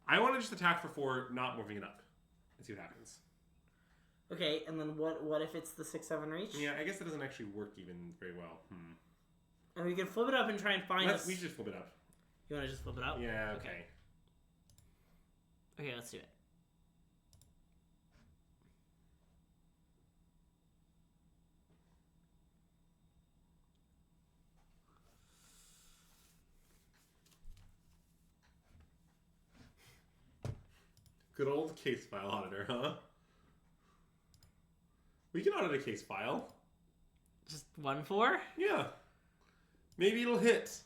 I want to just attack for 4, not morphing it up. And see what happens. Okay, and then what if it's the 6/7 reach? Yeah, I guess that doesn't actually work even very well. And we can flip it up and try and find We should just flip it up. You want to just flip it up? Yeah, okay. Okay, let's do it. Good old case file auditor, huh? We can audit a case file. Just 1/4? Yeah. Maybe it'll hit.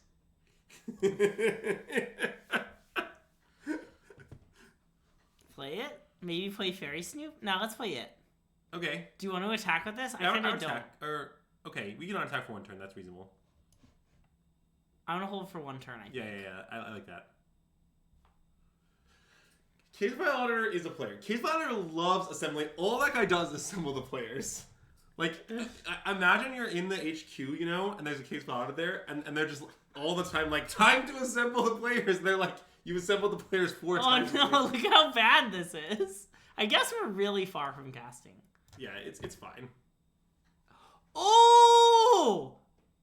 Play it? Maybe play Fairy Snoop? No, let's play it. Okay. Do you want to attack with this? Yeah, I kind of don't. Okay, we can not attack for 1 turn. That's reasonable. I want to hold for 1 turn, I think. Yeah. I like that. Case File Auditor is a player. Case File Auditor loves assembling. All that guy does is assemble the players. Like, imagine you're in the HQ, you know, and there's a Case File Auditor there, and they're just all the time like, time to assemble the players. And they're like, you assembled the players 4 times. Oh no, look how bad this is. I guess we're really far from casting. Yeah, it's fine. Oh!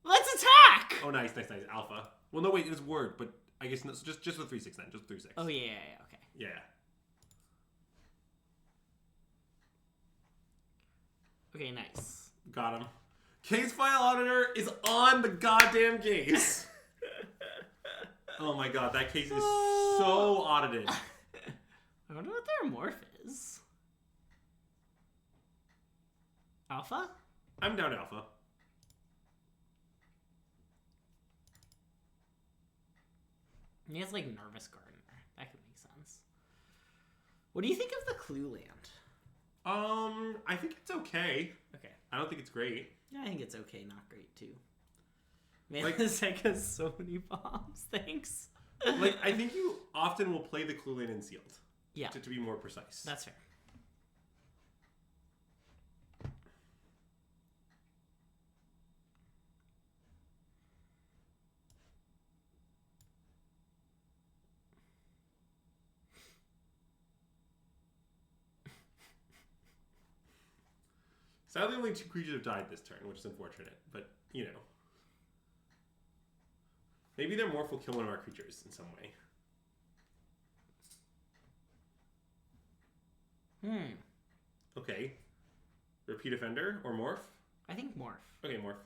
Let's attack! Oh, nice. Alpha. Well, no, wait, it's word, but I guess no, just with 3/6 then. Just 3/6. Oh, yeah, okay. Yeah. Okay, nice. Got him. Case file auditor is on the goddamn case. Oh my god, that case is so audited. I wonder what their morph is. Alpha? I'm down alpha. He has like Nervous Gardener. That could make sense. What do you think of the Clue Land? I think it's okay. Okay. I don't think it's great. Yeah, I think it's okay, not great too. Man, Like- this deck has so many bombs. Thanks. Like, I think you often will play the clue in sealed. Yeah. To be more precise. That's fair. Sadly, only 2 creatures have died this turn, which is unfortunate. But, you know. Maybe their morph will kill one of our creatures in some way. Okay. Repeat offender or morph? I think morph. Okay, morph.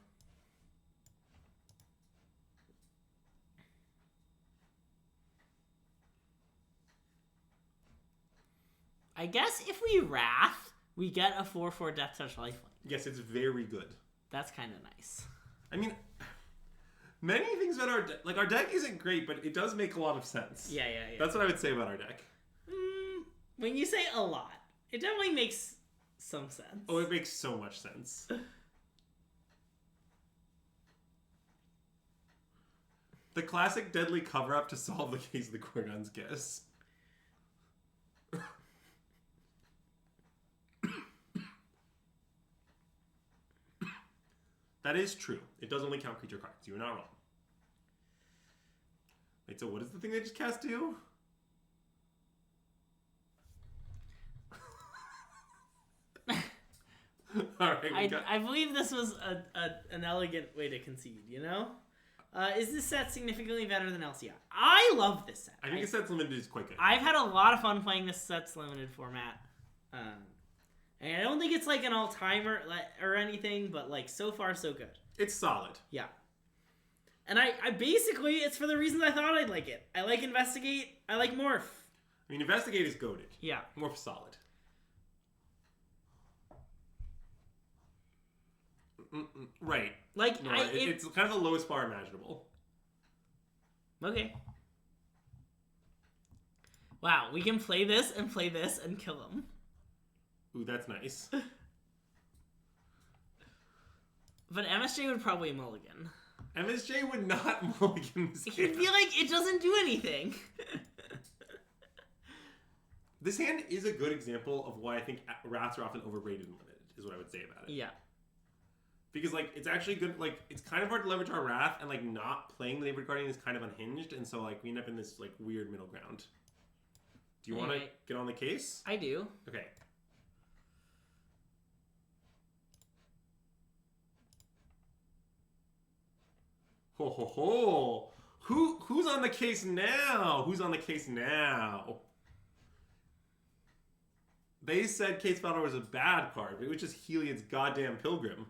I guess if we Wrath, we get a 4/4 Death Touch lifelink. Yes, it's very good. That's kind of nice. I mean, many things about our deck, like our deck isn't great, but it does make a lot of sense. Yeah. That's what I would say about our deck. When you say a lot, it definitely makes some sense. Oh, it makes so much sense. The classic deadly cover-up to solve the case of the Gorgon's Guess. That is true. It does only count creature cards. You're not wrong. Wait, so what does the thing they just cast do? Alright, I believe this was an elegant way to concede, you know? Is this set significantly better than LCI? I love this set. I think the set's limited is quite good. I've had a lot of fun playing this set's limited format. And I don't think it's like an all-timer or anything, but like so far so good. It's solid. Yeah. And I basically, it's for the reasons I thought I'd like it. I like Investigate. I like Morph. I mean, Investigate is goated. Yeah. Morph solid. Right. Like, No, it's kind of the lowest bar imaginable. Okay. Wow, we can play this and kill him. Ooh, that's nice. But MSJ would probably mulligan. MSJ would not mulligan this He'd hand. be like, it doesn't do anything. This hand is a good example of why I think Wraths are often overrated and limited, is what I would say about it. Yeah. Because, like, it's actually good, like, it's kind of hard to leverage our Wrath, and, like, not playing the Neighborhood Guardian is kind of unhinged, and so, like, we end up in this, like, weird middle ground. Do you want to get on the case? I do. Okay. Ho ho ho! Who's on the case now? Who's on the case now? They said Case Battle was a bad card, but it was just Heliod's goddamn Pilgrim.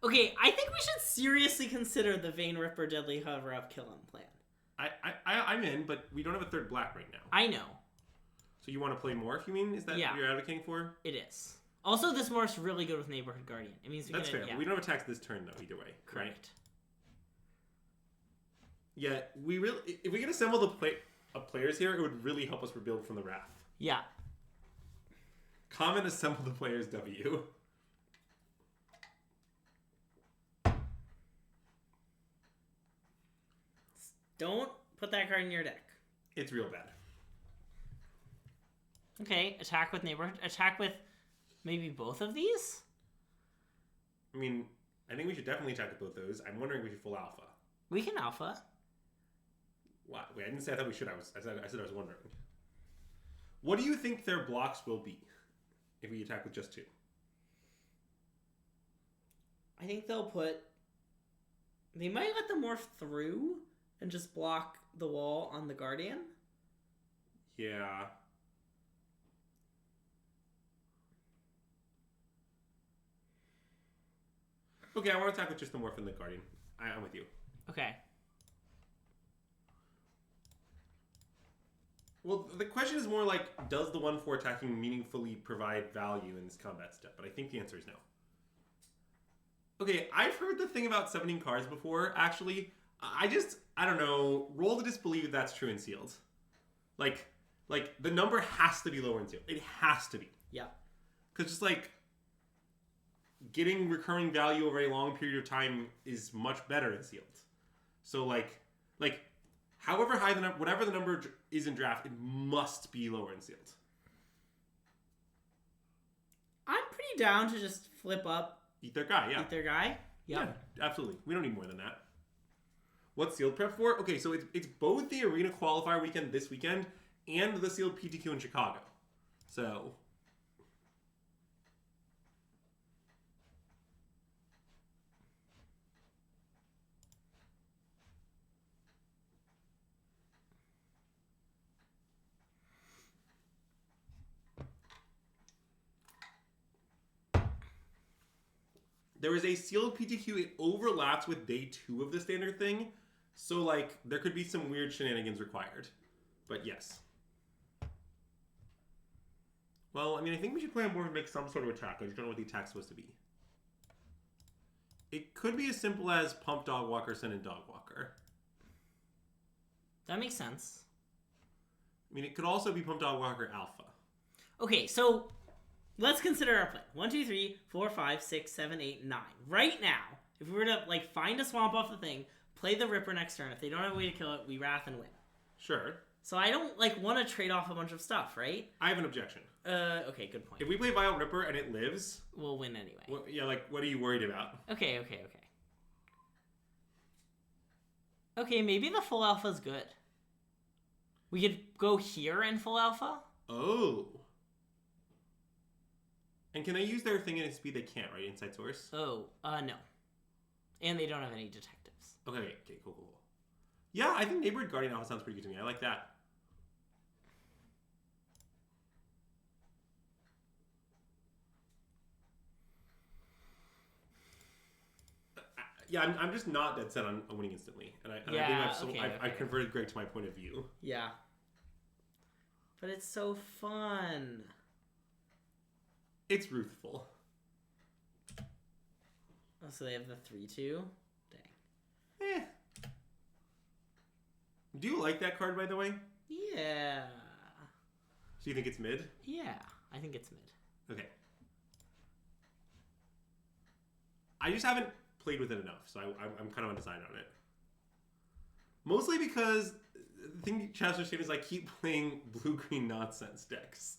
Okay, I think we should seriously consider the Vein Ripper Deadly Hover Up Kill Him plan. I'm in, but we don't have a third black right now. I know. So you want to play Morph, you mean? Is that what you're advocating for? It is. Also, this Morph's really good with Neighborhood Guardian. It means That's fair. We don't have attacks this turn, though, either way. Correct. Right? Yeah, we really... If we can assemble the players here, it would really help us rebuild from the Wrath. Yeah. Comment assemble the players W. Don't put that card in your deck. It's real bad. Okay, attack with Neighborhood. Attack with maybe both of these? I mean, I think we should definitely attack with both those. I'm wondering if we should full alpha. We can alpha. What? Wait, I didn't say I thought we should. I said I was wondering. What do you think their blocks will be if we attack with just 2? I think they'll put... They might let the Morph through and just block the wall on the Guardian. Yeah. Okay, I want to attack with just the Morph and the Guardian. I'm with you. Okay. Well, the question is more like, does the 1/4 attacking meaningfully provide value in this combat step? But I think the answer is no. Okay, I've heard the thing about 17 cards before, actually. I don't know, roll to disbelieve that's true in Sealed. Like, the number has to be lower in Sealed. It has to be. Yeah. Because just, like, getting recurring value over a long period of time is much better in Sealed. So, like, however high the number, whatever the number is in draft, it must be lower in Sealed. I'm pretty down to just flip up. Eat their guy, yeah. Eat their guy? Yep. Yeah, absolutely. We don't need more than that. What's Sealed prep for? Okay, so it's both the Arena Qualifier weekend this weekend and the Sealed PTQ in Chicago. So... There is a Sealed PTQ. It overlaps with day 2 of the standard thing. So, like, there could be some weird shenanigans required. But yes. Well, I mean, I think we should plan more to make some sort of attack. I just don't know what the attack's supposed to be. It could be as simple as Pump Dog Walker, send in Dog Walker. That makes sense. I mean, it could also be Pump Dog Walker Alpha. Okay, so let's consider our plan. 1, 2, 3, 4, 5, 6, 7, 8, 9. Right now, if we were to, like, find a swamp off the thing, play the Ripper next turn. If they don't have a way to kill it, we Wrath and win. Sure. So I don't, like, want to trade off a bunch of stuff, right? I have an objection. Okay, good point. If we play Violent Ripper and it lives... We'll win anyway. Well, yeah, like, what are you worried about? Okay. Okay, maybe the full alpha's good. We could go here in full alpha? Oh. And can I use their thing at speed? They can't, right? Inside Source? Oh, no. And they don't have any detectives. Okay, cool. Yeah, I think Neighborhood Guardian Alpha sounds pretty good to me. I like that. Yeah, I'm just not dead set on winning instantly. And I think I've converted Greg to my point of view. Yeah. But it's so fun. It's ruthful. Oh, so they have the 3/2? Dang. Do you like that card, by the way? Yeah. So you think it's mid? Yeah, I think it's mid. Okay. I just haven't played with it enough, so I'm kind of undecided on it. Mostly because the thing Chaz was saying is I keep playing blue-green nonsense decks.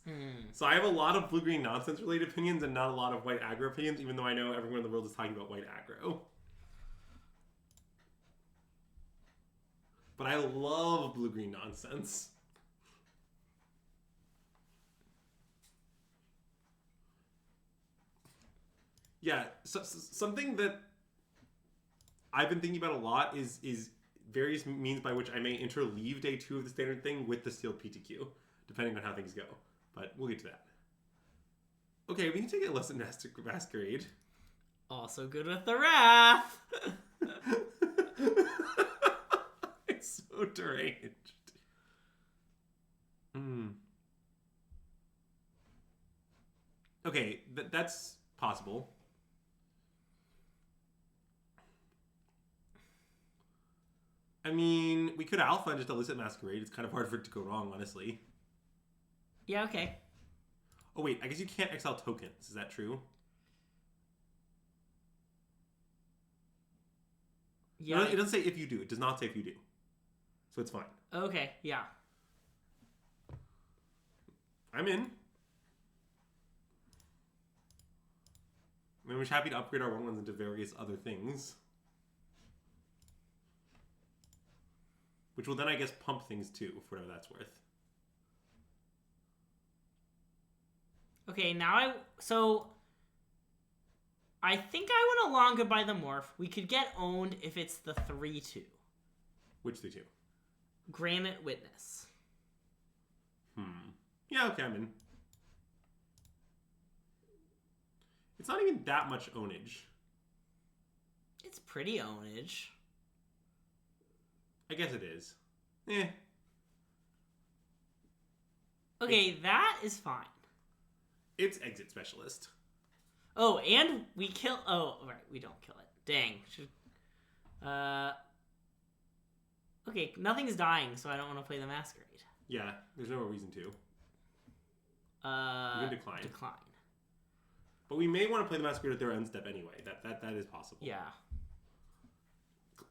So I have a lot of blue-green nonsense related opinions and not a lot of white aggro opinions, even though I know everyone in the world is talking about white aggro. But I love blue-green nonsense. Yeah, so something that I've been thinking about a lot is various means by which I may interleave day 2 of the standard thing with the Sealed PTQ, depending on how things go. But we'll get to that. Okay, we can take a lesson Masquerade. Also good with the Wrath. It's so deranged. Okay, that's possible. I mean, we could Alpha and just elicit Masquerade. It's kind of hard for it to go wrong, honestly. Yeah, okay. Oh, wait, I guess you can't exile tokens. Is that true? Yeah. No, it doesn't say if you do. It does not say if you do. So it's fine. Okay, yeah. I'm in. I mean, we're happy to upgrade our 1/1s into various other things. Which will then, I guess, pump things too, for whatever that's worth. Okay, now I think I want to long goodbye the Morph. We could get owned if it's the 3/2. Which 3/2? Granite Witness. Yeah, okay, I'm in. It's not even that much ownage. It's pretty ownage. I guess it is. Eh. Okay, that is fine. It's exit specialist. Oh, and we kill... Oh, right, we don't kill it. Dang. Okay, nothing's dying, so I don't want to play the Masquerade. Yeah, there's no reason to. You can decline. Decline. But we may want to play the Masquerade at their end step anyway. That is possible. Yeah.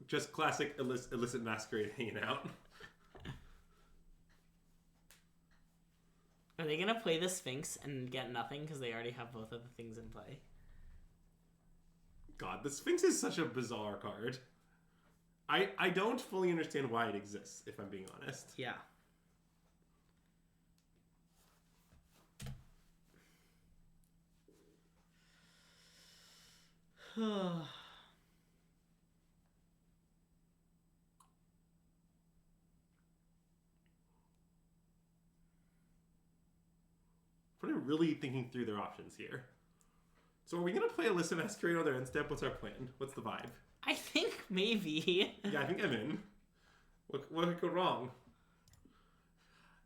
Just classic illicit Masquerade hanging out. Are they going to play the Sphinx and get nothing because they already have both of the things in play? God, the Sphinx is such a bizarre card. I don't fully understand why it exists, if I'm being honest. Yeah. I'm really thinking through their options here. So are we going to play Alyssa Masquerade on their end step? What's our plan? What's the vibe? I think maybe. Yeah, I think I'm in. What could go wrong?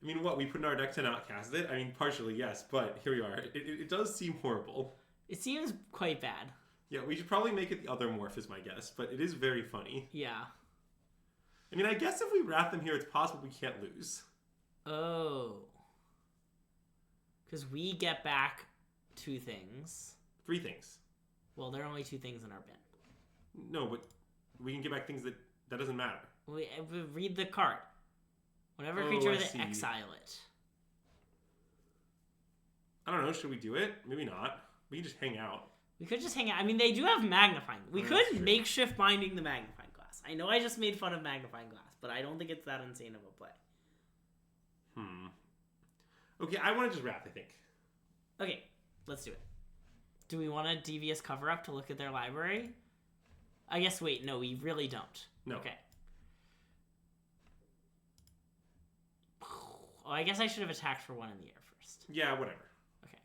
I mean, what? We put in our deck to not cast it? I mean, partially, yes, but here we are. It does seem horrible. It seems quite bad. Yeah, we should probably make it the other morph is my guess, but it is very funny. Yeah. I mean, I guess if we wrap them here, it's possible we can't lose. Oh. Because we get back 2 things. 3 things. Well, there are only 2 things in our bin. No, but we can get back things that doesn't matter. We read the card. Whenever creature they exile it. I don't know. Should we do it? Maybe not. We can just hang out. We could just hang out. I mean, they do have magnifying. We could makeshift binding the magnifying glass. I know I just made fun of magnifying glass, but I don't think it's that insane of a play. Okay, I want to just wrap, I think. Okay, let's do it. Do we want a devious cover-up to look at their library? I guess, wait, no, we really don't. No. Okay. Oh, I guess I should have attacked for 1 in the air first. Yeah, whatever. Okay.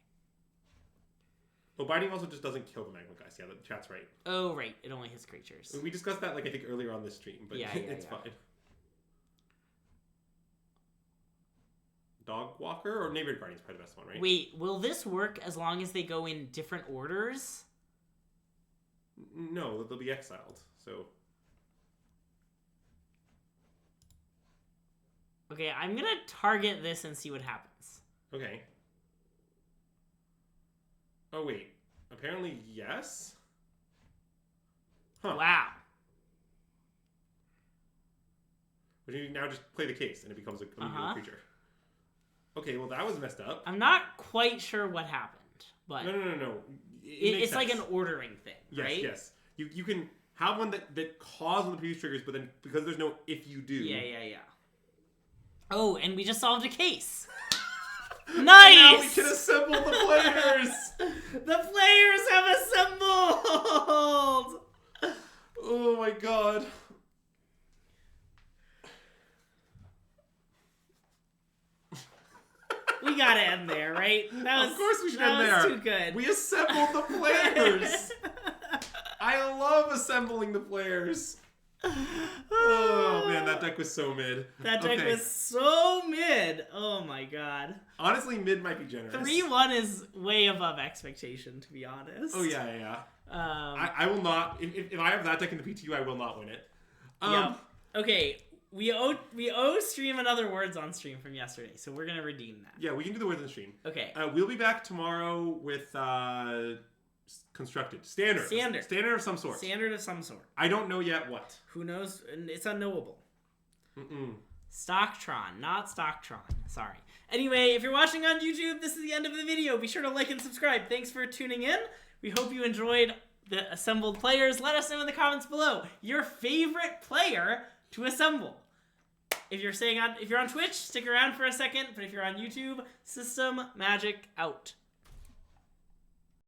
Oh, binding also just doesn't kill the magma guys. Yeah, the chat's right. Oh, right. It only hits creatures. We discussed that, I think, earlier on this stream, but it's fine. Dog Walker or Neighborhood Guardian is probably the best one, right? Wait, will this work as long as they go in different orders? No, they'll be exiled, so... Okay, I'm gonna target this and see what happens. Okay. Oh, wait. Apparently, yes? Huh. Wow. But you now just play the case, and it becomes a creature. Okay, well, that was messed up. I'm not quite sure what happened, but... No. It's like an ordering thing, right? Yes. You can have one that calls on the previous triggers, but then because there's no if you do... Yeah. Oh, and we just solved a case. Nice! And now we can assemble the players! The players have assembled! Oh my god. We gotta end there, right? Of course we should end there. That was too good. We assembled the players! I love assembling the players. Oh man, that deck was so mid. That deck was so mid. Oh my god. Honestly, mid might be generous. 3-1 is way above expectation, to be honest. Oh yeah. I will not. If I have that deck in the PTU, I will not win it. Yeah. Okay. We owe stream another words on stream from yesterday, so we're gonna redeem that. Yeah, we can do the words on stream. Okay. We'll be back tomorrow with constructed standard of some sort. Standard of some sort. I don't know yet what. Who knows? It's unknowable. Stocktron, not Stocktron. Sorry. Anyway, if you're watching on YouTube, this is the end of the video. Be sure to like and subscribe. Thanks for tuning in. We hope you enjoyed the assembled players. Let us know in the comments below your favorite player to assemble. If you're on Twitch, stick around for a second. But if you're on YouTube, SystemMagic out.